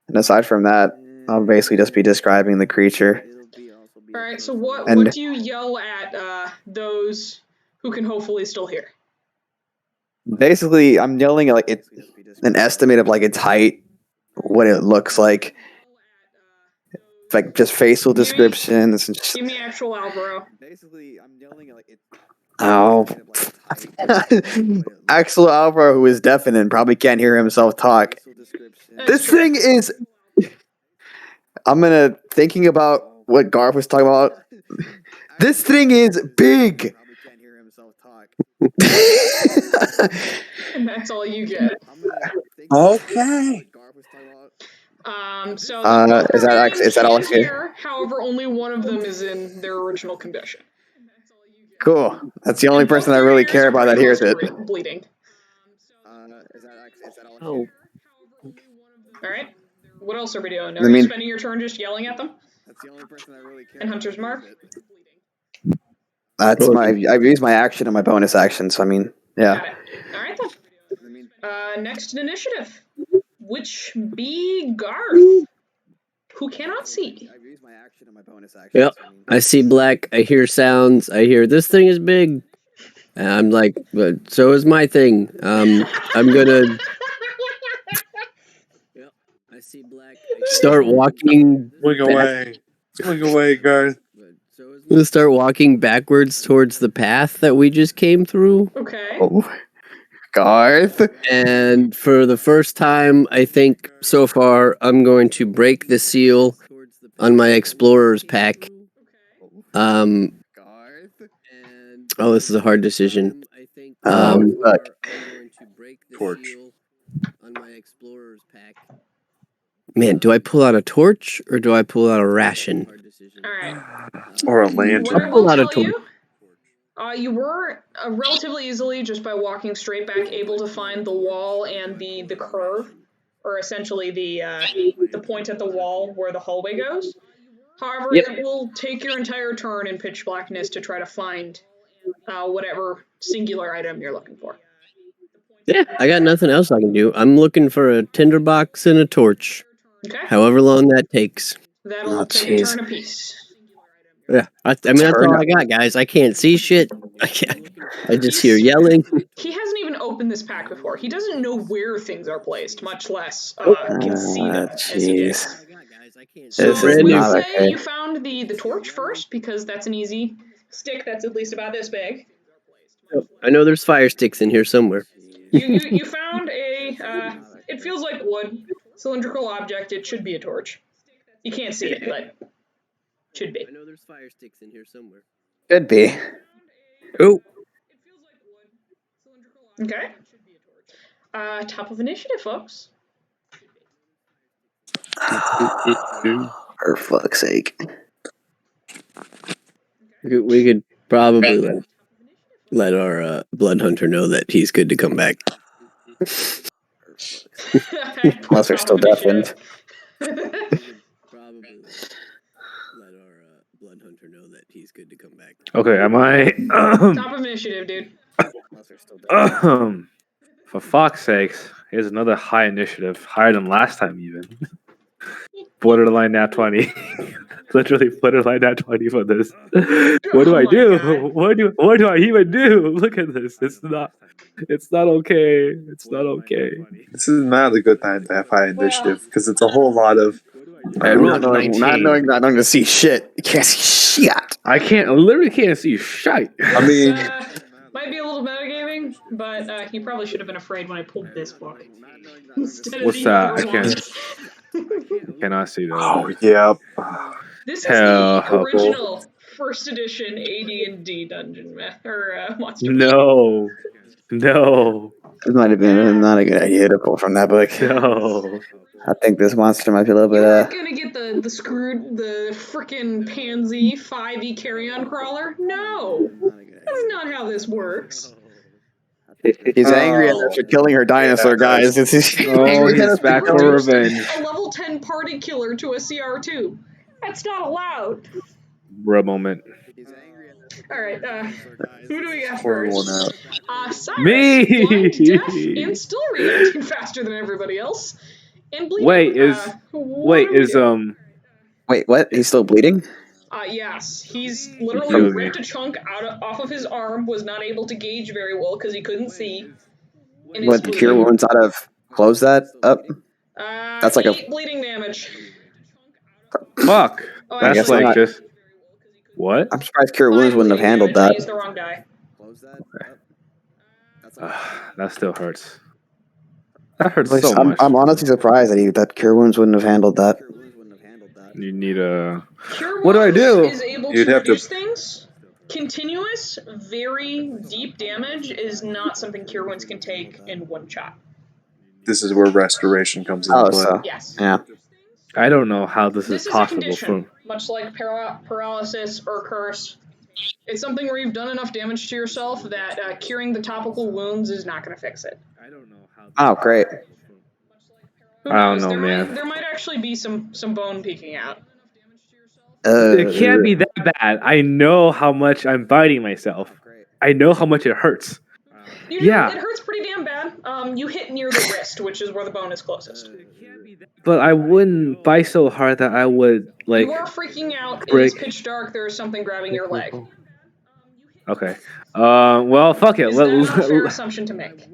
And aside from that, I'll basically just be describing the creature. All right. So what do you yell at those who can hopefully still hear? Basically, I'm yelling at like an estimate of like its height, what it looks like just facial descriptions. Give me actual Alvaro. Basically, I'm yelling at like Axel Alvaro, who is deaf and probably can't hear himself talk. This thing is. I'm thinking about what Garth was talking about. This thing is big. And that's all you get. Okay. So is that all I hear? However, only one of them is in their original condition. Cool. That's the only person I really care about that hears it. Bleeding. Oh. All right. What else are we doing? Are you spending your turn just yelling at them? That's the only person I really care. And Hunter's Mark? I've used my action and my bonus action, so yeah. Got it. All right then. Next in initiative, which be Garth, who cannot see. I've used my action and my bonus action. Yep. I see black. I hear sounds. I hear this thing is big. And I'm like, so is my thing. I'm gonna. I see black. Start walking. Swing away, Garth. I'm gonna start walking backwards towards the path that we just came through. Okay. Oh, Garth. And for the first time, I think so far, I'm going to break the seal on my explorer's pack. Oh, this is a hard decision. Torch. On my explorer's pack. Man, do I pull out a torch or do I pull out a ration? All right. Or a lantern. What I will tell you, you were relatively easily, just by walking straight back, able to find the wall and the curve or essentially the point at the wall where the hallway goes. However, Yep. it will take your entire turn in pitch blackness to try to find whatever singular item you're looking for. Yeah, I got nothing else I can do. I'm looking for a tinderbox and a torch. Okay. However long that takes. That'll take a turn apiece. Yeah, I mean that's all I got, guys. I can't see shit. I just hear yelling. He hasn't even opened this pack before. He doesn't know where things are placed, much less can see them as he did. So you say you found the torch first because that's an easy stick that's at least about this big. I know there's fire sticks in here somewhere. You found a it feels like wood cylindrical object. It should be a torch. You can't see it, but should be. I know there's fire sticks in here somewhere. Could be. Oh. Okay. Top of initiative, folks. For fuck's sake. We could probably let our blood hunter know that he's good to come back. Unless they're still deafened. Probably let our blood hunter know that he's good to come back. Okay, am I? Top of initiative, dude. For fuck's sakes, here's another high initiative, higher than last time even. Borderline nat 20. Literally borderline nat 20 for this. What do I do? What do I even do? Look at this. It's not okay. It's not okay. This is not a good time to have high initiative because it's a whole lot of. Not knowing to see shit. You can't see shit. I literally can't see shit. I mean, might be a little metagaming, but he probably should have been afraid when I pulled this book. What's that? I cannot see that. Oh yeah. This is the original first edition AD&D dungeon monster. No. It might have been not a good idea to pull from that book. No. I think this monster might be a little bit. You're not gonna get the frickin' pansy 5e carry-on crawler. No, that's not how this works. He's angry at her for killing her dinosaur, guys. He's back for revenge. A level 10 party killer to a CR2. That's not allowed. Bro moment. Alright, who do we got first? Cyrus, me! blind, deaf, and still reacting faster than everybody else. And bleeding. Wait, what? He's still bleeding? Yes. He's literally ripped a chunk off of his arm, was not able to gauge very well because he couldn't see. What, the cure wounds ought to close that up? That's like 8 bleeding damage. Fuck. That's like just... What? I'm surprised cure wounds wouldn't have handled that. I used the wrong die. Okay. That still hurts. That hurts so much. I'm honestly surprised that cure wounds wouldn't have handled that. You need a... Cure what do I do? Is able to reduce things. Continuous, very deep damage is not something cure wounds can take in one shot. This is where restoration comes into play. So, yes. Yeah. I don't know how this is possible. A condition, much like paralysis or curse. It's something where you've done enough damage to yourself that curing the topical wounds is not going to fix it. I don't know how. Oh, great. I don't know, man. There might actually be some bone peeking out. It can't be that bad. I know how much I'm biting myself. I know how much it hurts. It hurts pretty damn bad. You hit near the wrist, which is where the bone is closest. But I wouldn't bite so hard that I would, like... You are freaking out. It is pitch dark. There is something grabbing your leg. Okay. Well, fuck it. Is that not a fair assumption to make?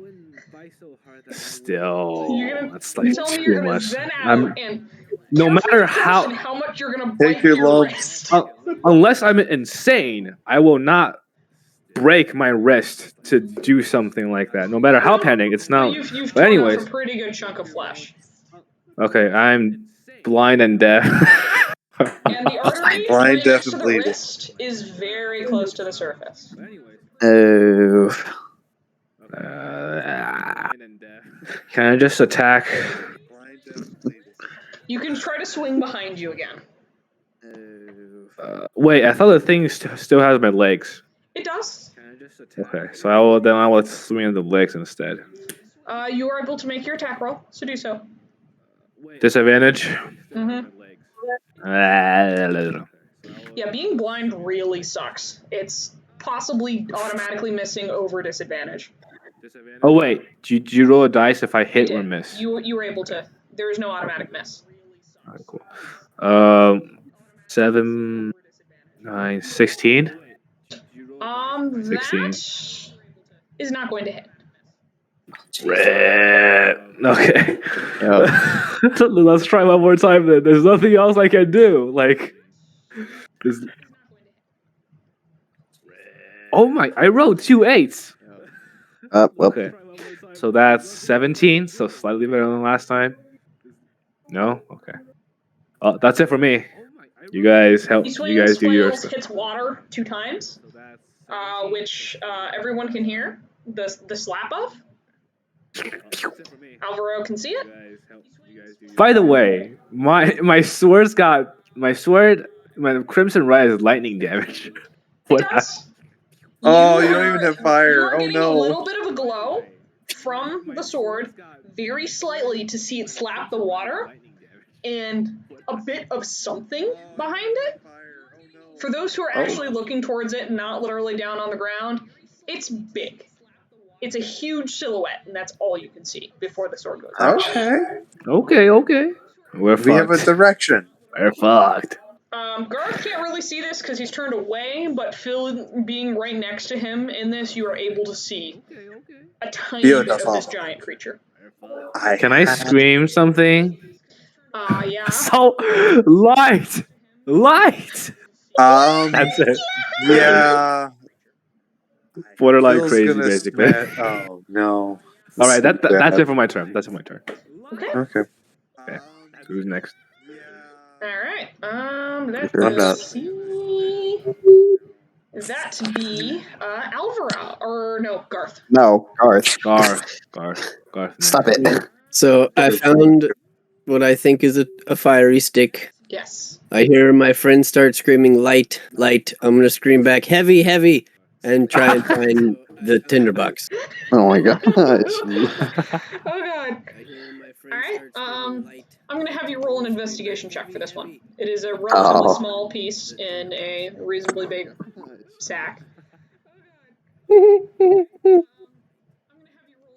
Still, that's like too much. And no matter how much you're gonna bite take your wrist. Unless I'm insane, I will not break my wrist to do something like that. No matter how panicked, it's not. You've but anyways, off a pretty good chunk of flesh. Okay, I'm blind and deaf. And the artery blind, right deaf, next to and the bleeding. wrist is very close to the surface. Oh. Can I just attack? You can try to swing behind you again. Wait, I thought the thing still has my legs. It does. Okay, so I will swing at the legs instead. You are able to make your attack roll, so do so. Disadvantage. Mm-hmm. Yeah, being blind really sucks. It's possibly automatically missing over disadvantage. Oh wait, did you roll a dice if I You hit or did. miss? You were able to. There is no automatic miss. Alright, cool. 7, 9, 16. 16. That is not going to hit. Red. Okay. Yep. Let's try one more time then. There's nothing else I can do. Like, oh my! I rolled 2 8s. Well, Okay. So that's 17. So slightly better than last time. No. Okay. Oh, that's it for me. You guys help. He You swings, guys do your flails, stuff. hits water 2 times, which everyone can hear the slap of. Alvaro can see it. By the way, my sword, my Crimson Rise is lightning damage. It What? does. Oh, you don't even have fire. You're Oh, getting no. a little bit of a glow from the sword, very slightly to see it slap the water, and a bit of something behind it. For those who are actually looking towards it and not literally down on the ground, it's big. It's a huge silhouette, and that's all you can see before the sword goes out. Okay. Okay. We're fucked. We have a direction. We're fucked. Garth can't really see this because he's turned away, but Phil being right next to him in this, you are able to see a tiny bit of this giant creature. Can I scream something? Yeah. So light. That's it. Yeah. Borderline Phil's crazy, gonna basically. Oh, no. All right, This is that's bad. it for my turn. Okay. Okay. Okay. Who's next? All right. I'm not. Let's see. That be Alvaro or no Garth. no, Garth. Garth. Stop it. So I found what I think is a fiery stick. Yes. I hear my friend start screaming, light, light. I'm going to scream back, heavy, heavy, and try and find the tinderbox. Oh my gosh. Oh god. Alright, I'm gonna have you roll an investigation check for this one. It is a relatively small piece in a reasonably big sack.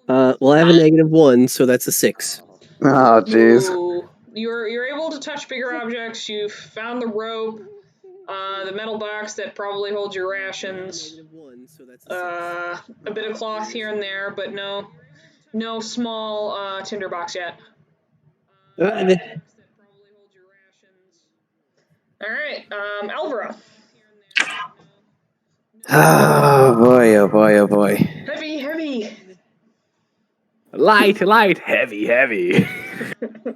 Well, I have a -1, so that's a 6. Oh jeez. Ooh. You're able to touch bigger objects. You've found the rope, the metal box that probably holds your rations, a bit of cloth here and there, but no small tinderbox yet. All right, Alvaro. Oh boy. Heavy. Light, heavy.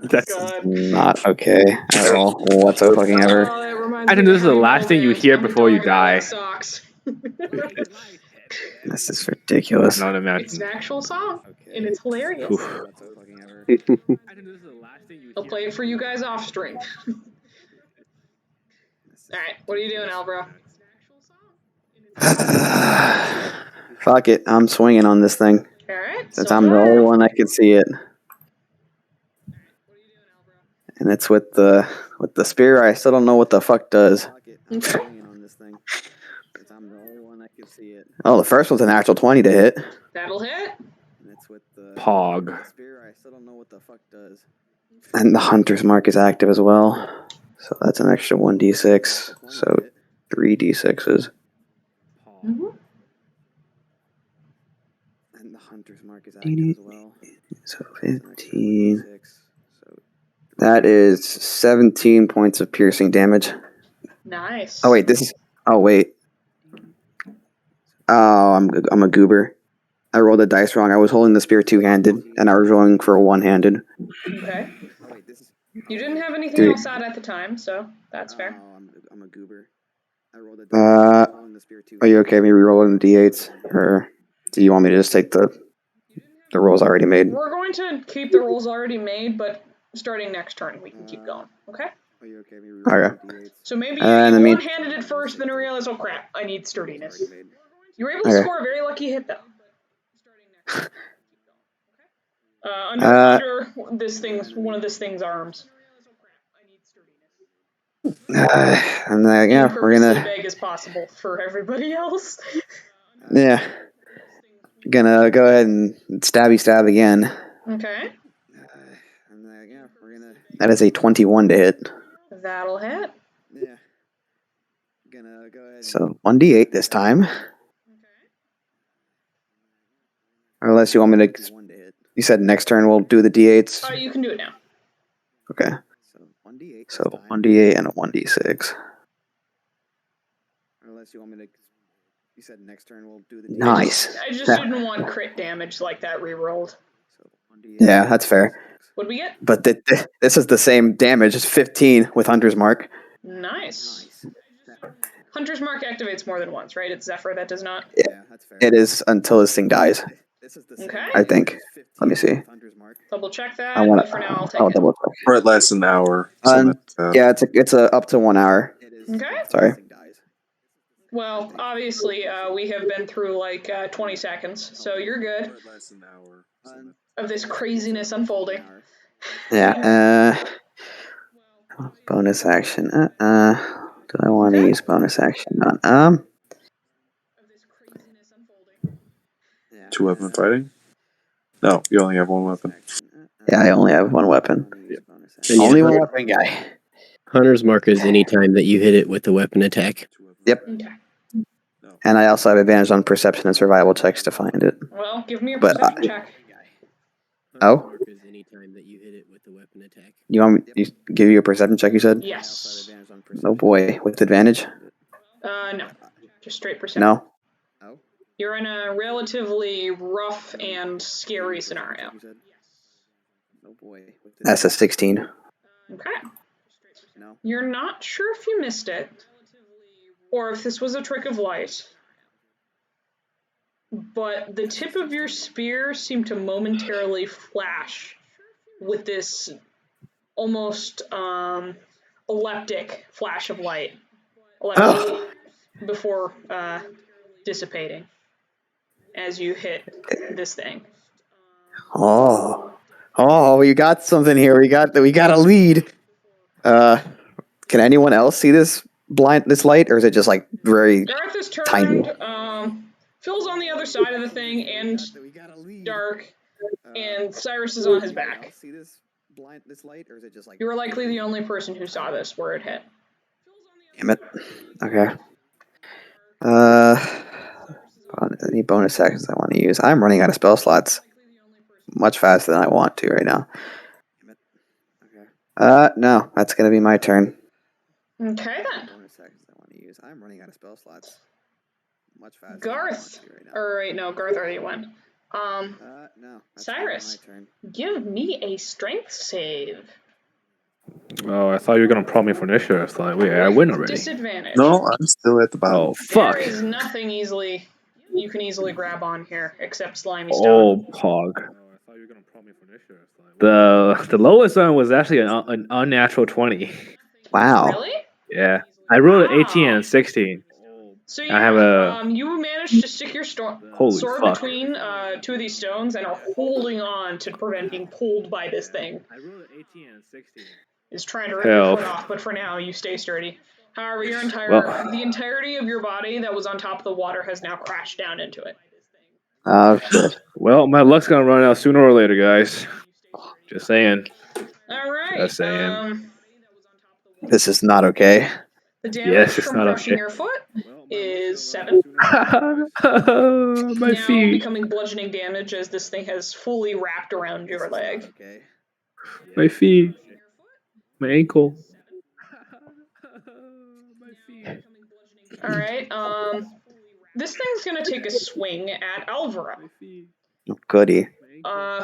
That's God. Not okay at all whatsoever. That reminds I think me this is of the how last thing you romance hear and the before you dog that wear die. Socks. This is ridiculous. Not It's imagine. an actual song, and it's hilarious. Oof. I'll play it for you guys off stream. Alright, what are you doing, Alvaro? Fuck it, I'm swinging on this thing. Alright, Since I'm the only one that can see it. And it's with the spear. I still don't know what the fuck does. Okay. Oh, the first one's an actual 20 to hit. That'll hit. Pog. And the hunter's mark is active as well. So that's an extra 1d6. So 3d6s. Mm-hmm. And the hunter's mark is active as well. So 15. That is 17 points of piercing damage. Nice. Oh wait, Oh, I'm a goober. I rolled the dice wrong. I was holding the spear two-handed, and I was rolling for one-handed. Okay. You didn't have anything else out at the time, so that's fair. I'm a goober. Are you okay with me re-rolling the d8s, or do you want me to just take the rolls already made? We're going to keep the rolls already made, but starting next turn, we can keep going, okay? Okay. So maybe you mean- one-handed it first, then realize, oh crap, I need sturdiness. You were able to score a very lucky hit, though. Under one of this thing's arms. And yeah, we're Purposely gonna big as possible for everybody else. gonna go ahead and stab again. Okay. That is a 21 to hit. That'll hit. So 1d8 this time. Unless you want me to. You said next turn we'll do the d8s. Oh, you can do it now. Okay. So 1d8 and a 1d6. Unless you want me to. You said next turn we'll do the. Nice. I just didn't want crit damage like that re-rolled. Yeah, that's fair. What do we get? But this is the same damage. It's 15 with Hunter's Mark. Nice. Hunter's Mark activates more than once, right? It's Zephyr that does not? Yeah, that's fair. It is until this thing dies. Okay. I think. Let me see. Double check that. But for now, I'll take I'll it. double check. Or it lasts an hour. So Yeah, it's a up to 1 hour. Okay. Sorry. Well, obviously, we have been through like 20 seconds, so you're good. Of this craziness unfolding. Yeah. Bonus action. Do I want to use bonus action on? 2-weapon fighting? No, you only have 1 weapon. Yeah, I only have 1 weapon. Only 1 weapon guy. Hunter's Mark is any time that you hit it with a weapon attack. Yep. Okay. And I also have advantage on perception and survival checks to find it. Well, give me a perception check. Oh? You want me to give you a perception check, you said? Yes. Oh boy, with advantage? No. Just straight perception. No? You're in a relatively rough and scary scenario. That's a 16. Okay. You're not sure if you missed it, or if this was a trick of light, but the tip of your spear seemed to momentarily flash with this almost epileptic flash of light before dissipating as you hit this thing. Oh, we got something here. We got a lead. Can anyone else see this light, or is it just like very Garth is turned. tiny? Phil's on the other side of the thing, and dark, and Cyrus is on his back. You were likely the only person who saw this where it hit. Damn it. Okay. Any bonus actions I want to use? I'm running out of spell slots much faster than I want to right now. No, that's gonna be my turn. Okay then. I'm running out of spell slots much faster. Garth. Garth already went. Cyrus, give me a strength save. Oh, I thought you were gonna prompt me for initiative. I thought, wait, I win already. Disadvantage. No, I'm still at the bottom. Oh fuck! There is nothing you can easily grab on here except slimy stone. Oh, pog. I thought you were gonna prompt me for initiative. The lowest one was actually an unnatural 20. Wow. Really? Yeah, I rolled an 18 and a 16. So I have a. You managed to stick your sword between two of these stones and are holding on to prevent being pulled by this thing. I rolled an 18 and a 16. Is trying to rip your foot off, but for now you stay sturdy. However, the entirety of your body that was on top of the water has now crashed down into it. Oh shit. Well, my luck's gonna run out sooner or later, guys. Just saying. All right. Just saying. This is not okay. The damage from crushing your foot is 7. My feet. Becoming bludgeoning damage as this thing has fully wrapped around your leg. My feet. My ankle. My feet. All right. This thing's gonna take a swing at Alvaro. Oh, goody.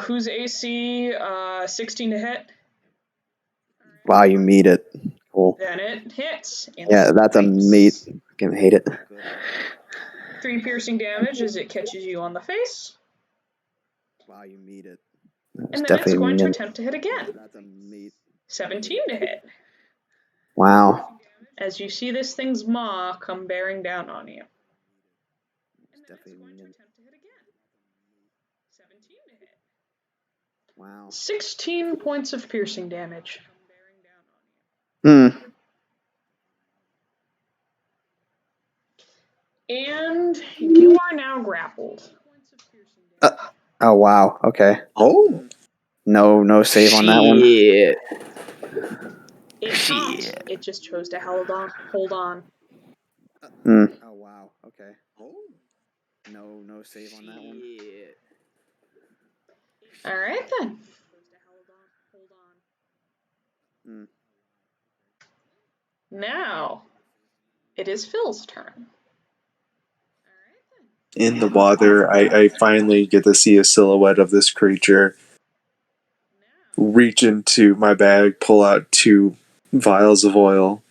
Whose AC 16 to hit. Wow, you meet it. Cool. Then it hits. Yeah, that's a meat. Can hate it. 3 piercing damage as it catches you on the face. Wow, you meet it. And then it's going to attempt to hit again. 17 to hit. Wow. As you see this thing's maw come bearing down on you. Wow. 16 points of piercing damage. Hmm. And you are now grappled. Oh wow. Okay. Oh. No save on that one. Shit. It's not. It just chose to hold on. Hmm. Oh wow. Okay. Oh. No save on that one. All right then. Hmm. Now, it is Phil's turn. In the water, I finally get to see a silhouette of this creature. Reach into my bag, pull out 2 vials of oil.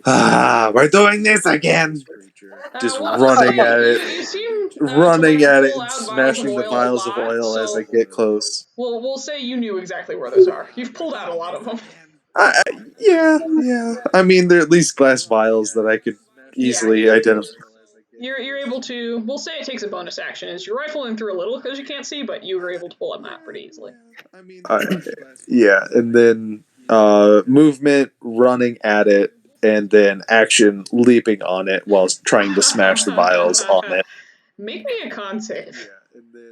We're doing this again! Just running at it. You seem Running at it pull and out vials of smashing the oil vials a of lot, oil as so I get close. we'll say you knew exactly where those are. You've pulled out a lot of them. Yeah. I mean, they're at least glass vials that I could easily identify. You're able to. We'll say it takes a bonus action. Is you're rifling through a little because you can't see, but you were able to pull them out pretty easily. Yeah, and then movement, running at it, and then action, leaping on it while trying to smash the vials on it. Make me a con save.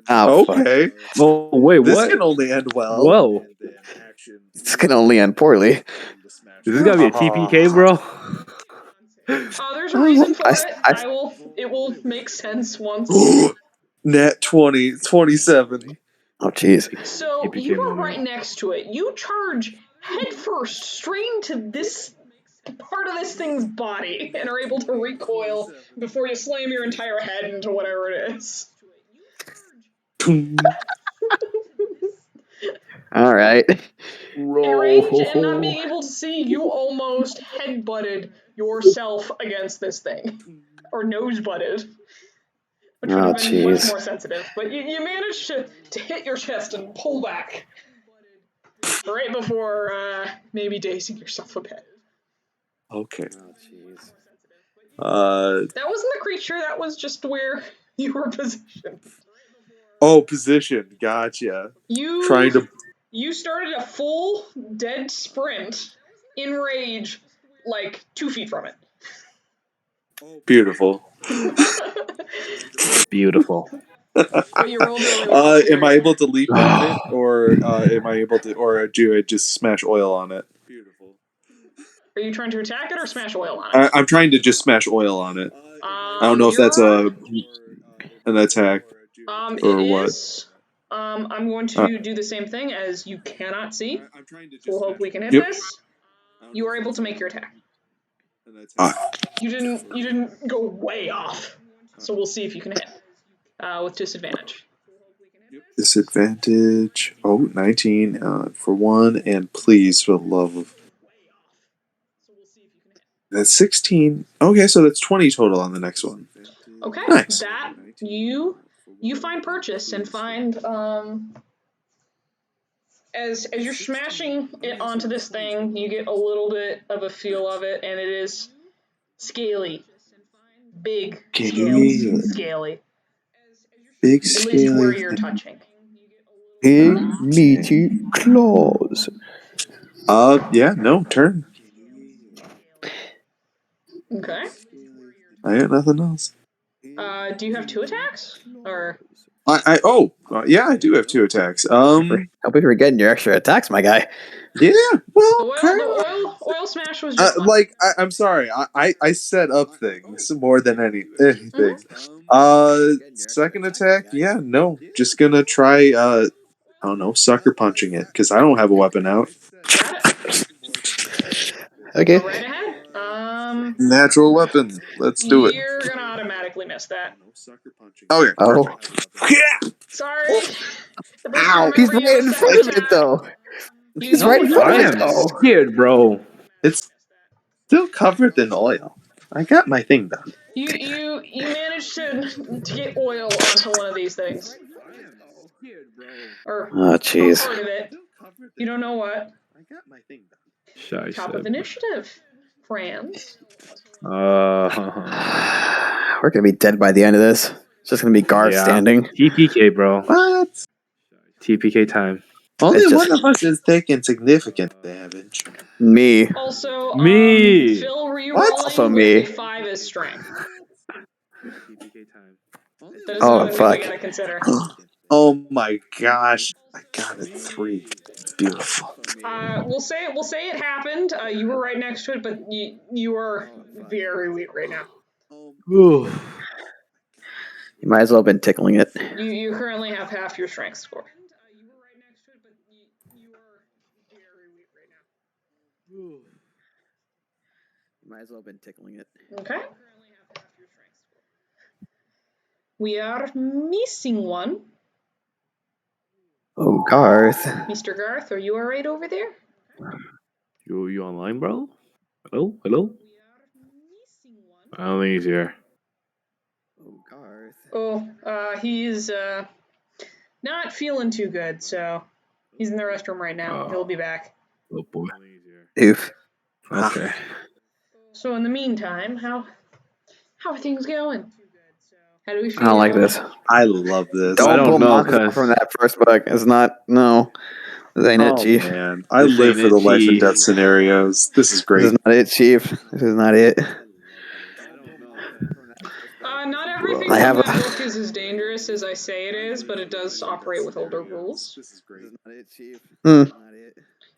Oh fuck. Okay, Oh wait, this what? can only end well. Whoa, This can only end poorly. is this gotta be a TPK, bro? There's a reason for it. I- It will make sense once. Nat 20, 27. Oh jeez. So TPK you are moment. right next to it. You charge headfirst straight into this part of this thing's body and are able to recoil before you slam your entire head into whatever it is. All right. Enraged and not being able to see, you almost head-butted yourself against this thing. Or nose-butted. Which would Oh have been much jeez. more sensitive. But you managed to hit your chest and pull back. Right before maybe dazing yourself a bit. Okay. Oh jeez. That wasn't the creature, that was just where you were positioned. Position. Gotcha. You Trying to. You started a full dead sprint in rage, like 2 feet from it. Beautiful. Beautiful. But you rolled really well. Am I able to leap on it, or am I able to, or do I just smash oil on it? Are you trying to attack it or smash oil on it? I'm trying to just smash oil on it. I don't know if that's an attack It or what. is. I'm going to do the same thing as you cannot see. So we'll hope we can hit Yep. this. You are able to make your attack. Ah, You didn't go way off. So we'll see if you can hit. With disadvantage. disadvantage. 19 for 1, and please, for the love of. That's 16. Okay, so that's 20 total on the next one. Okay, Nice. that you find purchase and find as you're smashing it onto this thing, you get a little bit of a feel of it, and it is scaly, big scales, scaly. Big At least where scaly. you're touching. Big meaty claws. Yeah, no, turn. Okay. Oh, I got nothing else. Do you have 2 attacks or? Yeah, I do have 2 attacks. Hope you're getting your extra attacks, my guy. Yeah, The well, oil smash was just fun. I'm sorry, I set up things more than anything. Second attack, yeah, no, just gonna try, I don't know, sucker punching it, because I don't have a weapon out. Got it. Okay. Go right ahead. Natural weapon, let's do it. You're gonna automatically miss that. Okay. Oh. Sorry. Ow! He's right in front of it, though. He's right in front I of it, am though. scared, bro. It's still covered in oil. I got my thing done. You managed to get oil onto one of these things. Or Oh, jeez. part of it. You don't know what. Shy Top of said. initiative, friends. We're gonna be dead by the end of this. It's just gonna be guards standing. TPK, bro. What? TPK time. Only It's just- one of us is taking significant damage. Me. Also, Me. Phil rerolling What? Also with me. a 5 is strength. TPK time. That is Oh, another thing we fuck. gotta consider. Oh my gosh! I got a 3. It's beautiful. We'll say it happened. You were right next to it, but you are very weak right now. Ooh. You might as well have been tickling it. You currently have half your strength score. You might as well have been tickling it. Okay. We are missing one. Oh, Garth. Mr. Garth, are you alright over there? You online, bro? Hello? I don't think he's here. Oh, Garth. Oh, he's not feeling too good, so he's in the restroom right now. He'll be back. Oh boy. Oof. Okay. So in the meantime, how are things going? How do we feel? I don't like about this. it? I love this. I Don't don't pull know, monsters out 'cause- from that first book. It's not. No. This ain't it, Oh Chief. man, I This live ain't for the it, life and Chief. death scenarios. This is This great. is not it, Chief. This is not it. Not everything I in have that a- book is as dangerous as I say it is, but it does operate with older rules. This is great. Hmm.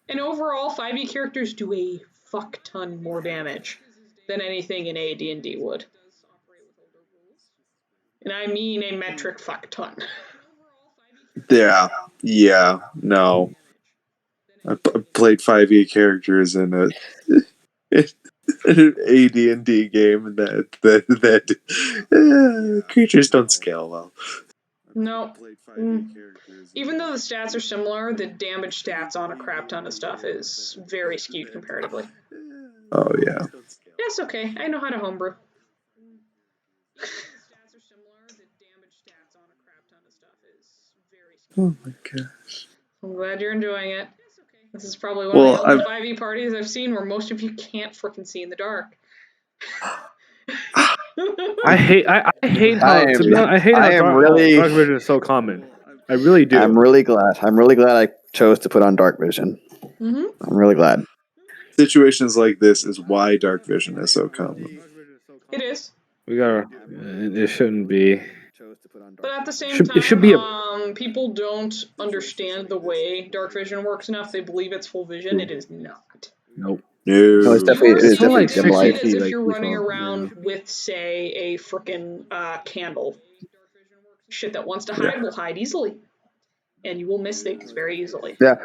And overall, 5e characters do a fuck ton more damage than anything in AD&D would. And I mean a metric fuck ton. Yeah, no. I played 5e characters in an AD&D game, and that creatures don't scale well. No. Even though the stats are similar, the damage stats on a crap ton of stuff is very skewed comparatively. Oh yeah. That's okay. I know how to homebrew. Oh my gosh. I'm glad you're enjoying it. This is probably one Well, of the only 5e parties I've seen where most of you can't freaking see in the dark. I hate how to be honest, I hate how dark vision is so common. I really do. I'm really glad. I chose to put on dark vision. Mm-hmm. I'm really glad. Situations like this is why dark vision is so common. It is. We gotta. It shouldn't be. But at the same It should be people don't understand the way dark vision works enough. They believe it's full vision. It is not. Nope. No, it's definitely You are it is seeing definitely it dim dim light. light as if like you're running default. around with, say, a frickin' candle. Shit that wants to hide will hide easily. And you will miss things very easily. Yeah.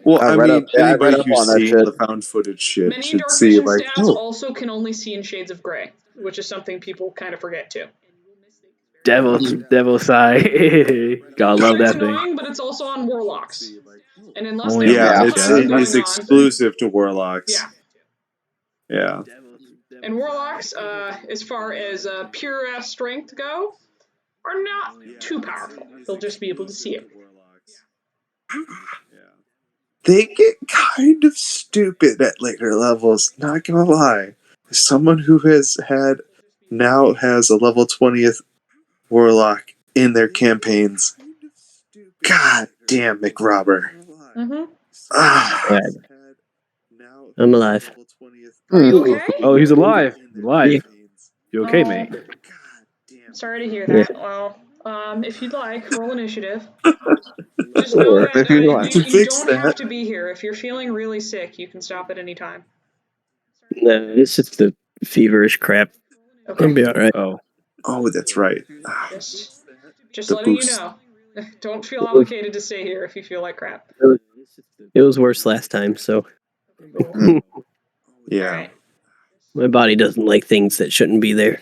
Well, I I read mean, up- yeah, I read anybody up who's on that seen shit. the found footage shit Many should dark see, vision like, stats oh, also can only see in shades of gray, which is something people kind of forget too. Devil's eye. God love It's that thing. annoying, but it's also on warlocks. And unless Only they on have yeah, some warlocks, it's kind of thing it's going exclusive to warlocks. Yeah. Yeah. And warlocks, as far as pure strength go, are not too powerful. They'll just be able to see it. They get kind of stupid at later levels, not gonna lie. As someone who has a level 20th warlock in their campaigns. God damn, McRobber. Mm-hmm. Ah. I'm alive. Are you okay? Oh, he's alive. You okay, mate? Sorry to hear that. Well, if you'd like, roll initiative. Just know that If you want. you Fix don't that. have to be here. If you're feeling really sick, you can stop at any time. No, it's just the feverish crap. Okay. I'll be all right. Oh, that's right. Just The letting boost. you know. Don't feel obligated to stay here if you feel like crap. It was worse last time, so Yeah. Alright. my body doesn't like things that shouldn't be there.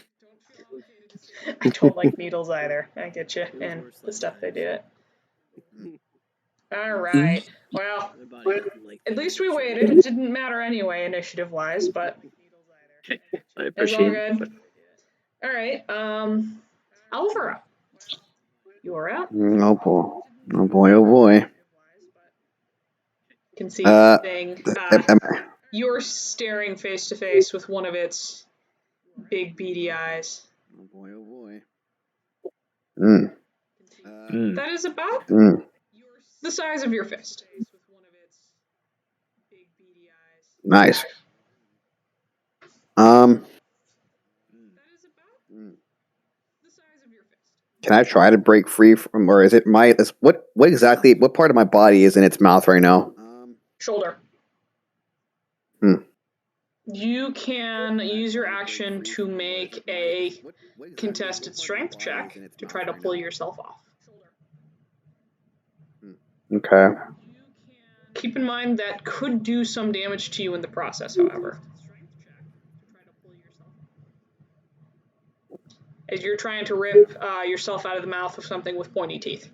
I don't like needles either. I get you. And the stuff they do it. Alright. Well, at least we waited. It didn't matter anyway, initiative-wise, but I it's all appreciate it. good. Alright, Alvaro. You are up. Oh boy. Oh boy. Oh boy. You can see Uh, the thing. Am I- You're staring face to face with one of its big beady eyes. Oh boy. Oh boy. Mm. That is about Mm. The size of your fist. Nice. Can I try to break free from, or is it what part of my body is in its mouth right now? Shoulder. You can use your action to make a contested strength check to try to pull yourself off. Okay. Keep in mind that could do some damage to you in the process, however. As you're trying to rip yourself out of the mouth of something with pointy teeth.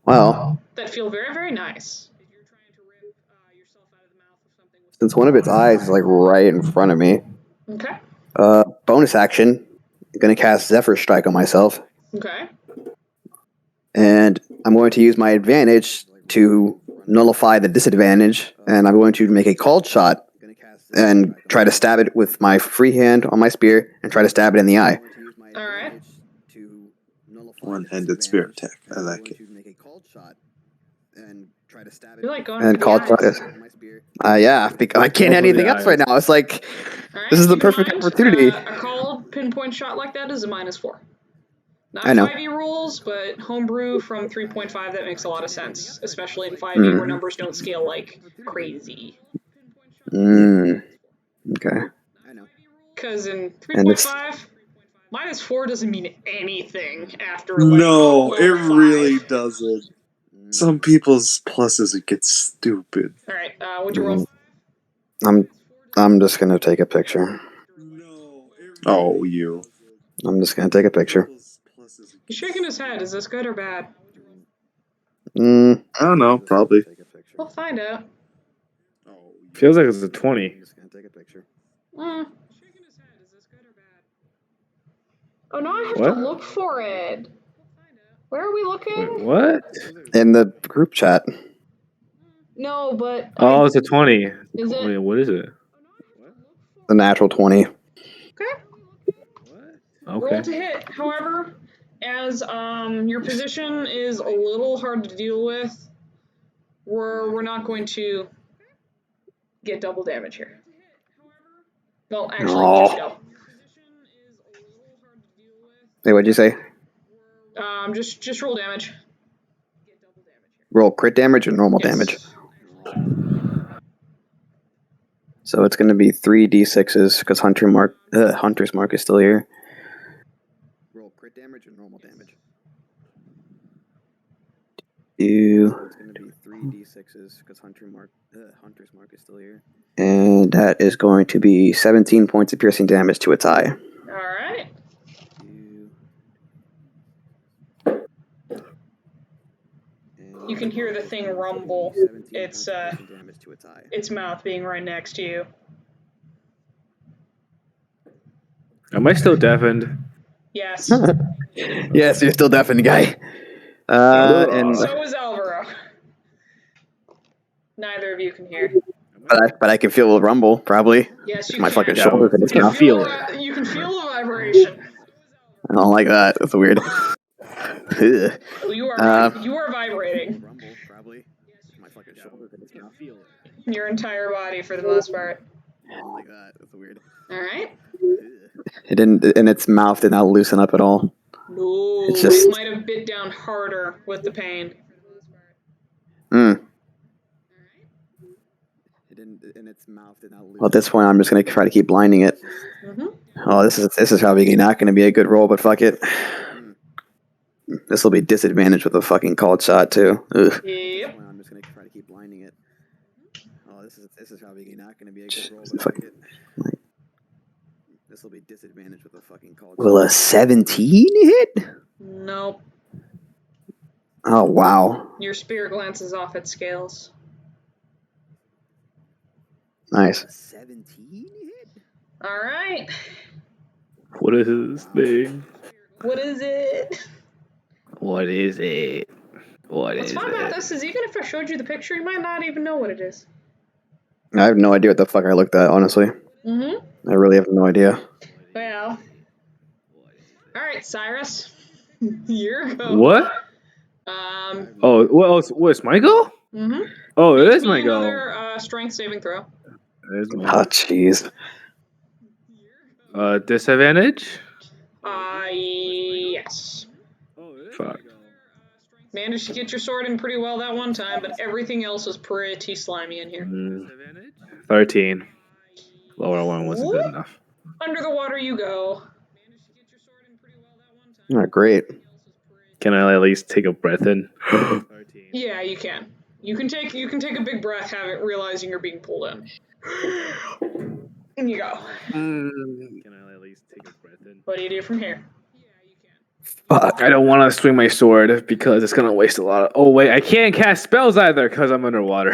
Well, that feel very, very nice. Since one of its eyes is like right in front of me. Okay. Bonus action. I'm going to cast Zephyr Strike on myself. Okay. And I'm going to use my advantage to nullify the disadvantage. And I'm going to make a called shot and try to stab it with my free hand on my spear and try to stab it in the eye. All right. One-handed spear attack. I like it. You like going And for called the shot eyes. is. Yeah, because I can't hit anything else right now. It's like, Right, this is the perfect opportunity. A called pinpoint shot like that is a -4. Not I know. 5e rules, but homebrew from 3.5, that makes a lot of sense, especially in 5e where numbers don't scale like crazy. Okay. Because in 3.5, -4 doesn't mean anything after like No, it level 5. really doesn't. Some people's pluses it gets stupid. All right, what'd you roll? I'm just gonna take a picture. Oh, you. I'm just gonna take a picture. He's shaking his head. Is this good or bad? I don't know. Probably. We'll find out. Feels like it's a 20. I'm just gonna take a picture. Oh, no, I have What? to look for it. Where are we looking? Wait, what? In the group chat. No, but... Oh, it's a 20. Is it? Wait, what is it? The natural 20. Okay. Okay. Roll to hit. However, as your position is a little hard to deal with, we're not going to get double damage here. Well, actually, just go. Hey, what'd you say? Just roll damage. Roll crit damage or normal Yes. damage? So it's going to be 3d6s because Hunter's Mark is still here. Roll crit damage or normal damage? It's going to be 3d6s because Hunter's Mark is still here. And that is going to be 17 points of piercing damage to its eye. All right. You can hear the thing rumble. It's its mouth being right next to you. Am I still deafened? Yes. Yes, you're still deafened, guy. And So is Alvaro. Neither of you can hear. but I can feel the rumble, probably. Yes, you My can. fucking shoulders in its You can mouth. feel it. You can feel the vibration. I don't like that. That's weird. Well, you are vibrating. My fucking shoulders in its mouth. Your entire body for the most part. I don't like that. That's weird. All right. It didn't, and its mouth did not loosen up at all. No, It's just- it might have bit down harder with the pain. Well, at this point, I'm just gonna try to keep blinding it. Oh, this is probably not going to be a good roll, but fuck it. This will be disadvantaged with a fucking called shot too. Ugh. Yep. I'm just gonna try to keep blinding it. Oh, this is probably not gonna be a good roll, but fuck it. This will be disadvantaged with a fucking called shot. Will a 17 hit? Nope. Oh wow. Your spear glances off its scales. Nice. 17 hit? All right. What is this thing? What is it? What is it? What's fun about this is even if I showed you the picture, you might not even know what it is. I have no idea what the fuck I looked at, honestly. I really have no idea. Well. All right, Cyrus. A year ago. What? Oh, what's my go? Mm-hmm. Oh, it is my go. Another strength saving throw. It is my Oh, jeez. Disadvantage? Yes. Fuck. Managed to get your sword in pretty well that one time, but everything else was pretty slimy in here. 13. Lower one wasn't good enough. Under the water you go. Oh, great. Can I at least take a breath in? Yeah, you can. You can take a big breath, realizing you're being pulled in. And you go. Can I at least take a breath in? What do you do from here? Fuck. I don't want to swing my sword because it's gonna waste a lot of. Oh wait, I can't cast spells either because I'm underwater.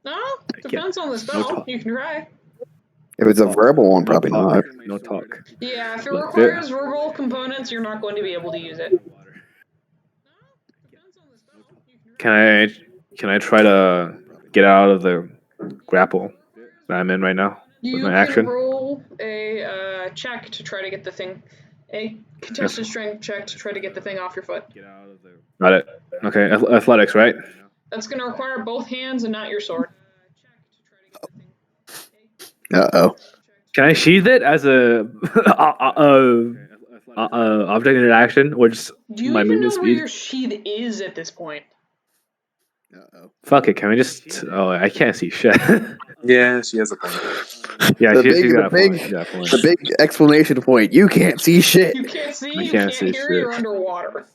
No, depends on the spell. You can try. If it's a verbal one, probably not. No talk. Yeah, if it requires verbal components, you're not going to be able to use it. Can I try to get out of the grapple that I'm in right now with my action? You can roll a check to try to get the thing. A contested strength check to try to get the thing off your foot. Got it. Okay, athletics, right? That's going to require both hands and not your sword. Uh-oh. Can I sheath it as a object interaction, or just Do you my even know movement where speed? your sheath is at this point? Uh-oh. Fuck it. Can we just? Oh, I can't see shit. Yeah, she has a point. Yeah, The she's big, got a the point. She's got a point. big, the big exclamation point. You can't see shit. You can't see, I you can't can't see hear, shit. you're underwater.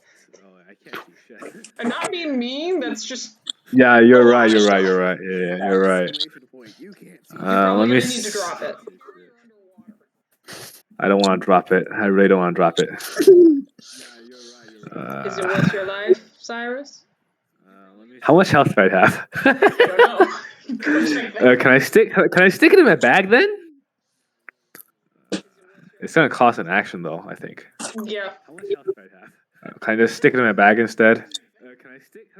I'm not being mean, that's just... Yeah, you're right. You're right. You're right. Yeah, you're right. You're probably Let me. going to need to drop it. I don't want to drop it. I really don't want to drop it. Is it worth your life, Cyrus? How much health do I have? I don't know. Go check that. Can I stick it in my bag then? It's gonna cost an action though, I think. Yeah. Can I just stick it in my bag instead?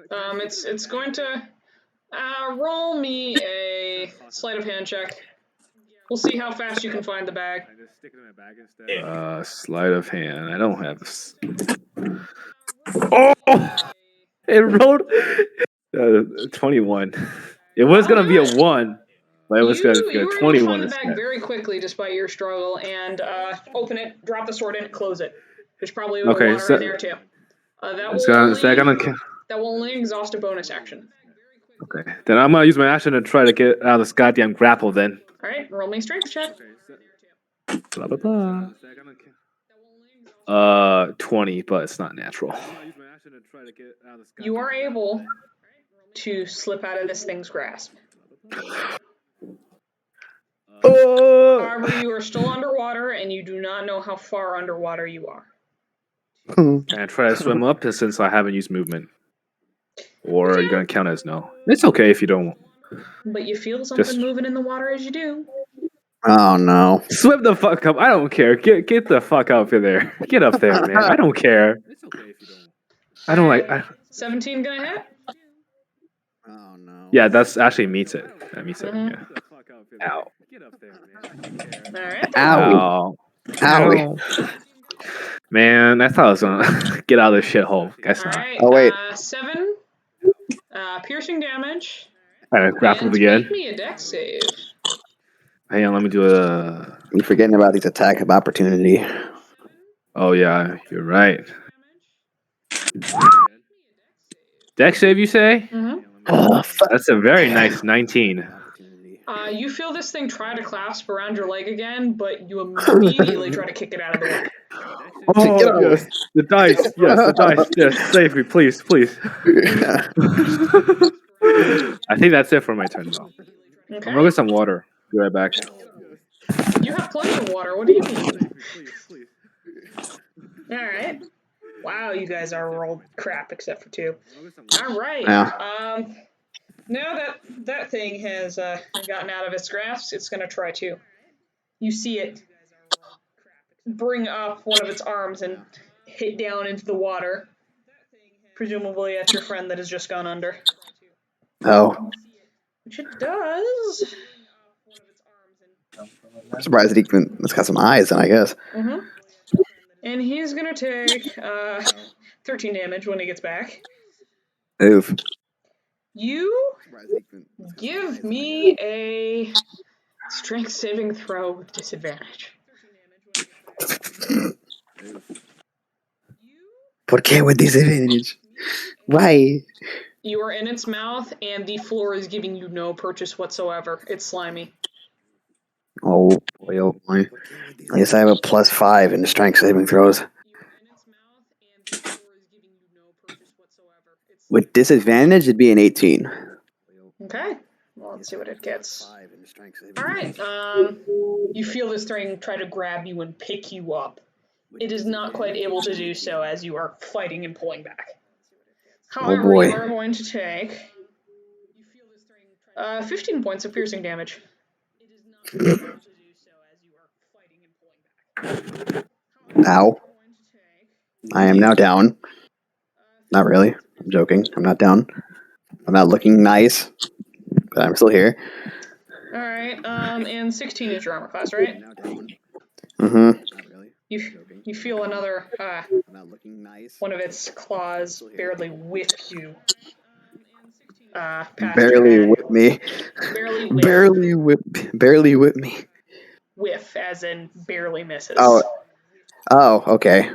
It's going to roll me a sleight of hand check. We'll see how fast you can find the bag. Sleight of hand. I don't have this. Oh! It rolled 21. It was gonna be a 1, but it was gonna be a You were able to 21 find the bag instead. very quickly despite your struggle and open it, drop the sword in, close it. There's probably a Okay, water so in there too. That will only exhaust a bonus action. Okay, then I'm gonna use my action to try to get out of this goddamn grapple. Then. All right, roll me a strength check. Blah blah blah. 20, but it's not natural. You are able to slip out of this thing's grasp. However, you are still underwater, and you do not know how far underwater you are. Can I try to swim up since I haven't used movement? Or are you going to count as no? It's okay if you don't. But you feel something moving in the water as you do. Oh, no. Swim the fuck up. I don't care. Get the fuck up in there. Get up there, man. I don't care. It's okay if you don't. I don't like... 17 gonna hit? Oh, no. Yeah, that's actually meets it. That meets it, yeah. Ow. Alright. Ow. Ow. Man, I thought I was gonna get out of this shithole. Guess not. Alright, Oh, wait. 7 piercing damage. Alright, grappled again. Make me a dex save. Hang on, let me do a... You're forgetting about these attack of opportunity. Oh, yeah, you're right. Dex save, you say? Mm-hmm. That's a very nice 19. You feel this thing try to clasp around your leg again, but you immediately try to kick it out of the way. Oh, yes. The dice. Yes, the dice. Yes, save me, please, please. I think that's it for my turn, though. Okay. I'm gonna get some water. Be right back. You have plenty of water. What do you mean? Alright. Wow, you guys are rolled crap except for 2. Alright. Yeah. Now that thing has gotten out of its grasp, it's going to try to. You see it bring up one of its arms and hit down into the water, presumably at your friend that has just gone under. Oh. Which it does. I'm surprised it's got some eyes, then, I guess. Mm-hmm. And he's gonna take 13 damage when he gets back. Oof. You give me a strength saving throw with disadvantage. ¿Por qué with disadvantage? Why? You are in its mouth, and the floor is giving you no purchase whatsoever. It's slimy. Oh boy. I guess I have a +5 in strength saving throws. With disadvantage, it'd be an 18. Okay. Well, let's see what it gets. All right. You feel this thing try to grab you and pick you up. It is not quite able to do so as you are fighting and pulling back. However, boy. you are going to take 15 points of piercing damage. Ow. I am now down. Not really. I'm joking. I'm not down. I'm not looking nice, but I'm still here. All right. And 16 is your armor class, right? Mm-hmm. You feel another one of its claws barely whip you. Past Barely your head. whip me. Barely whiff. Barely whip me. Whiff, as in barely misses. Oh, okay.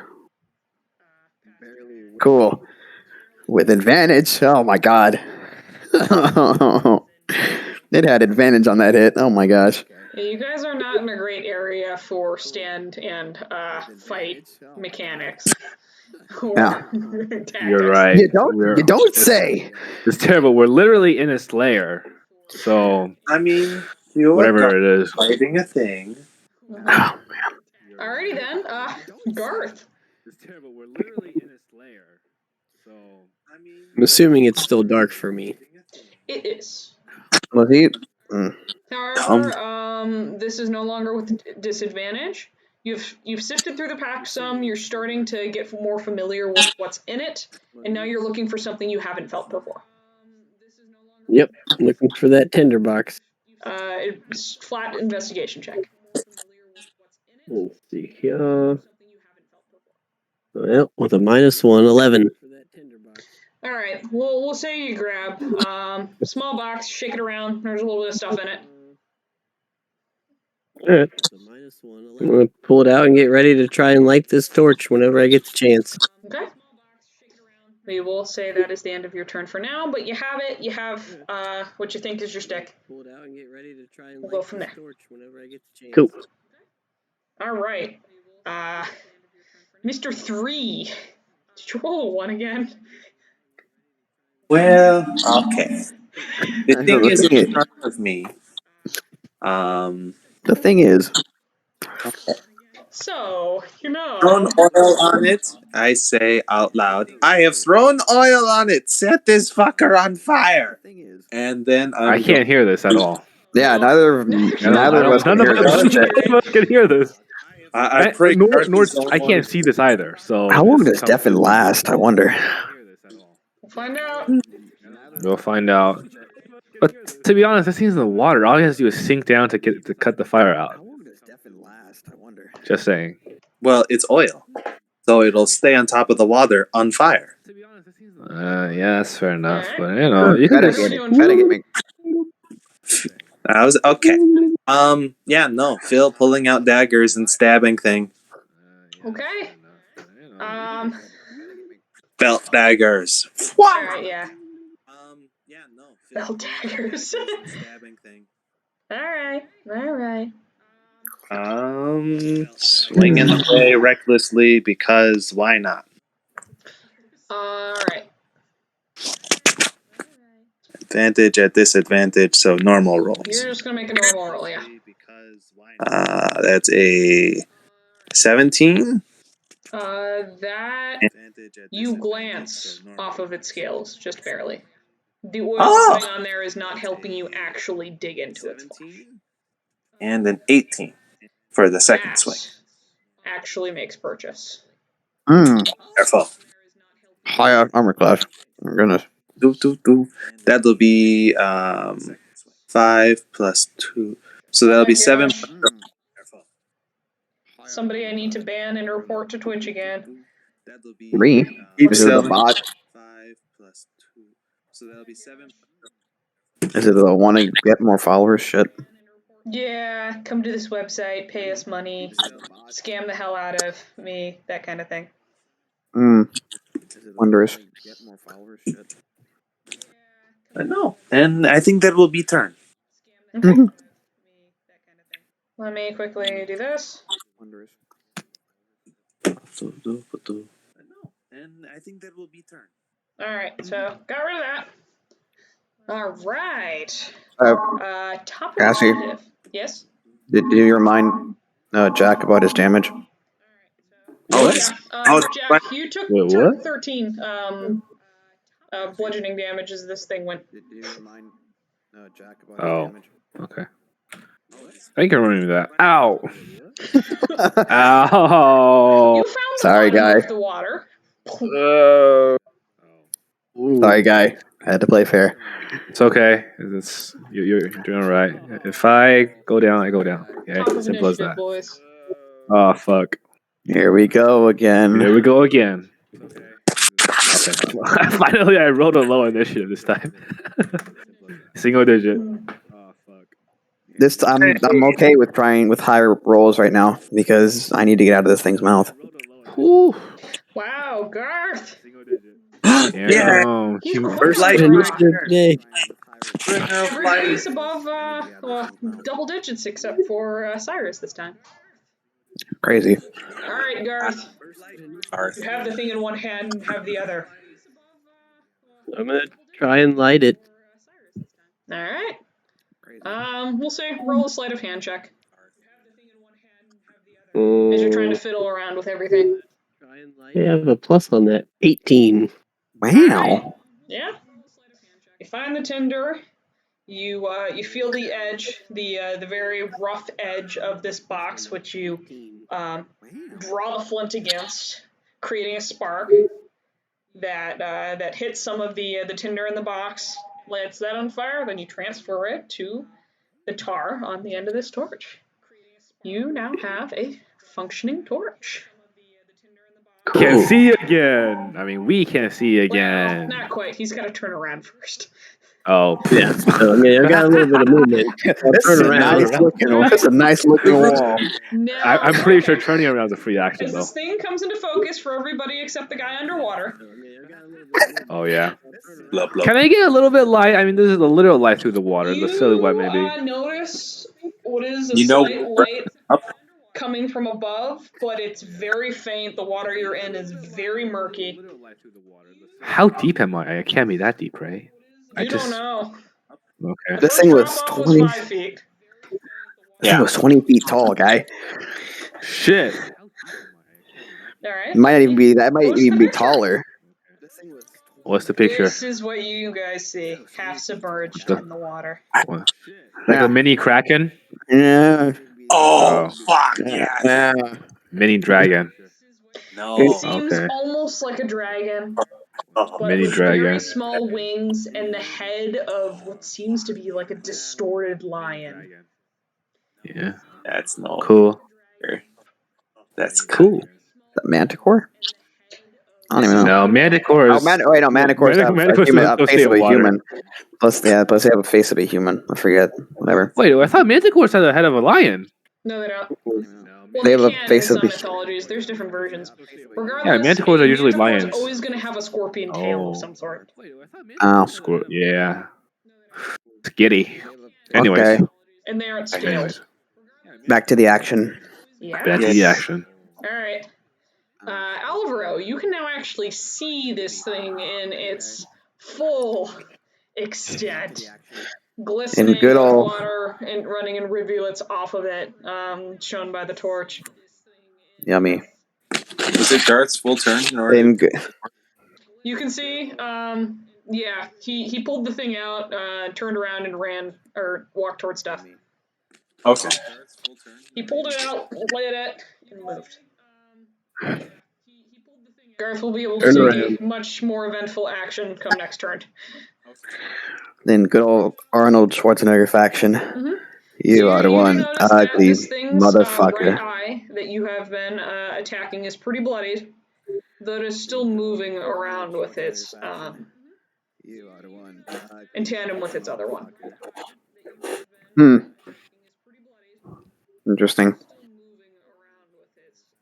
Cool. With advantage. Oh my god. It had advantage on that hit. Oh my gosh. Yeah, you guys are not in a great area for stand and fight mechanics. Yeah. You're right. You don't say. It's terrible. We're literally in its lair. So I mean, you whatever it is. fighting a thing. Oh man. Alrighty then, Garth. It's terrible. We're literally in its lair. So I'm assuming it's still dark for me. It is. Was he? However, this is no longer with disadvantage. You've sifted through the pack some. You're starting to get more familiar with what's in it, and now you're looking for something you haven't felt before. Yep, looking for that tinderbox. It's flat investigation check. Let's see here. Well, with a -1, 11. All right, we'll say you grab small box, shake it around. There's a little bit of stuff in it. All right. I'm gonna pull it out and get ready to try and light this torch whenever I get the chance. Okay. We will say that is the end of your turn for now, but you have it. You have what you think is your stick. Pull it out and get ready to try and We'll go from there. torch whenever I get the chance. Cool. All right. Mr. 3. Did you roll a 1 again? Well, okay. The thing is in front of me. The thing is, So, thrown oil on it. I say out loud, I have thrown oil on it. Set this fucker on fire. And then I can't hear this at all. yeah, neither of us can hear this shit. None of us can hear this. I pray I can't see this either. So How long does Deafen last? I wonder. we'll find out. We'll find out. But to be honest, that seems in the water. All he has to do is sink down to cut the fire out. Just saying. Well, it's oil, so it'll stay on top of the water on fire. Yeah, that's fair enough. Alright. But you know, you can just I was okay. Yeah, no. Phil pulling out daggers and stabbing thing. Okay. Belt daggers. Alright, yeah. Yeah, no. Belt daggers. Stabbing thing. Alright. Swinging away recklessly because why not? Alright. Advantage at disadvantage, so normal rolls. You're just gonna make a normal roll, yeah. That's a 17. That you glance off of its scales, just barely. The oil going on there is not helping you actually dig into its flesh. And an 18 for the second swing. Actually makes purchase. Careful. High armor class. Oh, goodness. That'll be 5 plus 2. So that'll be 7. somebody I need to ban and report to Twitch again. Me? Keep Is it the selling. bot? 5 plus 2. So that'll be 7. Is it the want to get more followers shit? Yeah, come to this website, pay us money, scam the hell out of me, that kind of thing. Wondrous. No. And I think that will be turn. Okay. Let me quickly do this. And I think that will be turn. Alright, so got rid of that. Alright. Top Cassie. initiative. Yes? Did you remind Jack about his damage? Oh, What? yeah. Jack, you took Wait, what? 13 bludgeoning damage as this thing went. Did you remind Jack about Oh. his damage? Okay. I can remember that. Ow! Ow! You found the Sorry, bottom guy. of the water. Sorry, guy. I had to play fair. It's okay. You're doing all right. If I go down, I go down. Okay, Top of simple as initiative, that. boys. Oh fuck! Here we go again. Here we go again. Okay. Finally, I rolled a low initiative this time. Single digit. Oh fuck. This I'm okay with trying with higher rolls right now because I need to get out of this thing's mouth. Whew. Wow, Garth! Yeah. He's First light. Yay. Everybody's above double digits except for Cyrus this time. Crazy. Alright, Garth. You have the thing in one hand and have the other. I'm gonna try and light it. Alright. We'll say roll a sleight of hand check. As you're trying to fiddle around with everything. I have a plus on that. 18. Wow. Yeah. You find the tinder. You feel the edge, the very rough edge of this box, which you draw the flint against, creating a spark that hits some of the tinder in the box, lights that on fire. Then you transfer it to the tar on the end of this torch. You now have a functioning torch. Can't see again. I mean, we can't see Well, again. not quite. He's got to turn around first. Oh, Yeah. So, I mean, I've got a little bit of movement. This turn is a around. nice looking wall. Now, I'm pretty sure turning around is a free action as though. this thing comes into focus for everybody except the guy underwater. Oh yeah. Blah, blah. Can I get a little bit light? I mean, this is a little light through the water. You The silhouette maybe. notice what is a You know, slight light up. coming from above, but it's very faint. The water you're in is very murky. How deep am I? I can't be that deep, right? You don't know. Okay. This First thing was drop off 20. was 5 feet. This thing was 20 feet tall, guy. Shit. All right. It might even be that might Post even the be picture. taller. What's the picture? This is what you guys see, half submerged in the water. What? Like a mini kraken? Yeah. Oh, fuck. Yeah. Yeah. Mini dragon. No. It seems Okay. almost like a dragon, but Mini with dragon. very small wings and the head of what seems to be like a distorted lion. Yeah. That's no. Cool. That's cool. The manticore? I don't even know. No, manticore is. Manticores have Manticore's a face of a water. human. Plus they have a face of a human. I forget. Whatever. Wait, I thought manticores had the head of a lion. No, they don't. Well, They they have a can face in of some a- mythologies. There's different versions. Regardless, Yeah, manticores are usually manticore's lions. always going to have a scorpion tail Oh. of some sort. Oh. Yeah. It's giddy. Anyways. Okay. And they aren't scaled. Anyways. Back to the action. Yeah. Back to the action. All right. Alvaro, you can now actually see this thing in its full extent. Glistening In good with old- water and running in rivulets off of it, shown by the torch. Yummy. Is it Dart's full turn? In good. You can see, yeah, he pulled the thing out, turned around and ran, or walked towards stuff. Okay. He pulled it out, lit it, and moved. Garth will be able to Turn see around. much more eventful action come next turn. Then good old Arnold Schwarzenegger faction. You are the do one notice that ugly this thing's motherfucker. right eye that you have been attacking is pretty bloodied, though it is still moving around with its in tandem with its other one. Interesting.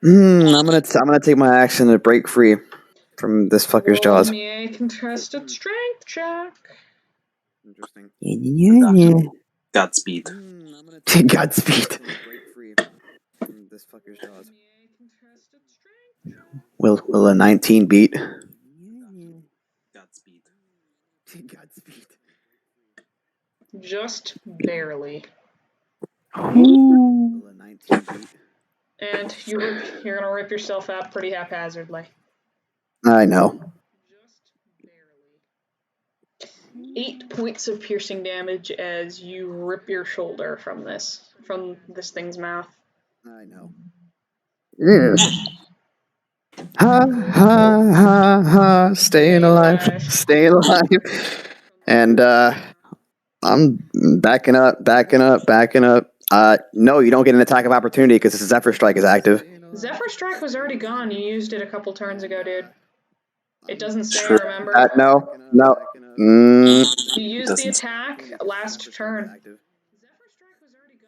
I'm gonna take my action to break free from this fucker's Roll jaws. me a contested strength check. Interesting. Godspeed. Godspeed. This fucker's jaws. Will a 19 beat? Godspeed. Godspeed. Just barely. Will a 19 beat? And you're gonna rip yourself out pretty haphazardly. I know. Just barely. 8 points of piercing damage as you rip your shoulder from this thing's mouth. I know. Ha ha ha ha! Staying alive, staying alive, and I'm backing up. No, you don't get an attack of opportunity because the Zephyr Strike is active. Zephyr Strike was already gone. You used it a couple turns ago, dude. It doesn't stay, remember? No. You used the attack last turn.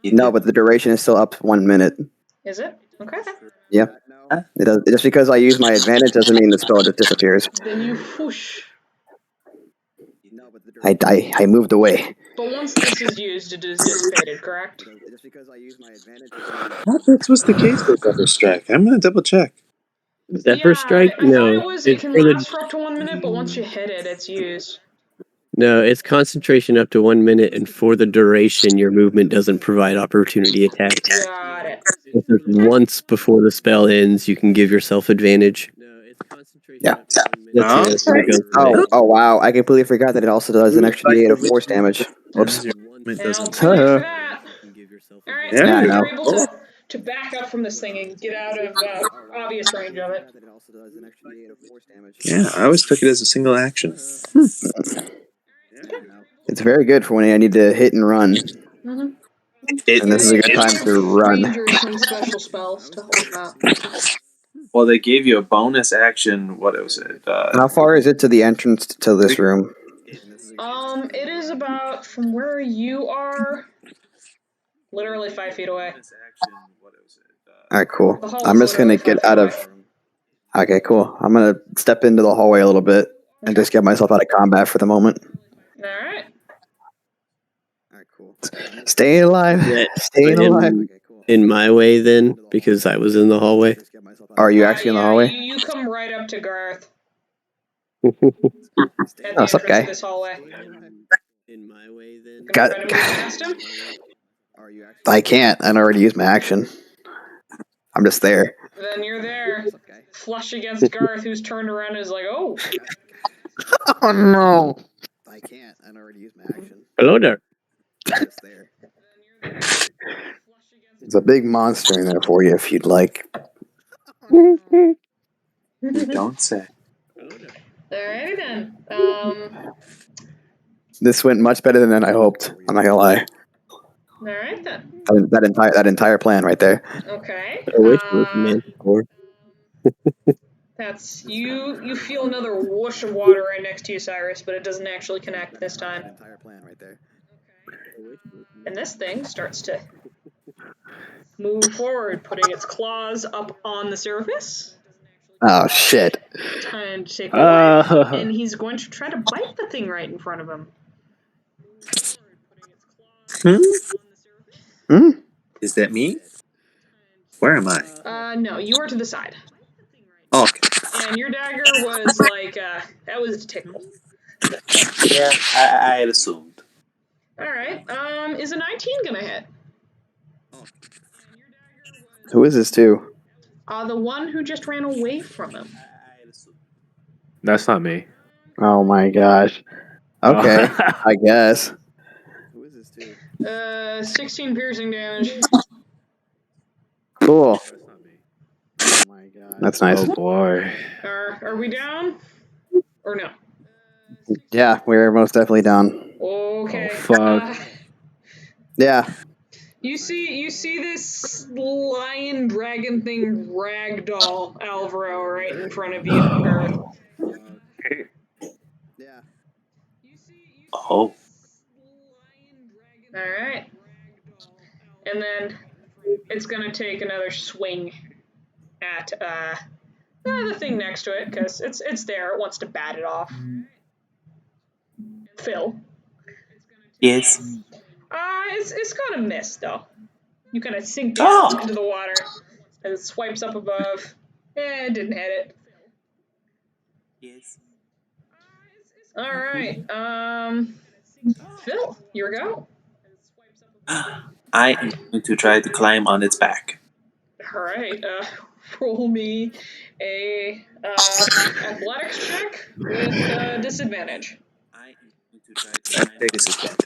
No, but the duration is still up 1 minute. Is it? Okay. Yeah. It does. Just because I use my advantage doesn't mean the spell just disappears. Then you whoosh. I moved away. But once this is used, it is dissipated, correct? Just because I use my advantage. That was the case with Zephyr Strike. I'm gonna double check. Zephyr Strike? I thought it was. It It's can for last for up to 1 minute, but once you hit it, it's used. No, it's concentration up to 1 minute, and for the duration, your movement doesn't provide opportunity attack. Got it. If it's once before the spell ends, you can give yourself advantage. Yeah. That's it. Oh wow! I completely forgot that it also does an extra D8 of force damage. Whoops. It And doesn't. too late for that. All right, Yeah, I you're know. able to back up from this thing and get out of obvious range of it. Yeah, I always took it as a single action. It's very good for when I need to hit and run. Mm-hmm. And this is a good time to run. Rangers and special spells to hold that. Well, they gave you a bonus action. What was it? How far is it to the entrance to this room? It is about from where you are, literally 5 feet away. All right, cool. The hall I'm is just gonna literally get 5 out feet of. Okay, cool. I'm gonna step into the hallway a little bit and just get myself out of combat for the moment. All right. All right, cool. Staying alive. Staying alive. In my way, then, because I was in the hallway. Are you actually in the hallway? You come right up to Garth Oh, at the what's up, entrance guy? of this hallway. In my way, then. Got- Try to move past him. I can't. I already used my action. I'm just there. Then you're there, flush against Garth, who's turned around and is like, "Oh, Oh no! I can't. I already used my action. Hello there. I'm just there. There's a big monster in there for you if you'd like. You don't say. alrighty then." This went much better than I hoped. I'm not gonna lie. All right then. That entire plan right there. Okay. I wish it was Manticore. That's you. You feel another whoosh of water right next to you, Cyrus, but it doesn't actually connect this time. Entire plan right there. And this thing starts to move forward, putting its claws up on the surface. Oh shit! Time to take a look, and he's going to try to bite the thing right in front of him. Is that me? Where am I? No, you are to the side. Oh, okay. And your dagger was like, that was a tickle. Yeah, I had assumed. Alright, is a 19 gonna hit? Who is this to? The one who just ran away from him. That's not me. Oh my gosh. Okay, I guess. Who is this to? 16 piercing damage. Cool. That's not me. Oh my god. That's nice. Oh boy. Are we down? Or no? Yeah, we're most definitely down. Okay. Oh, fuck. Yeah. You see this lion dragon thing ragdoll Alvaro right in front of you, Earth. Okay. Yeah. Oh. Alright. And then it's gonna take another swing at the thing next to it, because it's there, it wants to bat it off. Phil. Yes. It's gonna miss though. You kind of sink down into the water as it swipes up above. It didn't hit it. Yes. Alright, Phil, your go. I am going to try to climb on its back. Alright, roll me a athletics check with disadvantage. I am going to try to disadvantage.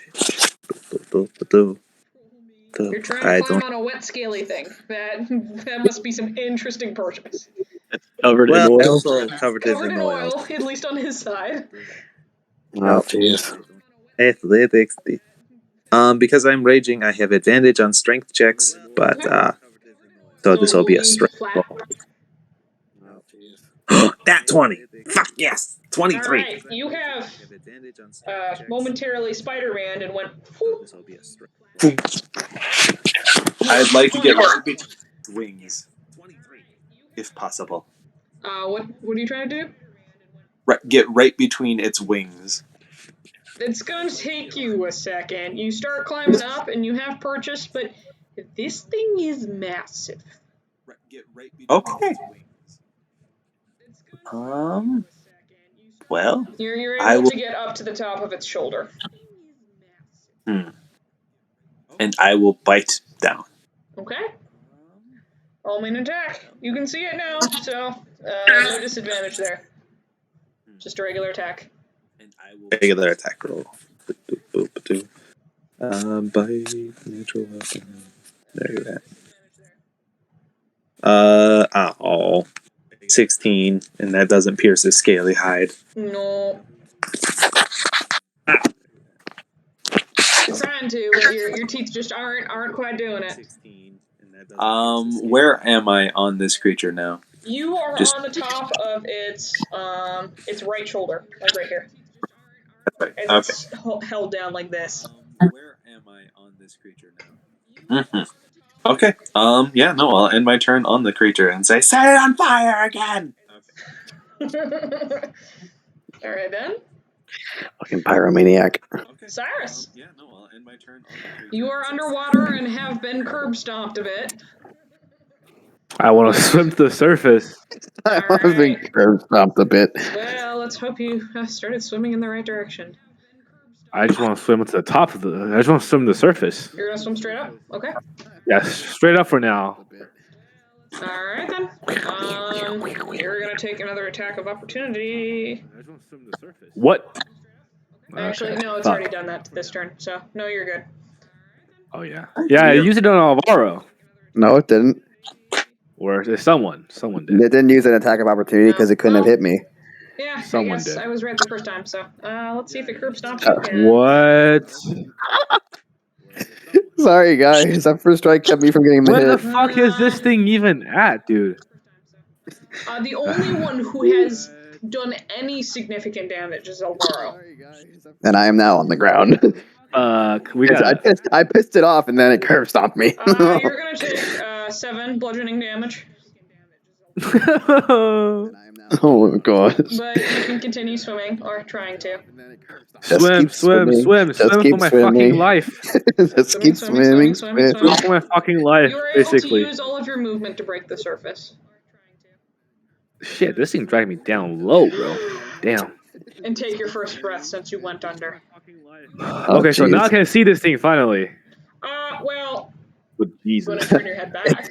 You're trying to climb on a wet, scaly thing. That must be some interesting purchase. Covered in Well, I oil. also covered it Covered in in oil. oil, at least on his side. Oh, jeez. Athletics. Because I'm raging, I have advantage on strength checks, but so this will be a strength flat. roll. That 20. Fuck yes. 23. Alright, you have momentarily Spider-Man and went. Whoop. I'd like to get right between its wings, if possible. What are you trying to do? Get right between its wings. It's gonna take you a second. You start climbing up and you have purchase, but this thing is massive. Okay. Well, You're I able will, to get up to the top of its shoulder. and I will bite down. Okay. Roll me an attack. You can see it now, so no disadvantage there. Just a regular attack. Regular attack roll. Bite, neutral weapon. There you go. 16, and that doesn't pierce his scaly hide. No. You're trying to, but your teeth just aren't quite doing it. Where am I on this creature now? You are Just- on the top of its right shoulder, like right here. Okay. As it's held down like this. Where am I on this creature now? Okay. Yeah, no, I'll end my turn on the creature and say, set it on fire again! Alright then. Fucking pyromaniac. Cyrus. Yeah, no, I'll end my turn on the creature. You are underwater and have been curb stomped a bit. I want to swim to the surface. I was being curb stomped a bit. Well, let's hope you have started swimming in the right direction. I just want to swim to the top of the. I just want to swim to the surface. You're gonna swim straight up? Okay. Yes, straight up for now. Alright then. You're gonna take another attack of opportunity. I just want to swim to the surface. What? Actually, Okay. no, it's already done that this turn, so no, you're good. Oh yeah. Yeah, I used it on Alvaro. No, it didn't. Or someone did. It didn't use an attack of opportunity because it couldn't have hit me. Yeah, Someone I guess did. I was right the first time, so let's see if it curb stomps you again. What? Sorry, guys. That first strike kept me from getting the Where the hit. fuck is this thing even at, dude? The only one who has done any significant damage is Alvaro. And I am now on the ground. We got. I pissed it off and then it curve stomped me. You're gonna take 7 bludgeoning damage, Oh god. but you can continue swimming or trying to. Swim for my fucking life. Just keep swimming. Swim for my fucking life, You're able basically. to use all of your movement to break the surface. Shit, this thing dragged me down low, bro. Damn. And take your first breath since you went under. Oh, Okay, so jeez. now I can see this thing finally. Well, But you Jesus. wanna turn your head back.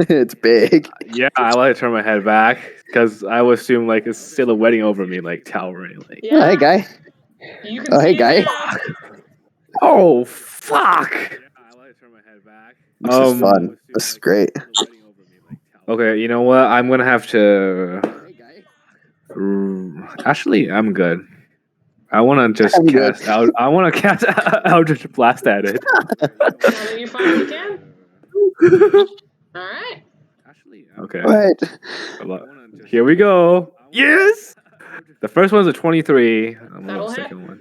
It's big. Yeah, I like to turn my head back because I would assume like it's silhouetting over me, like towering. Like, Oh, hey, guy. You can Oh, hey, see guy. now. oh fuck! This is fun. This is great. Okay, you know what? I'm gonna have to. Actually, I'm good. I want to just cast out. I want to cast Eldritch Blast at it. Now that you finally can. All right. Okay. Right. Here we go. Yes. The first one's a 23. I'm That'll on the hit. second one.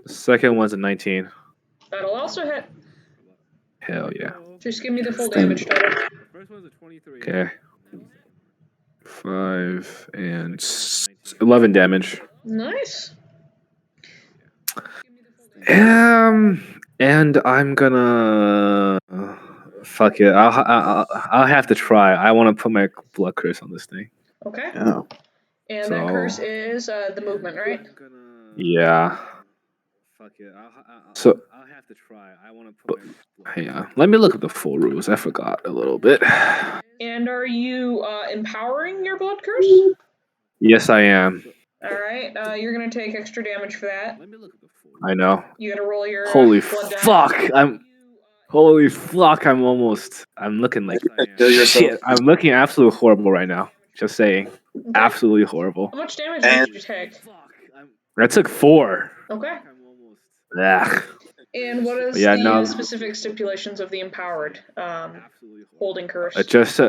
The second one's a 19. That'll also hit. Hell yeah. Just give me the full damage total. Okay. 5 and 11 damage. Nice. And I'm gonna fuck it. I'll have to try. I want to put my blood curse on this thing. Okay. Oh. And that curse is the movement, right? Yeah. So I'll have to try. I want to put. Yeah. Let me look at the full rules. I forgot a little bit. And are you empowering your blood curse? Yes, I am. All right. You're gonna take extra damage for that. I know. You gotta roll your Holy blood fuck! die. Holy fuck! I'm looking like shit. I'm looking absolutely horrible right now. Just saying, Okay. absolutely horrible. How much damage did you take? I took 4. Okay. Yeah. And what is Yeah, the no. specific stipulations of the empowered holding curse? It just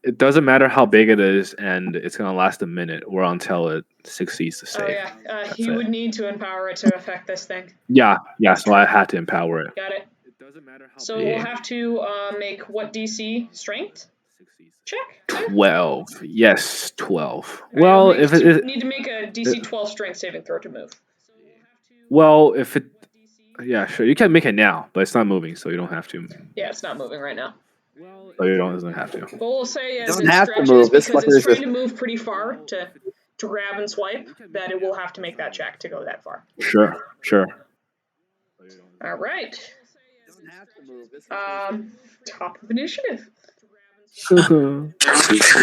it doesn't matter how big it is, and it's gonna last a minute or until it succeeds to save. Oh yeah, That's you it. would need to empower it to affect this thing. Yeah. So I had to empower it. Got it. So we'll have to make what DC strength check? 12. Yes, 12. Right, Well, if it need to make a DC 12 strength saving throw to move. well, if it yeah, sure. You can make it now, but it's not moving, so you don't have to. Yeah, it's not moving right now. So you doesn't have to. What we'll say is Doesn't it have to stretches move. This because fucker it's is trying just- to move pretty far to grab and swipe, that it will have to make that check to go that far. Sure. All right. Top of initiative.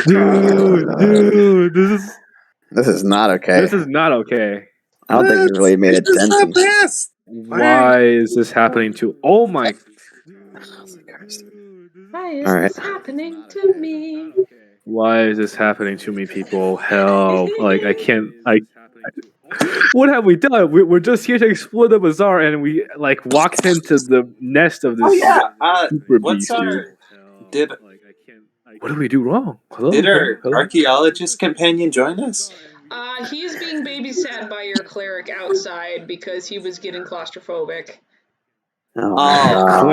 Dude, This is not okay. this is not okay. I don't think you really made a dent. in- best. Why is this happening to? Oh my! Why is All right. this happening to me? Why is this happening to me, people? Help! Like I can't. What have we done? We're just here to explore the bazaar, and we like walked into the nest of this super What's beast, dude. What did we do wrong? Hello? Did our Hello? archaeologist companion join us? He's being babysat by your cleric outside because he was getting claustrophobic. Oh, my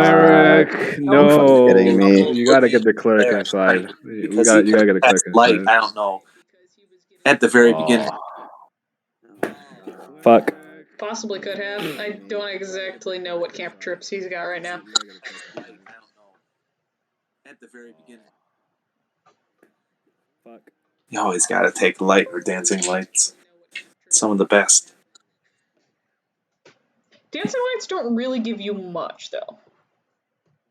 God. Cleric, no! kidding me. You gotta get the cleric inside. You gotta get the cleric light. inside. I don't know. At the very beginning. Fuck. Possibly could have. I don't exactly know what camp trips he's got right now. At the very beginning. Fuck. You always gotta take light or dancing lights. Some of the best. Dancing lights don't really give you much, though.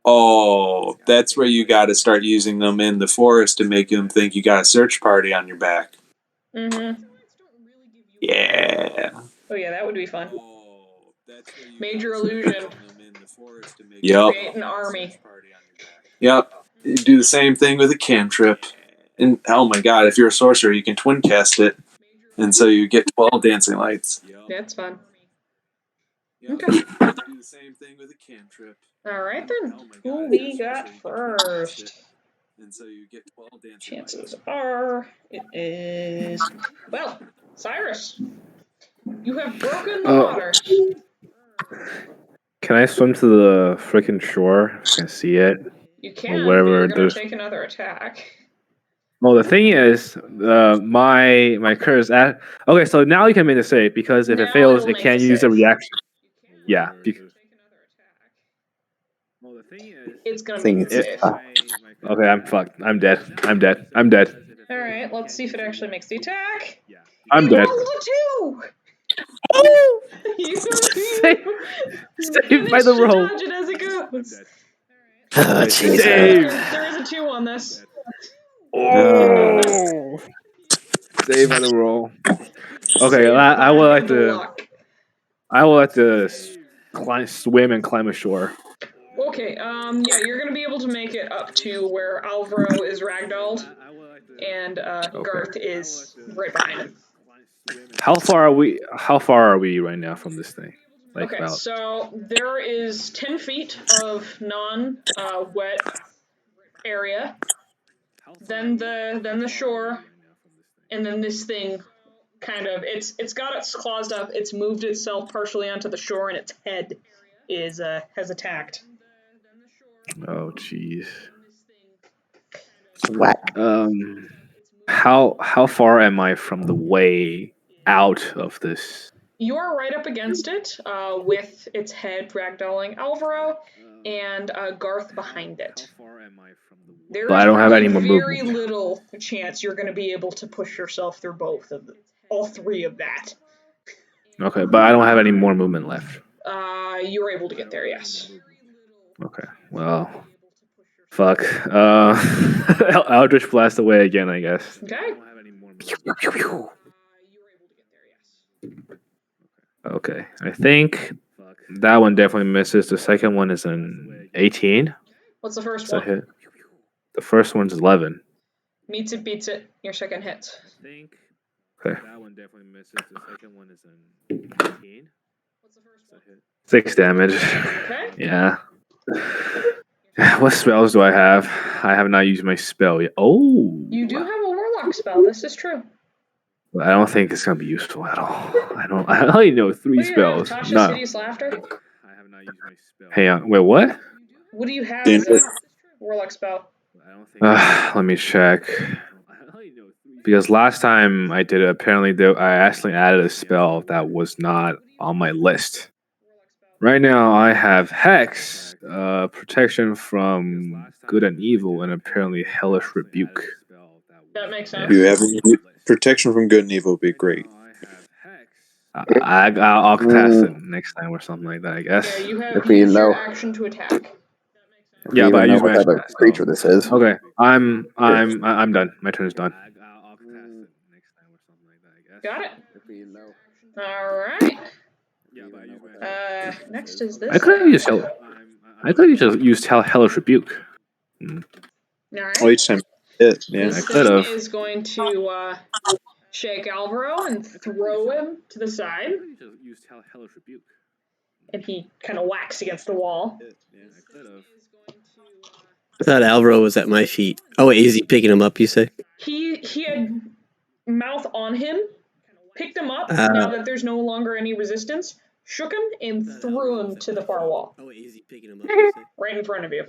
Oh, that's where you gotta start using them in the forest to make them think you got a search party on your back. Mm-hmm. Yeah. Oh yeah, that would be fun. Major illusion. Yep. Create an army. Yep. You do the same thing with a cantrip. And oh my god, if you're a sorcerer, you can twin cast it. And so you get 12 dancing lights. That's fun. Okay. Do the same thing with a cantrip. Alright then. Who we got first? And so you get 12 dancing lights. Chances are it is, well, Cyrus. You have broken the water. Can I swim to the freaking shore? Can I see it? You can, Or wherever but you're going there's- to take another attack. Well, the thing is, my curse. Okay, so now you can make the save because if Now it fails, it'll it make can't the use a save. reaction. Yeah. It's going to Thing make the is- save. Okay, I'm fucked. I'm dead. Alright, let's see if it actually makes the attack. I'm It dead. rolls a 2! You Saved by the managed to roll. dodge it as it goes. Oh, Jesus. Save. There is a 2 on this. Oh. Save by the roll. Okay, I would like The to. luck. I will have to swim and climb ashore. Okay, yeah, you're gonna be able to make it up to where Alvaro is ragdolled, and Garth is right behind him. How far are we? How far are we right now from this thing? Like Okay, so there is 10 feet of non-wet area, then the shore, and then this thing kind of it's got its claws up. It's moved itself partially onto the shore, and its head is has attacked. Oh, jeez. Whack. How far am I from the way out of this? You're right up against it, with its head ragdolling Alvaro and Garth behind it. There But is I don't have any more very movement. little chance you're going to be able to push yourself through all three of that. Okay, but I don't have any more movement left. You were able to get there, yes. Okay, well, fuck. Eldritch Blast away again, I guess. Okay. Okay, I think that one definitely misses. The second one is an 18. What's the first It's a one? hit. The first one's 11. Meets it, beats it. Your second hit. Okay. That one definitely misses. The second one is an 18. 6 damage. Okay. Yeah. What spells do I have? I have not used my spell yet. Oh. You do have a warlock spell. This is true. I don't think it's gonna be useful at all. I only know 3 What do you have? spells. Tasha's No. Hideous Laughter? I have not used my spell. Hey, wait, what? What do you have as a warlock spell? Let me check. Because last time I did it, apparently I accidentally added a spell that was not on my list. Right now, I have Hex, protection from good and evil, and apparently Hellish Rebuke. That makes sense. You have protection from good and evil would be great. I'll cast it next time or something like that, I guess. Yeah, you have If we used your know- action to attack. Yeah, but I know use what my type of action, creature this is. Okay, I'm done. My turn is done. Got it. Alright. Next is this. I could have used Hellish Rebuke. Alright. Oh, each time hit, yeah. This I could thing have. is going to shake Alvaro and throw him to the side. And he kind of whacks against the wall. I thought Alvaro was at my feet. Oh, wait, is he picking him up, you say? He had mouth on him, picked him up, now that there's no longer any resistance, shook him, and threw him to the far wall. Oh, wait, is he picking him up, you say? Right in front of you.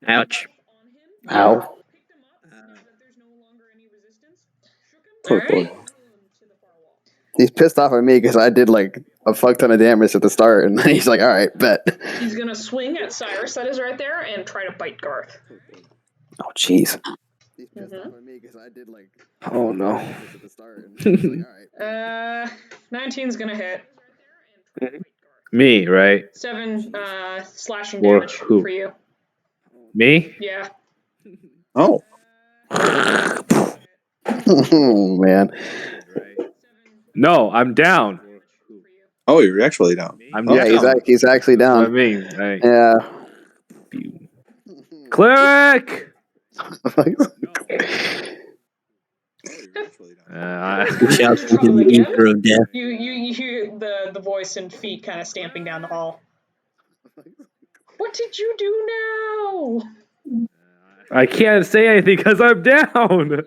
Ouch. Ow. Poor boy. Alright. He's pissed off at me because I did like a fuck ton of damage at the start, and he's like, "All right, bet." He's gonna swing at Cyrus, that is right there, and try to bite Garth. Oh, jeez. Oh no. 19's gonna hit. Me, right? 7 slashing Or damage who? for you. Me? Yeah. Oh, Oh man. No, I'm down. oh, you're actually down. I'm Yeah, down. he's actually That's what I down. mean. Right. Yeah. Cleric! He shouts into the ether of death. You hear the voice and feet kind of stamping down the hall. What did you do now? I can't say anything because I'm down.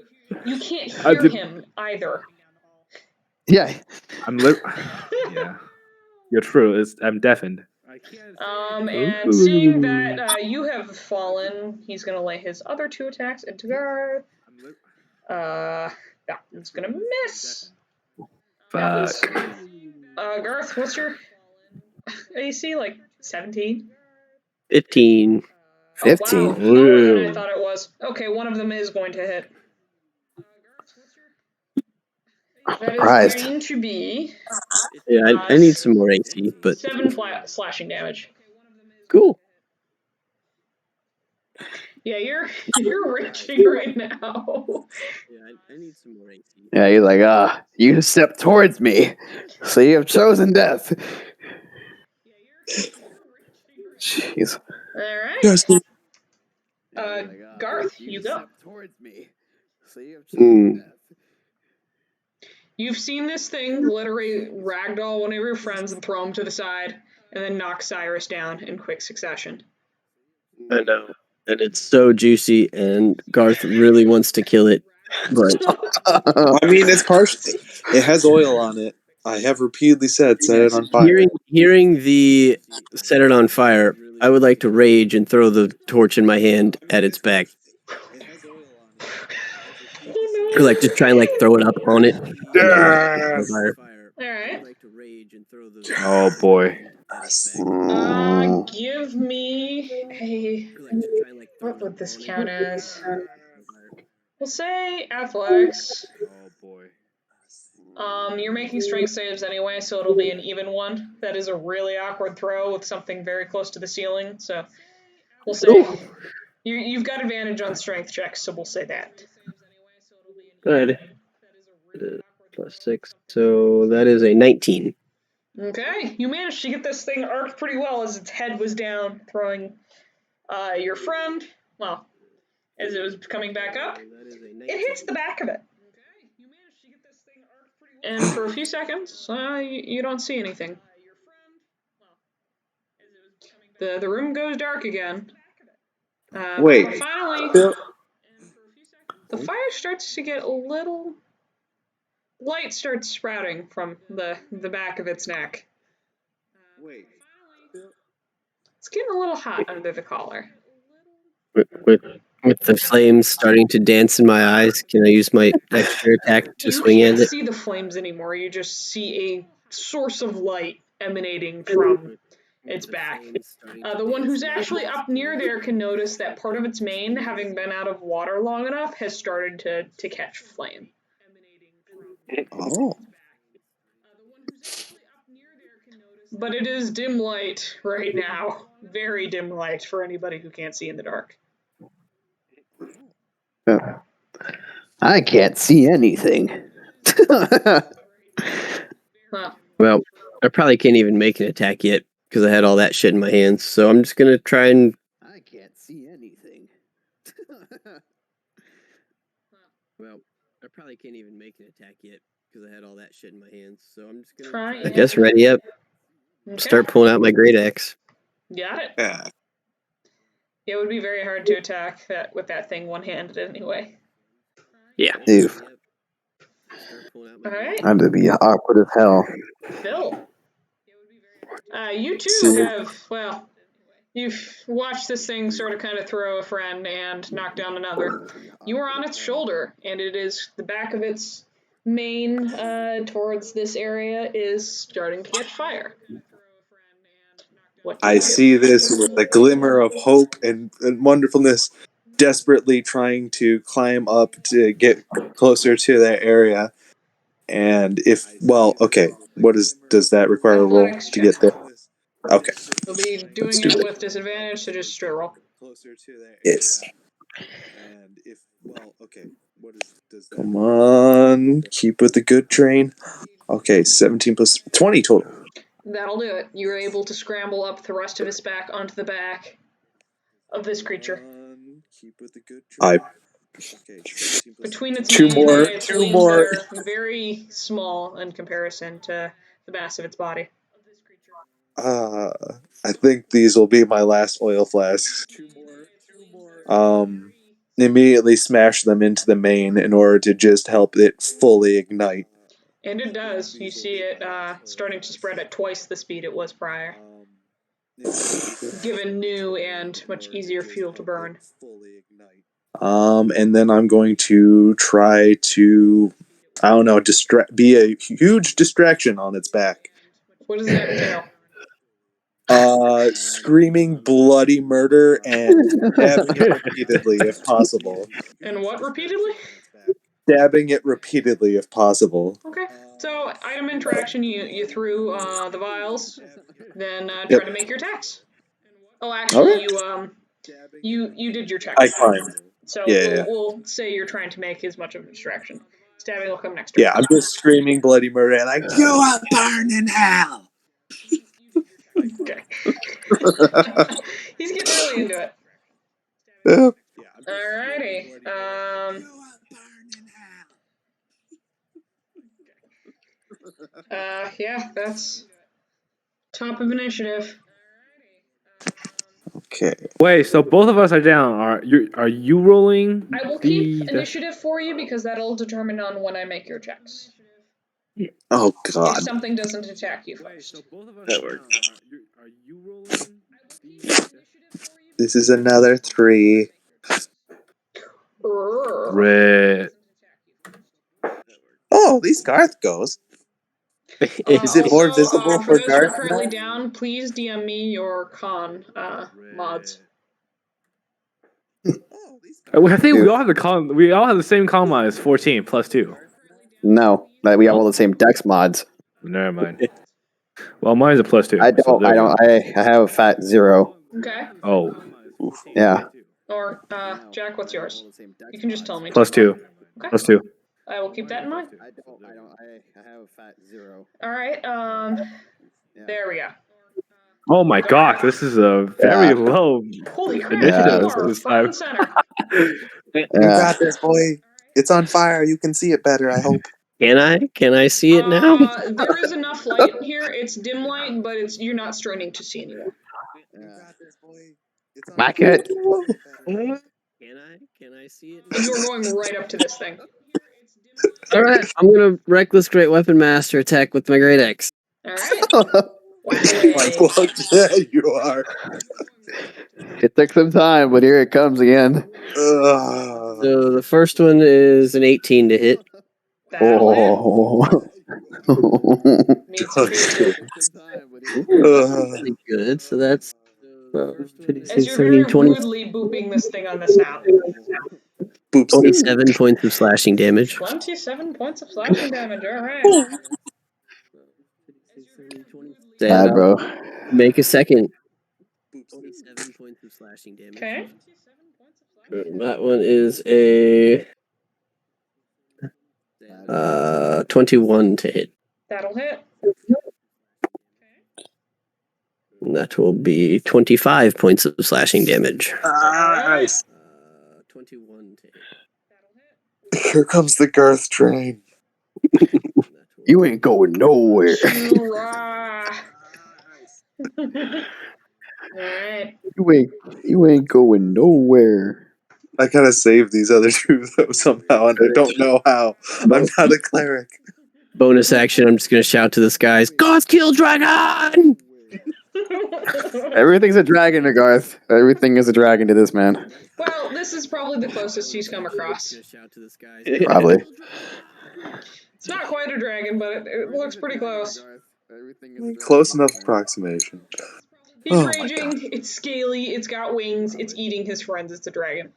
You can't I hear did- him either. Yeah. Yeah. You're true. I'm deafened. And seeing that you have fallen, he's gonna lay his other 2 attacks into Garth. That one's gonna miss. Fuck. Garth, what's your AC? Like 17? 15. 15. Wow, lower than I thought it was. Okay, one of them is going to hit. That is Surprised. going to be Yeah, I need some more AC, but 7 slashing damage. cool. Yeah, you're raging right now. Yeah, I need some more AC. Yeah, he's like, you step towards me, so you have chosen death. Jeez. All right. Yes. Garth, you go. You've seen this thing literally ragdoll one of your friends and throw him to the side, and then knock Cyrus down in quick succession. I know. And it's so juicy, and Garth really wants to kill it. But I mean, it's partial. It has oil on it. I have repeatedly said, set it on fire. Hearing the set it on fire, I would like to rage and throw the torch in my hand at its back. Oh, Or like just try and like throw it up on it. Yes! Alright. Oh boy. Give me a... What would this count as? We'll say athletics. Oh boy. You're making strength saves anyway, so it'll be an even one. That is a really awkward throw with something very close to the ceiling, so we'll say you've got advantage on strength checks, so we'll say that. Good. Plus 6, so that is a 19. Okay, you managed to get this thing arced pretty well as its head was down, throwing your friend, well, as it was coming back up. It hits the back of it. And for a few seconds, you don't see anything. The room goes dark again. Wait. But finally, Phil- the fire starts to get a little... Light starts sprouting from the back of its neck. It's getting a little hot under the collar. With the flames starting to dance in my eyes, can I use my extra attack to swing at You it? can't see the flames anymore. You just see a source of light emanating from its back. The one who's actually up near there can notice that part of its mane, having been out of water long enough, has started to catch flame. Oh. But it is dim light right now. Very dim light for anybody who can't see in the dark. I can't see anything. Well, I probably can't even make an attack yet because I had all that shit in my hands. So I'm just gonna try and. I can't see anything. Well, I probably can't even make an attack yet because I had all that shit in my hands. So I'm just gonna. Try I guess ready up. Okay. Start pulling out my great axe. Got it. Yeah. It would be very hard to attack that with that thing one-handed anyway. Yeah. Oof. All right. That'd be awkward as hell. Phil. You two have, well, you've watched this thing sort of kind of throw a friend and knock down another. You are on its shoulder, and it is the back of its mane towards this area is starting to catch fire. What do you I do? see this with a glimmer of hope and wonderfulness, desperately trying to climb up to get closer to that area. And does that require a roll Athletics to get check. there? Okay. You'll be doing Let's do it it. with disadvantage, so just straight roll. Yes. Come on, keep with the good train. Okay, 17 plus 20 total. That'll do it. You're able to scramble up the rest of its back onto the back of this creature. Between its Two mane more, and its two wings more. that are very small in comparison to the mass of its body. I think these will be my last oil flasks. Immediately smash them into the main in order to just help it fully ignite. And it does. You see it starting to spread at twice the speed it was prior. Given new and much easier fuel to burn. And then I'm going to try to, I don't know, be a huge distraction on its back. What does that entail? Screaming bloody murder and stabbing it repeatedly if possible. And what repeatedly? Stabbing it repeatedly if possible. Okay. So, item interaction, you threw the vials, then try to make your attacks. Oh, actually, you did your check. I climbed. So Yeah. we'll say you're trying to make as much of a distraction. Stabbing will come next turn. Yeah, I'm just screaming bloody murder and like, you will burn in hell! Okay. He's getting really into it. Yep. Alrighty. Yeah, that's top of initiative. Okay. Wait, so both of us are down. Are you rolling? I will keep initiative for you because that'll determine on when I make your checks. Oh If God. something doesn't attack you first. That works. This is another 3. Red. Oh, at least Garth goes. Is it more visible for for those who are Garth currently now? down, please DM me your con mods. I think we all have we all have the same con mod as 14 plus 2. No, we have all the same dex mods. Never mind. Well, mine's a plus 2. I don't. So there I you don't. go. I have a fat 0. Okay. Oh, Yeah. Or Jack, what's yours? You can just tell me. plus 2. Okay. Plus 2. I will keep that in mind. I don't. I have a fat 0. All right. There we go. Oh my gosh, this is a very low Holy crap! initiative You are this front time. and center. You got this, boy. It's on fire. You can see it better, I hope. Can I see it now? There is enough light here. It's dim light, but you're not straining to see anymore. Back it. Can I see it? And you're going right up to this thing. All right, I'm gonna reckless great weapon master attack with my great axe. All right. Fuck yeah, you are. It took some time, but here it comes again. So the first one is an 18 to hit. That'll hit. Oh. Needs to be. Pretty good. So that's As you're very rudely booping this thing on the snout. 27 points of slashing damage. 27 points of slashing damage. All right. Bad, bro. Make a second. 27 points of slashing damage. Okay. That one is a 21 to hit. That'll hit. And that will be 25 points of slashing damage. Nice. 21 to hit. Here comes the Garth train. You ain't going nowhere. Alright. You ain't going nowhere. I gotta save these other 2 though somehow, and I don't know how. I'm not a cleric. Bonus action, I'm just going to shout to the skies, Goth kill dragon! Everything's a dragon to Garth. Everything is a dragon to this man. Well, this is probably the closest he's come across. Probably. It's not quite a dragon, but it looks pretty close. Close enough approximation. He's raging, it's scaly, it's got wings, it's eating his friends, it's a dragon.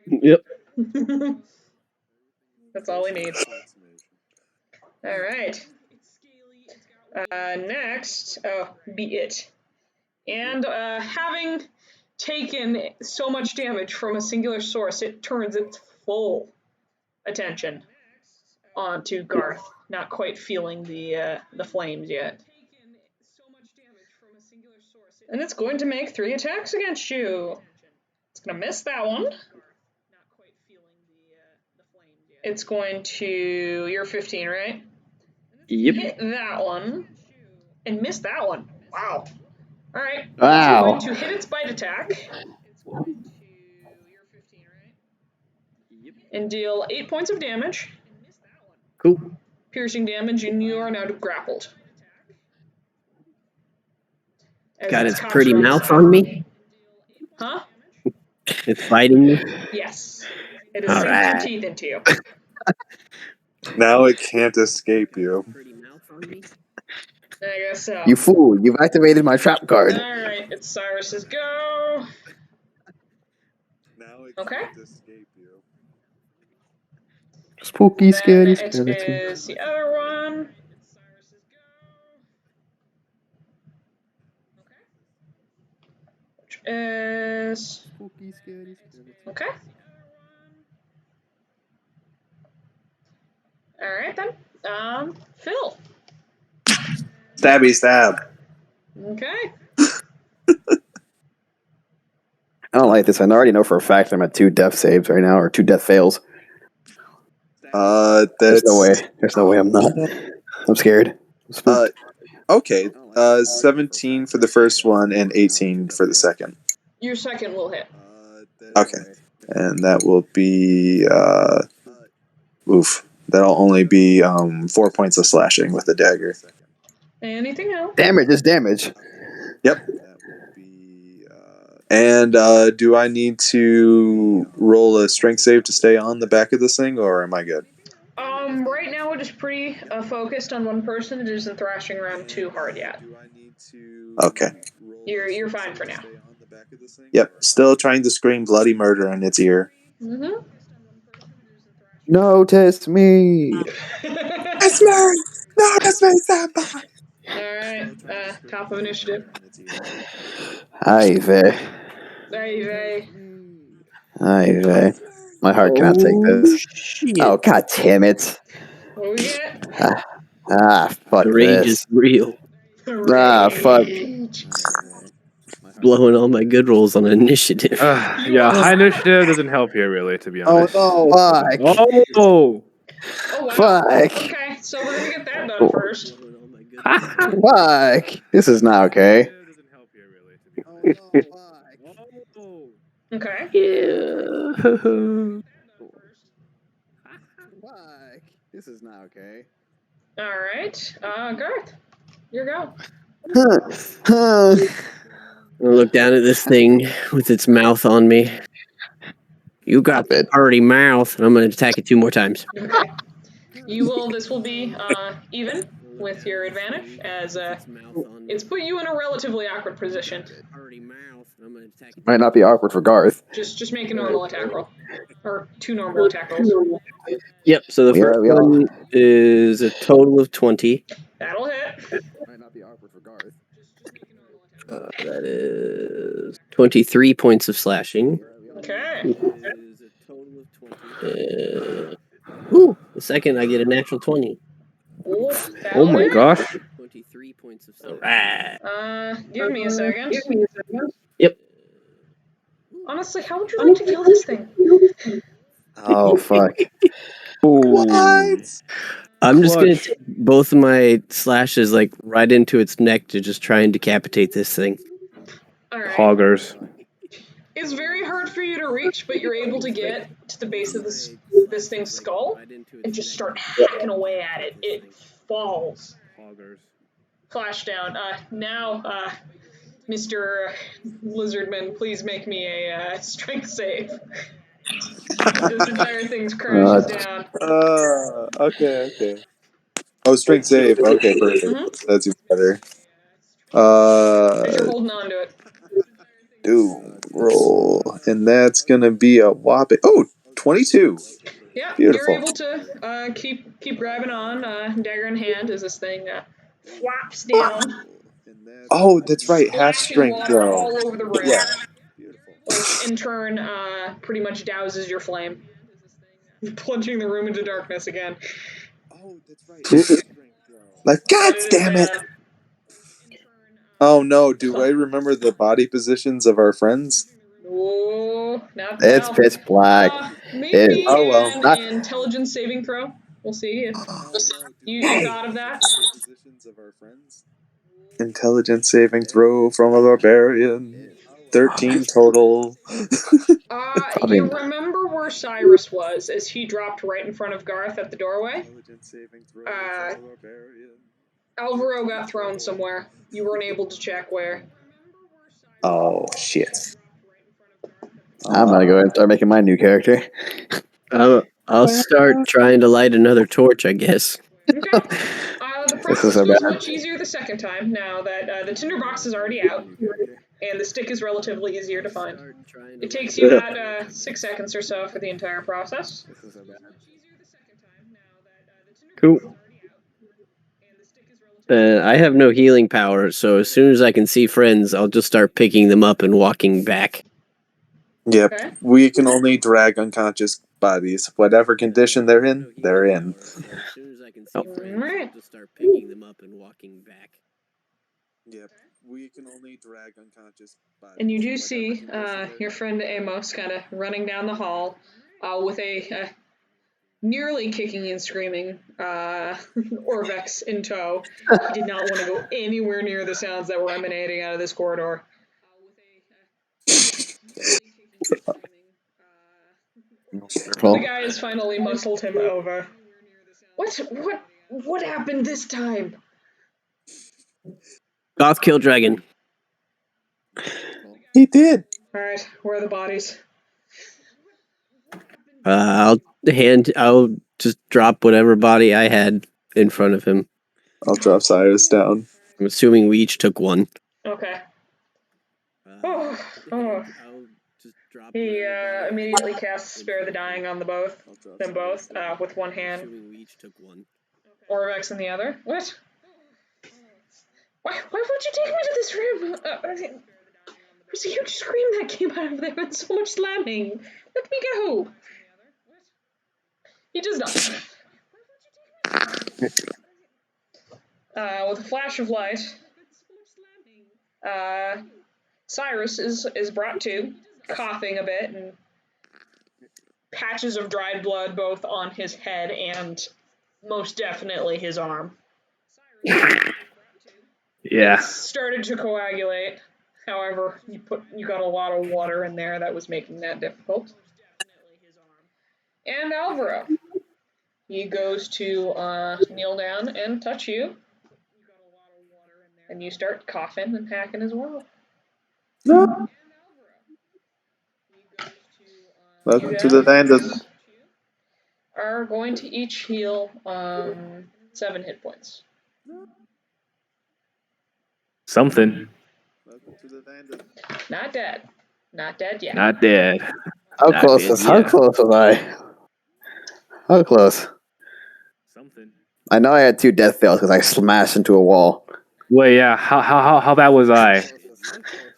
Yep. That's all we need. Alright. Next, be it. And having taken so much damage from a singular source, it turns its full attention onto Garth, not quite feeling the flames yet. And it's going to make 3 attacks against you. It's going to miss that one. It's going to... You're 15, right? Yep. Hit that one. And miss that one. Wow. Alright. Wow. It's going to hit its bite attack. And deal 8 points of damage. Cool. Piercing damage, and you are now grappled. Got its pretty mouth on me. Huh? It's biting me. Yes. It has sinking its teeth into you. Now it can't escape you. I guess so. You fool. You've activated my trap card. Alright, it's Cyrus's go. Now it Okay. can't escape you. Spooky, scary, Then it skeleton. is the other one. Which is... Spooky, scary, skeleton. Okay. Alright then. Phil. Stabby stab. Okay. I don't like this. I already know for a fact I'm at 2 death saves right now, or 2 death fails. That's There's no way. There's no way I'm not. I'm scared. Okay. 17 for the first one and 18 for the second. Your second will hit. Okay. And that will be that'll only be 4 points of slashing with the dagger. Anything else? Damage is damage. Yep. And do I need to roll a strength save to stay on the back of this thing, or am I good? Right now we're just pretty focused on one person. It isn't thrashing around too hard yet. Okay. You're fine for now. Yep. Still trying to scream bloody murder in its ear. Mm-hmm. Notice me. It's me! Notice me, senpai! Alright, top of initiative. Ivy. My heart cannot take this. Shit. Oh, god damn it. What we get? Fuck The rage this. is real. Fuck. Rage. Blowing all my good rolls on initiative. Yeah, high initiative doesn't help here, really, to be honest. no! Fuck. Oh! Oh, wow. Fuck. Okay, so we're gonna get that done first. Fuck. This is not okay. Okay. Yeah. Fuck. This is not okay. Alright, Garth, your go. I look down at this thing with its mouth on me. You got the party mouth, and I'm going to attack it 2 more times. Okay. This will be even with your advantage, as it's put you in a relatively awkward position. Might not be awkward for Garth. Just make a normal attack roll. Or 2 normal attack rolls. Yep, so the first one is a total of 20. That'll hit. Might not be awkward for Garth. That is 23 points of slashing. Okay. The second, I get a natural 20. Oh my gosh. 23 points of slashing. Give me a second. Yep. Honestly, how would you like to kill this thing? Oh, fuck. What? I'm just going to take both of my slashes like right into its neck to just try and decapitate this thing. Alright. Hoggers. It's very hard for you to reach, but you're able to get to the base of this thing's skull and just start hacking away at it. It falls. Flash down. Now, Mr. Lizardman, please make me a strength save. This entire thing crashes down. Okay. Oh, strength save. Okay, perfect. Mm-hmm. That's even better. As you're holding on to it. Doom roll. And that's going to be a whopping... Oh, 22. Yeah, Beautiful. you're able to keep grabbing on, dagger in hand, as this thing flops down. Oh, that's right. Half Splashing strength water throw. all over the room. Yeah. Which in turn pretty much douses your flame. Plunging the room into darkness again. Oh, that's right. Like, God damn it! Oh no, do I remember the body positions of our friends? Whoa, not It's pitch black. Maybe Not- an intelligence saving throw. We'll see if you thought of that. Intelligence saving throw from a barbarian. 13 total. You remember where Cyrus was as he dropped right in front of Garth at the doorway? Alvaro got thrown somewhere. You weren't able to check where. Oh, shit. I'm gonna go ahead and start making my new character. I'll start trying to light another torch, I guess. Okay. The process was much easier the second time, now that the tinderbox is already out, and the stick is relatively easier to find. It takes you about 6 seconds or so for the entire process. Cool. I have no healing power, so as soon as I can see friends, I'll just start picking them up and walking back. Yep. Okay. We can only drag unconscious bodies. Whatever condition they're in, they're in. As soon as I can see friends, I'll just start picking them up and walking back. Yep. We can only drag unconscious bodies. And you do see your friend Amos kind of running down the hall with a nearly kicking and screaming, Orvex in tow. He did not want to go anywhere near the sounds that were emanating out of this corridor. The guys finally muscled him over. What happened this time? Goth kill dragon. He did. All right, where are the bodies? I'll just drop whatever body I had in front of him. I'll drop Cyrus down. I'm assuming we each took one. Okay. He immediately casts Spare the Dying on them both, with one hand. Orvex in the other. What? Why would you take me to this room? There's a huge scream that came out of there and so much slamming. Let me go. He does not. With a flash of light, Cyrus is brought to, coughing a bit, and patches of dried blood both on his head and most definitely his arm. Yeah. It started to coagulate. However, you got a lot of water in there that was making that difficult. And Alvaro, he goes to kneel down and touch you, and you start coughing and hacking as well. No. Welcome to the land of... Are going to each heal 7 hit points. Something. Not dead. Not dead yet. Not dead. How Not close dead was? How yet. close was I? How close? Something. I know I had 2 death fails because I smashed into a wall. Wait, yeah. How bad was I?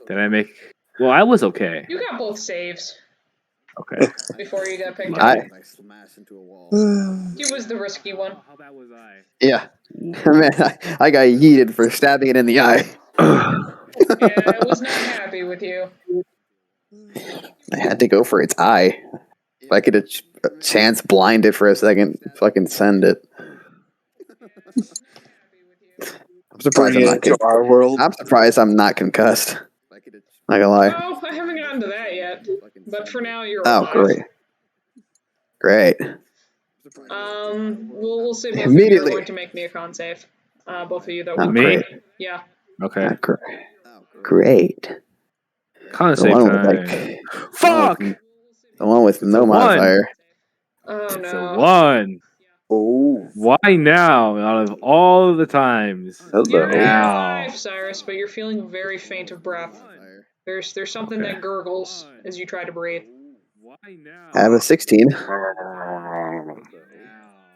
Did I make? Well, I was okay. You got both saves Okay. before you got picked I up. He was the risky one. How bad was I? Yeah, man, I got yeeted for stabbing it in the eye. Yeah, I was not happy with you. I had to go for its eye. If I could a chance blind it for a second, fucking send it. I'm surprised Bring I'm it to our world. I'm surprised I'm not concussed. Not gonna lie. Oh, I haven't gotten to that yet. But for now, you're Oh, alive. great. We'll say both of you are Immediately. going to make me a con save. Both of you that Oh, will. Me? Yeah. Okay. Great. Con The save one with time. Fuck! The one with no a one. modifier. Oh It's no. a 1. Oh. Why now? Out of all the times. Hello. You're Now. alive, Cyrus, but you're feeling very faint of breath. There's something Okay. that gurgles as you try to breathe. Why now? I have a 16.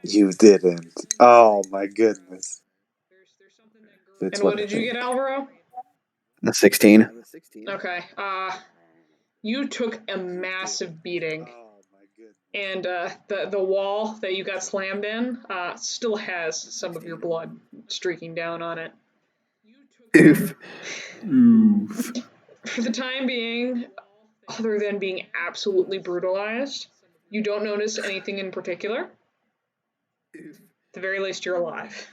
You didn't. Oh my goodness. It's And what did you get, Alvaro? A 16. Okay. You took a massive beating. And the wall that you got slammed in still has some of your blood streaking down on it. Oof. For the time being, other than being absolutely brutalized, you don't notice anything in particular. At the very least, you're alive.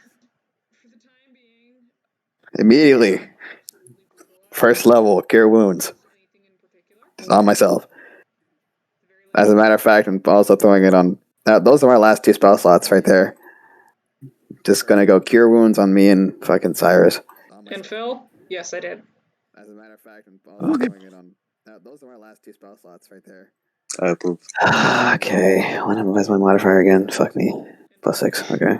Immediately. First level, cure wounds. Just on myself. As a matter of fact, I'm also throwing it on... those are my last 2 spell slots right there. Just gonna go cure wounds on me and fucking Cyrus. And Phil? Yes, I did. As a matter of fact, I'm also throwing it on... those are my last 2 spell slots right there. Okay, what's my modifier again? Fuck me. +6, okay.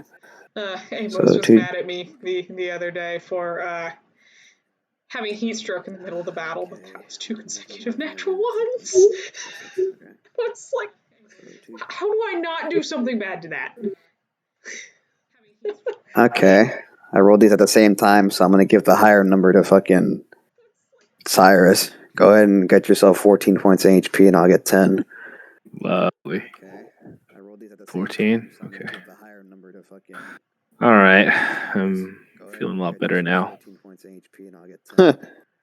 Amos So was 2. mad at me the other day for having heat stroke in the middle of the battle, but that was 2 consecutive natural ones. It's like, how do I not do something bad to that? Okay. I rolled these at the same time, so I'm gonna give the higher number to fucking Cyrus. Go ahead and get yourself 14 points of HP, and I'll get 10. Lovely. 14? Okay. The higher number to fucking... All right. I'm feeling a lot better now.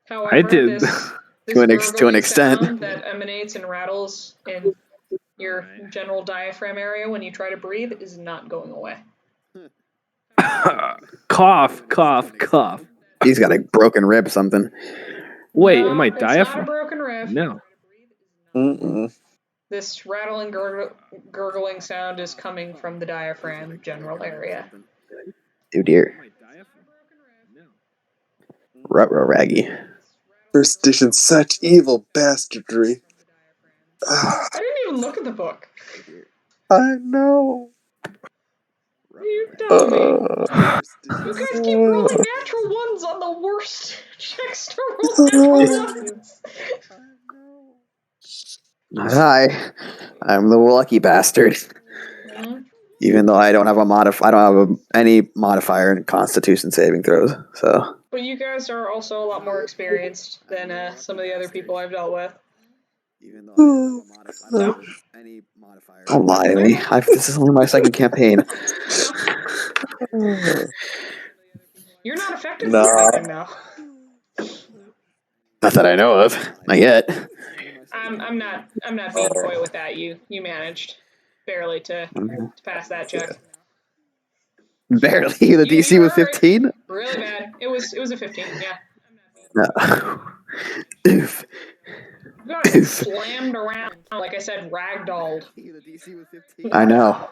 However, I did. this To an extent. sound that emanates and rattles in Your general diaphragm area when you try to breathe is not going away. Cough, cough, cough. He's got a broken rib or something. Wait, No, am I it's not a diaphragm? broken rib. No. Mm-mm. This rattling, gurgling sound is coming from the diaphragm general area. Oh dear. Ruh-roh raggy. First edition, such evil bastardry. I didn't even look at the book. I know. You tell me. You guys keep rolling natural ones on the worst checks to roll natural ones. Not I. I'm the lucky bastard. Mhm. Even though I don't have any modifier in Constitution saving throws. So. But you guys are also a lot more experienced than some of the other people I've dealt with. Even though I don't have any modifier. Don't lie to me. This is only my second campaign. You're not affected by anything now. Not that I know of. Not yet. I'm not being coy with that. You managed barely to pass that check. Barely. The DC was 15? Really bad. It was a 15, yeah. No. Oof. You got slammed around, like I said, ragdolled. I know.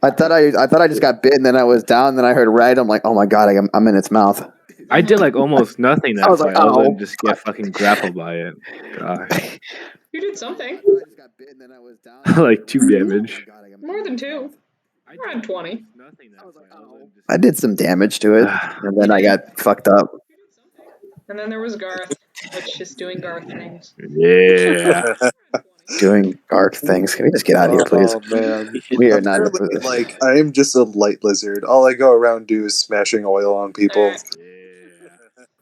I thought I just got bit, and then I was down. Then I heard rag. I'm like, oh my god, I'm in its mouth. I did like almost nothing that I was fight like, other oh. than just get fucking grappled by it. Gosh. You did something. Like 2 damage. More than 2. Around 20. I did some damage to it, and then I got fucked up. And then there was Garth, which is doing Garth things. Yeah. Doing Garth things. Can we just get out of here, please? Oh man, We are not apparently, like I am just a light lizard. All I go around do is smashing oil on people.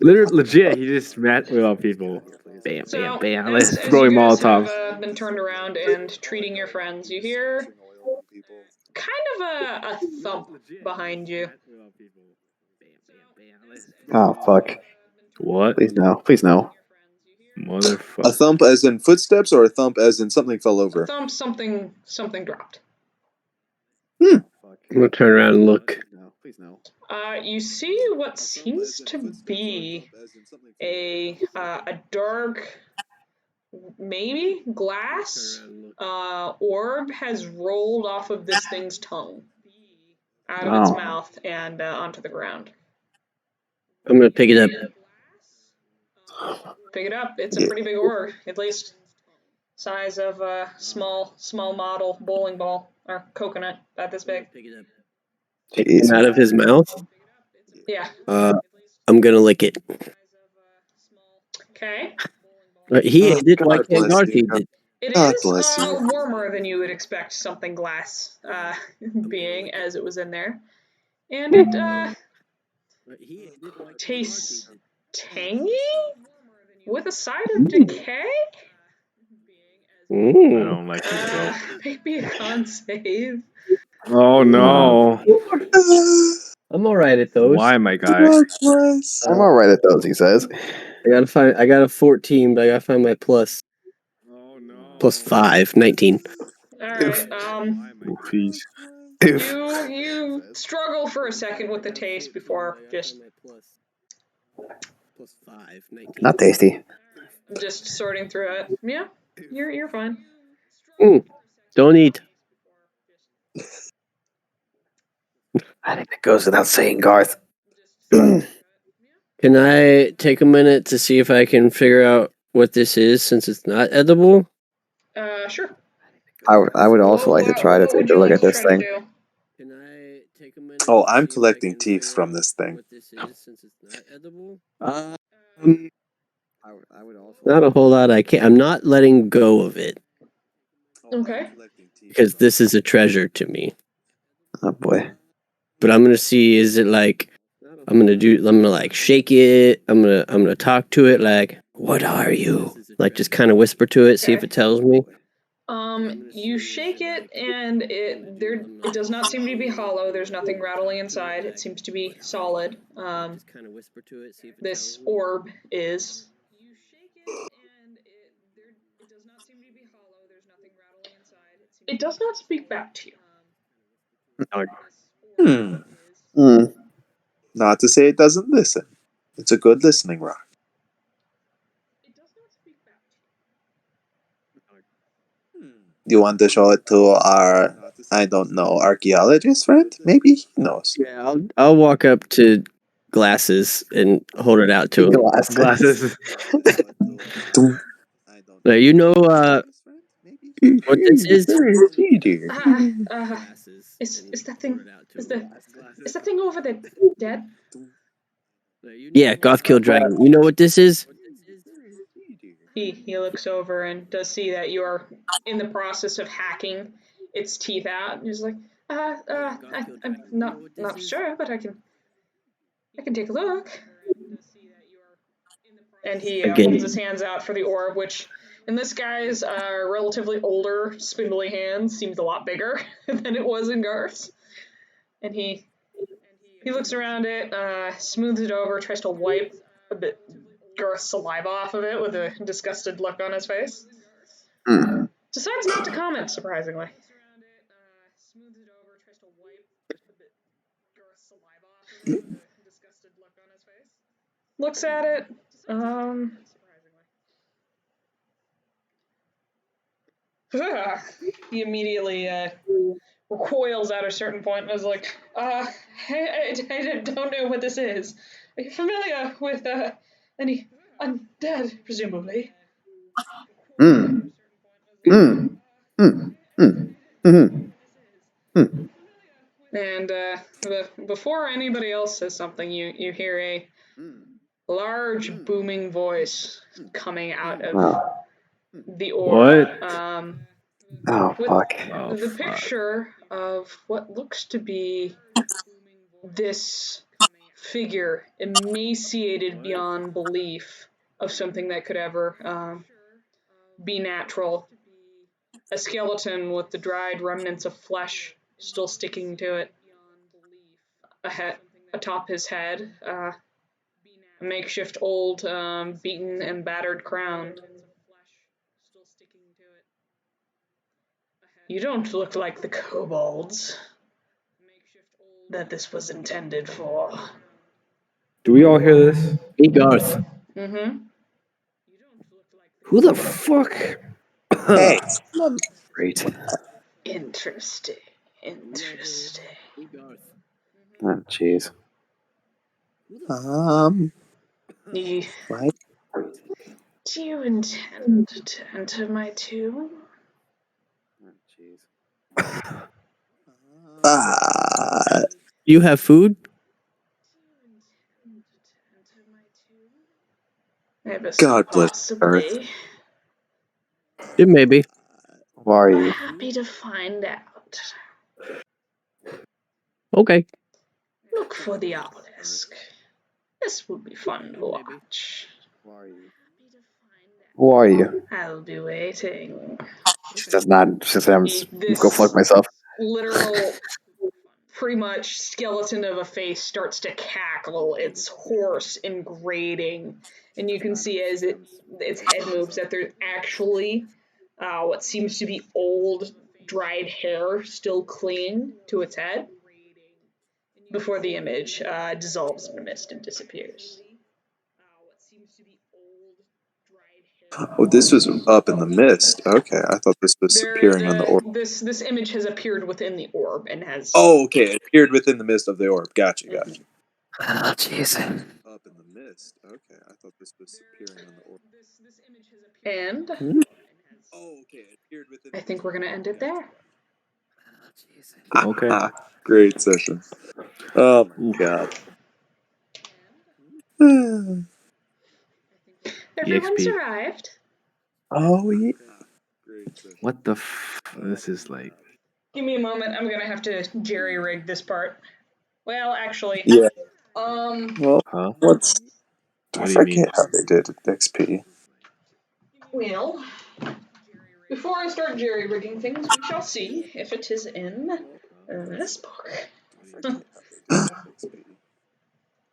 Literally, legit, he just smacked on people. Bam, So, bam, bam. as Let's you throw guys Molotovs. have been turned around and treating your friends, you hear kind of a thump behind you. Oh fuck! What? Please no! Please no! A Motherfucker. thump as in footsteps, or a thump as in something fell over? A thump, something dropped. I'm gonna turn around and look. Please no! You see what seems to be a dark, maybe glass orb has rolled off of this thing's tongue, out of its mouth and onto the ground. I'm gonna pick it up. Pick it up. It's a pretty big orb, at least size of a small model bowling ball or coconut, about this big. Jeez. Out of his mouth. Yeah. I'm gonna lick it. Okay. He ate it. Why God can't bless Garth you. eat it? It God is bless you. warmer than you would expect something glass being, as it was in there. And it tastes tangy with a side of decay. I don't like myself. Maybe a con save. Oh no. I'm alright at those. Why, my guy? God bless. I'm alright at those. He says. I got a 14, but I gotta find my plus. Oh no. Plus 5, 19. Alright, Jeez. you struggle for a second with the taste before just Plus 5, 19. Not tasty. sorting through it. Yeah, you're fine. Don't eat. I think that goes without saying, Garth. Can I take a minute to see if I can figure out what this is since it's not edible? Sure. I would also like to try to take a look at this thing. Can I take a minute? Oh, I'm collecting teeth from this thing. What this is since it's not edible? Not a whole lot. I'm not letting go of it Okay. because this is a treasure to me. Oh boy. But I'm gonna see. Is it like? I'm gonna like shake it. I'm gonna talk to it. Like, what are you? Like, just kind of whisper to it. See if it tells me. You shake it, and it does not seem to be hollow. There's nothing rattling inside. It seems to be solid. This orb is. You shake it, and it does not seem to be hollow. There's nothing rattling inside. It does not speak back to you. Not to say it doesn't listen. It's a good listening rock. You want to show it to our, I don't know, archaeologist friend? Maybe he knows. Yeah, I'll walk up to Glasses and hold it out to him. Glasses. Now, you know what this is? Is that thing? Is that thing over there dead? Yeah, Goth Kill Dragon. You know what this is? He looks over and does see that you are in the process of hacking its teeth out. And he's like, I'm not sure, but I can take a look. And he holds his hands out for the orb, which in this guy's relatively older, spindly hands seems a lot bigger than it was in Garth's. And he looks around it, smooths it over, tries to wipe a bit Garth's saliva off of it with a disgusted look on his face. Decides not to comment, surprisingly. Looks at it. He immediately recoils at a certain point and is like, I don't know what this is. Are you familiar with any undead, presumably? And before anybody else says something, you hear a large booming voice coming out of the orb. Oh, fuck. The picture of what looks to be this figure, emaciated beyond belief, of something that could ever be natural. A skeleton with the dried remnants of flesh still sticking to it. Atop his head, a makeshift old, beaten and battered crown. You don't look like the kobolds that this was intended for. Do we all hear this? Hey, Garth. Mm-hmm. Who the fuck? Hey. Great. Interesting. Oh, jeez. What? Do you intend to enter my tomb? You have food? God bless possibly. It may be. Who are you? Happy to find out. Okay. Look for the obelisk. This will be fun to watch. Who are you? I'll be waiting. She does not. She says, I'm go fuck myself. Literal, pretty much skeleton of a face starts to cackle. It's hoarse and grating, and you can see as its head moves that there's actually what seems to be old, dried hair still clinging to its head before the image dissolves in the mist and disappears. Oh, this was up in the mist. Okay, I thought this was appearing on the orb. This image has appeared within the orb and has. Oh, okay. It appeared within the mist of the orb. Gotcha. Oh, jeez. Up in the mist. Okay, I thought this was appearing on the orb. And Oh, okay. It appeared within. I think we're gonna end it there. Okay. Great session. Oh my god. Everyone's arrived. Oh yeah. What the this is like. Give me a moment. I'm gonna have to jerry rig this part. Well, actually. Yeah. Huh? What's? I What do you forget mean? how they did it. XP. Well, before I start jerry rigging things, we shall see if it is in this book.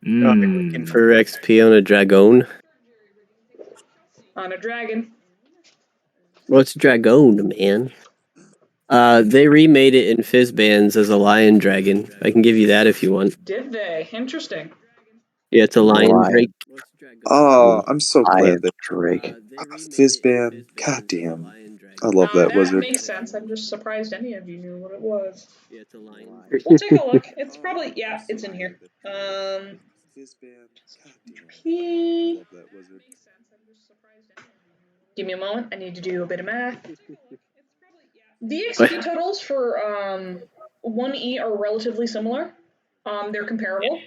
Looking for XP on a dragon. On a dragon. What's dragon, man? They remade it in Fizzbands as a lion dragon. I can give you that if you want. Did they? Interesting. Yeah, it's a lion drake. Oh, I'm so glad that Drake. Fizzban. God damn. I love that wizard. Makes sense. I'm just surprised any of you knew what it was. Yeah, it's a lion. We'll take a look. It's probably it's in here. Fizzban. God damn. P. Love that wizard. Give me a moment. I need to do a bit of math. The XP totals for 1E are relatively similar. They're comparable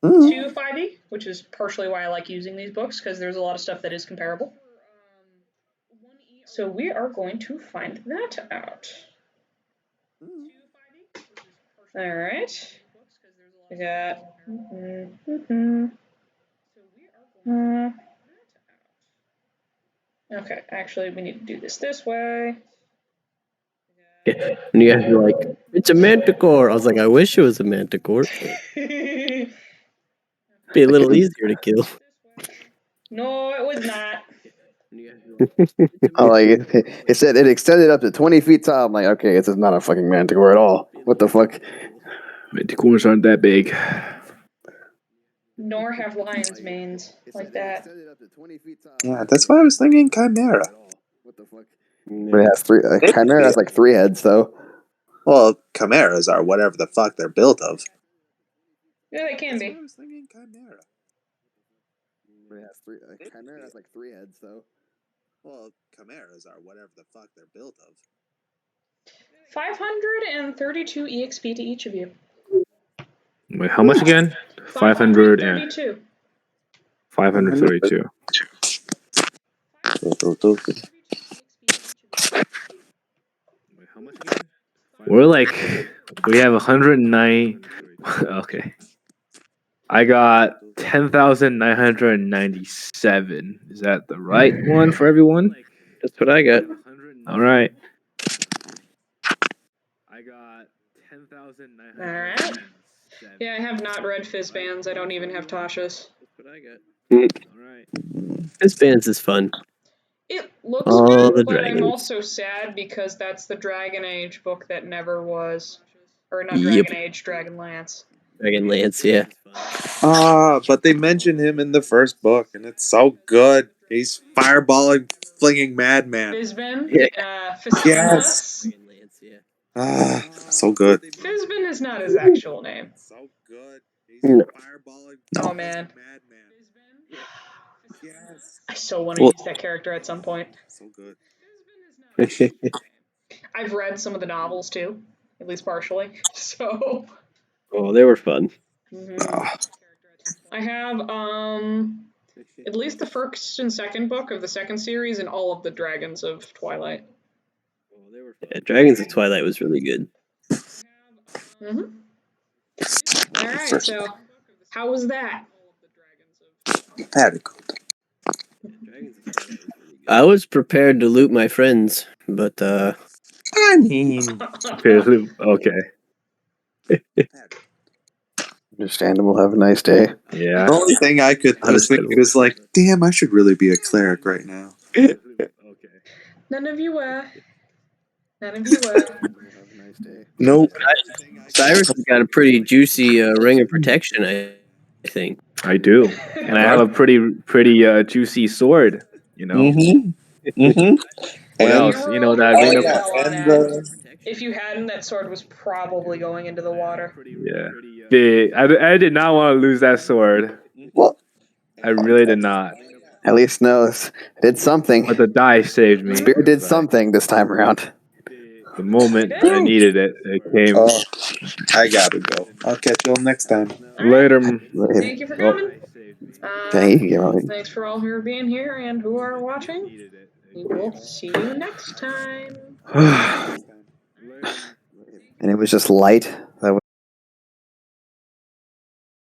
to 5E, which is partially why I like using these books, because there's a lot of stuff that is comparable. So we are going to find that out. All right. We got. Okay, actually, we need to do this way. Yeah. And you guys were like, it's a manticore. I was like, I wish it was a manticore. Be a little easier to kill. No, it was not. Oh, like it said it extended up to 20 feet tall. I'm like, okay, this is not a fucking manticore at all. What the fuck? Manticores aren't that big. Nor have lions' manes like that. Yeah, that's why I was thinking Chimera. What the fuck? But it has three. Chimera has like 3 heads, though. Well, chimeras are whatever the fuck they're built of. Yeah, they can be. I was thinking Chimera. But it has 3. Chimera has like 3 heads, though. Well, chimeras are whatever the fuck they're built of. 532 EXP to each of you. Wait, how much again? 532. 532. We're like, we have 109. Okay. I got 10,997. Is that the right one for everyone? That's what I got. All right. I got 10,997. All right. Yeah, I have not read Fizzbands. I don't even have Tasha's. That's what I got. All right. Fizzbands is fun. It looks All the good, but I'm dragons. also sad because that's the Dragon Age book that never was. Or not Yep. Dragon Age, Dragonlance. Dragonlance, yeah. But they mentioned him in the first book, and it's so good. He's fireballing, flinging madman. Fizzbin? Yeah. Yes. Dragonlance, yeah. So good. Fizzbin is not his actual name. So good. He's No. fireballing. Oh, man. Yes. I so want to use that character at some point. So good. I've read some of the novels too, at least partially. So. Oh, they were fun. I have at least the first and second book of the second series and all of the Dragons of Twilight. Yeah, Dragons of Twilight was really good. All right, so how was that? Very good. I was prepared to loot my friends, but I mean, Okay. Understandable. Have a nice day. Yeah. the only thing I was thinking was like, damn, I should really be a cleric right now. Okay. None of you were. None of you were. Have a nice day. Nope. Cyrus has got a pretty juicy ring of protection, I think. I do. And I have a pretty juicy sword, you know? Mm-hmm. What else? You know, that ring of... If you hadn't, that sword was probably going into the water. Yeah. I did not want to lose that sword. Well, I really did not. at least knows did something. But the die saved me. Spirit did something this time around. The moment I needed it, it came. Oh, I gotta go. I'll catch you all next time. Later. Thank you for coming. Thank you. Thanks for all who are being here and who are watching. We will see you next time. And it was just light.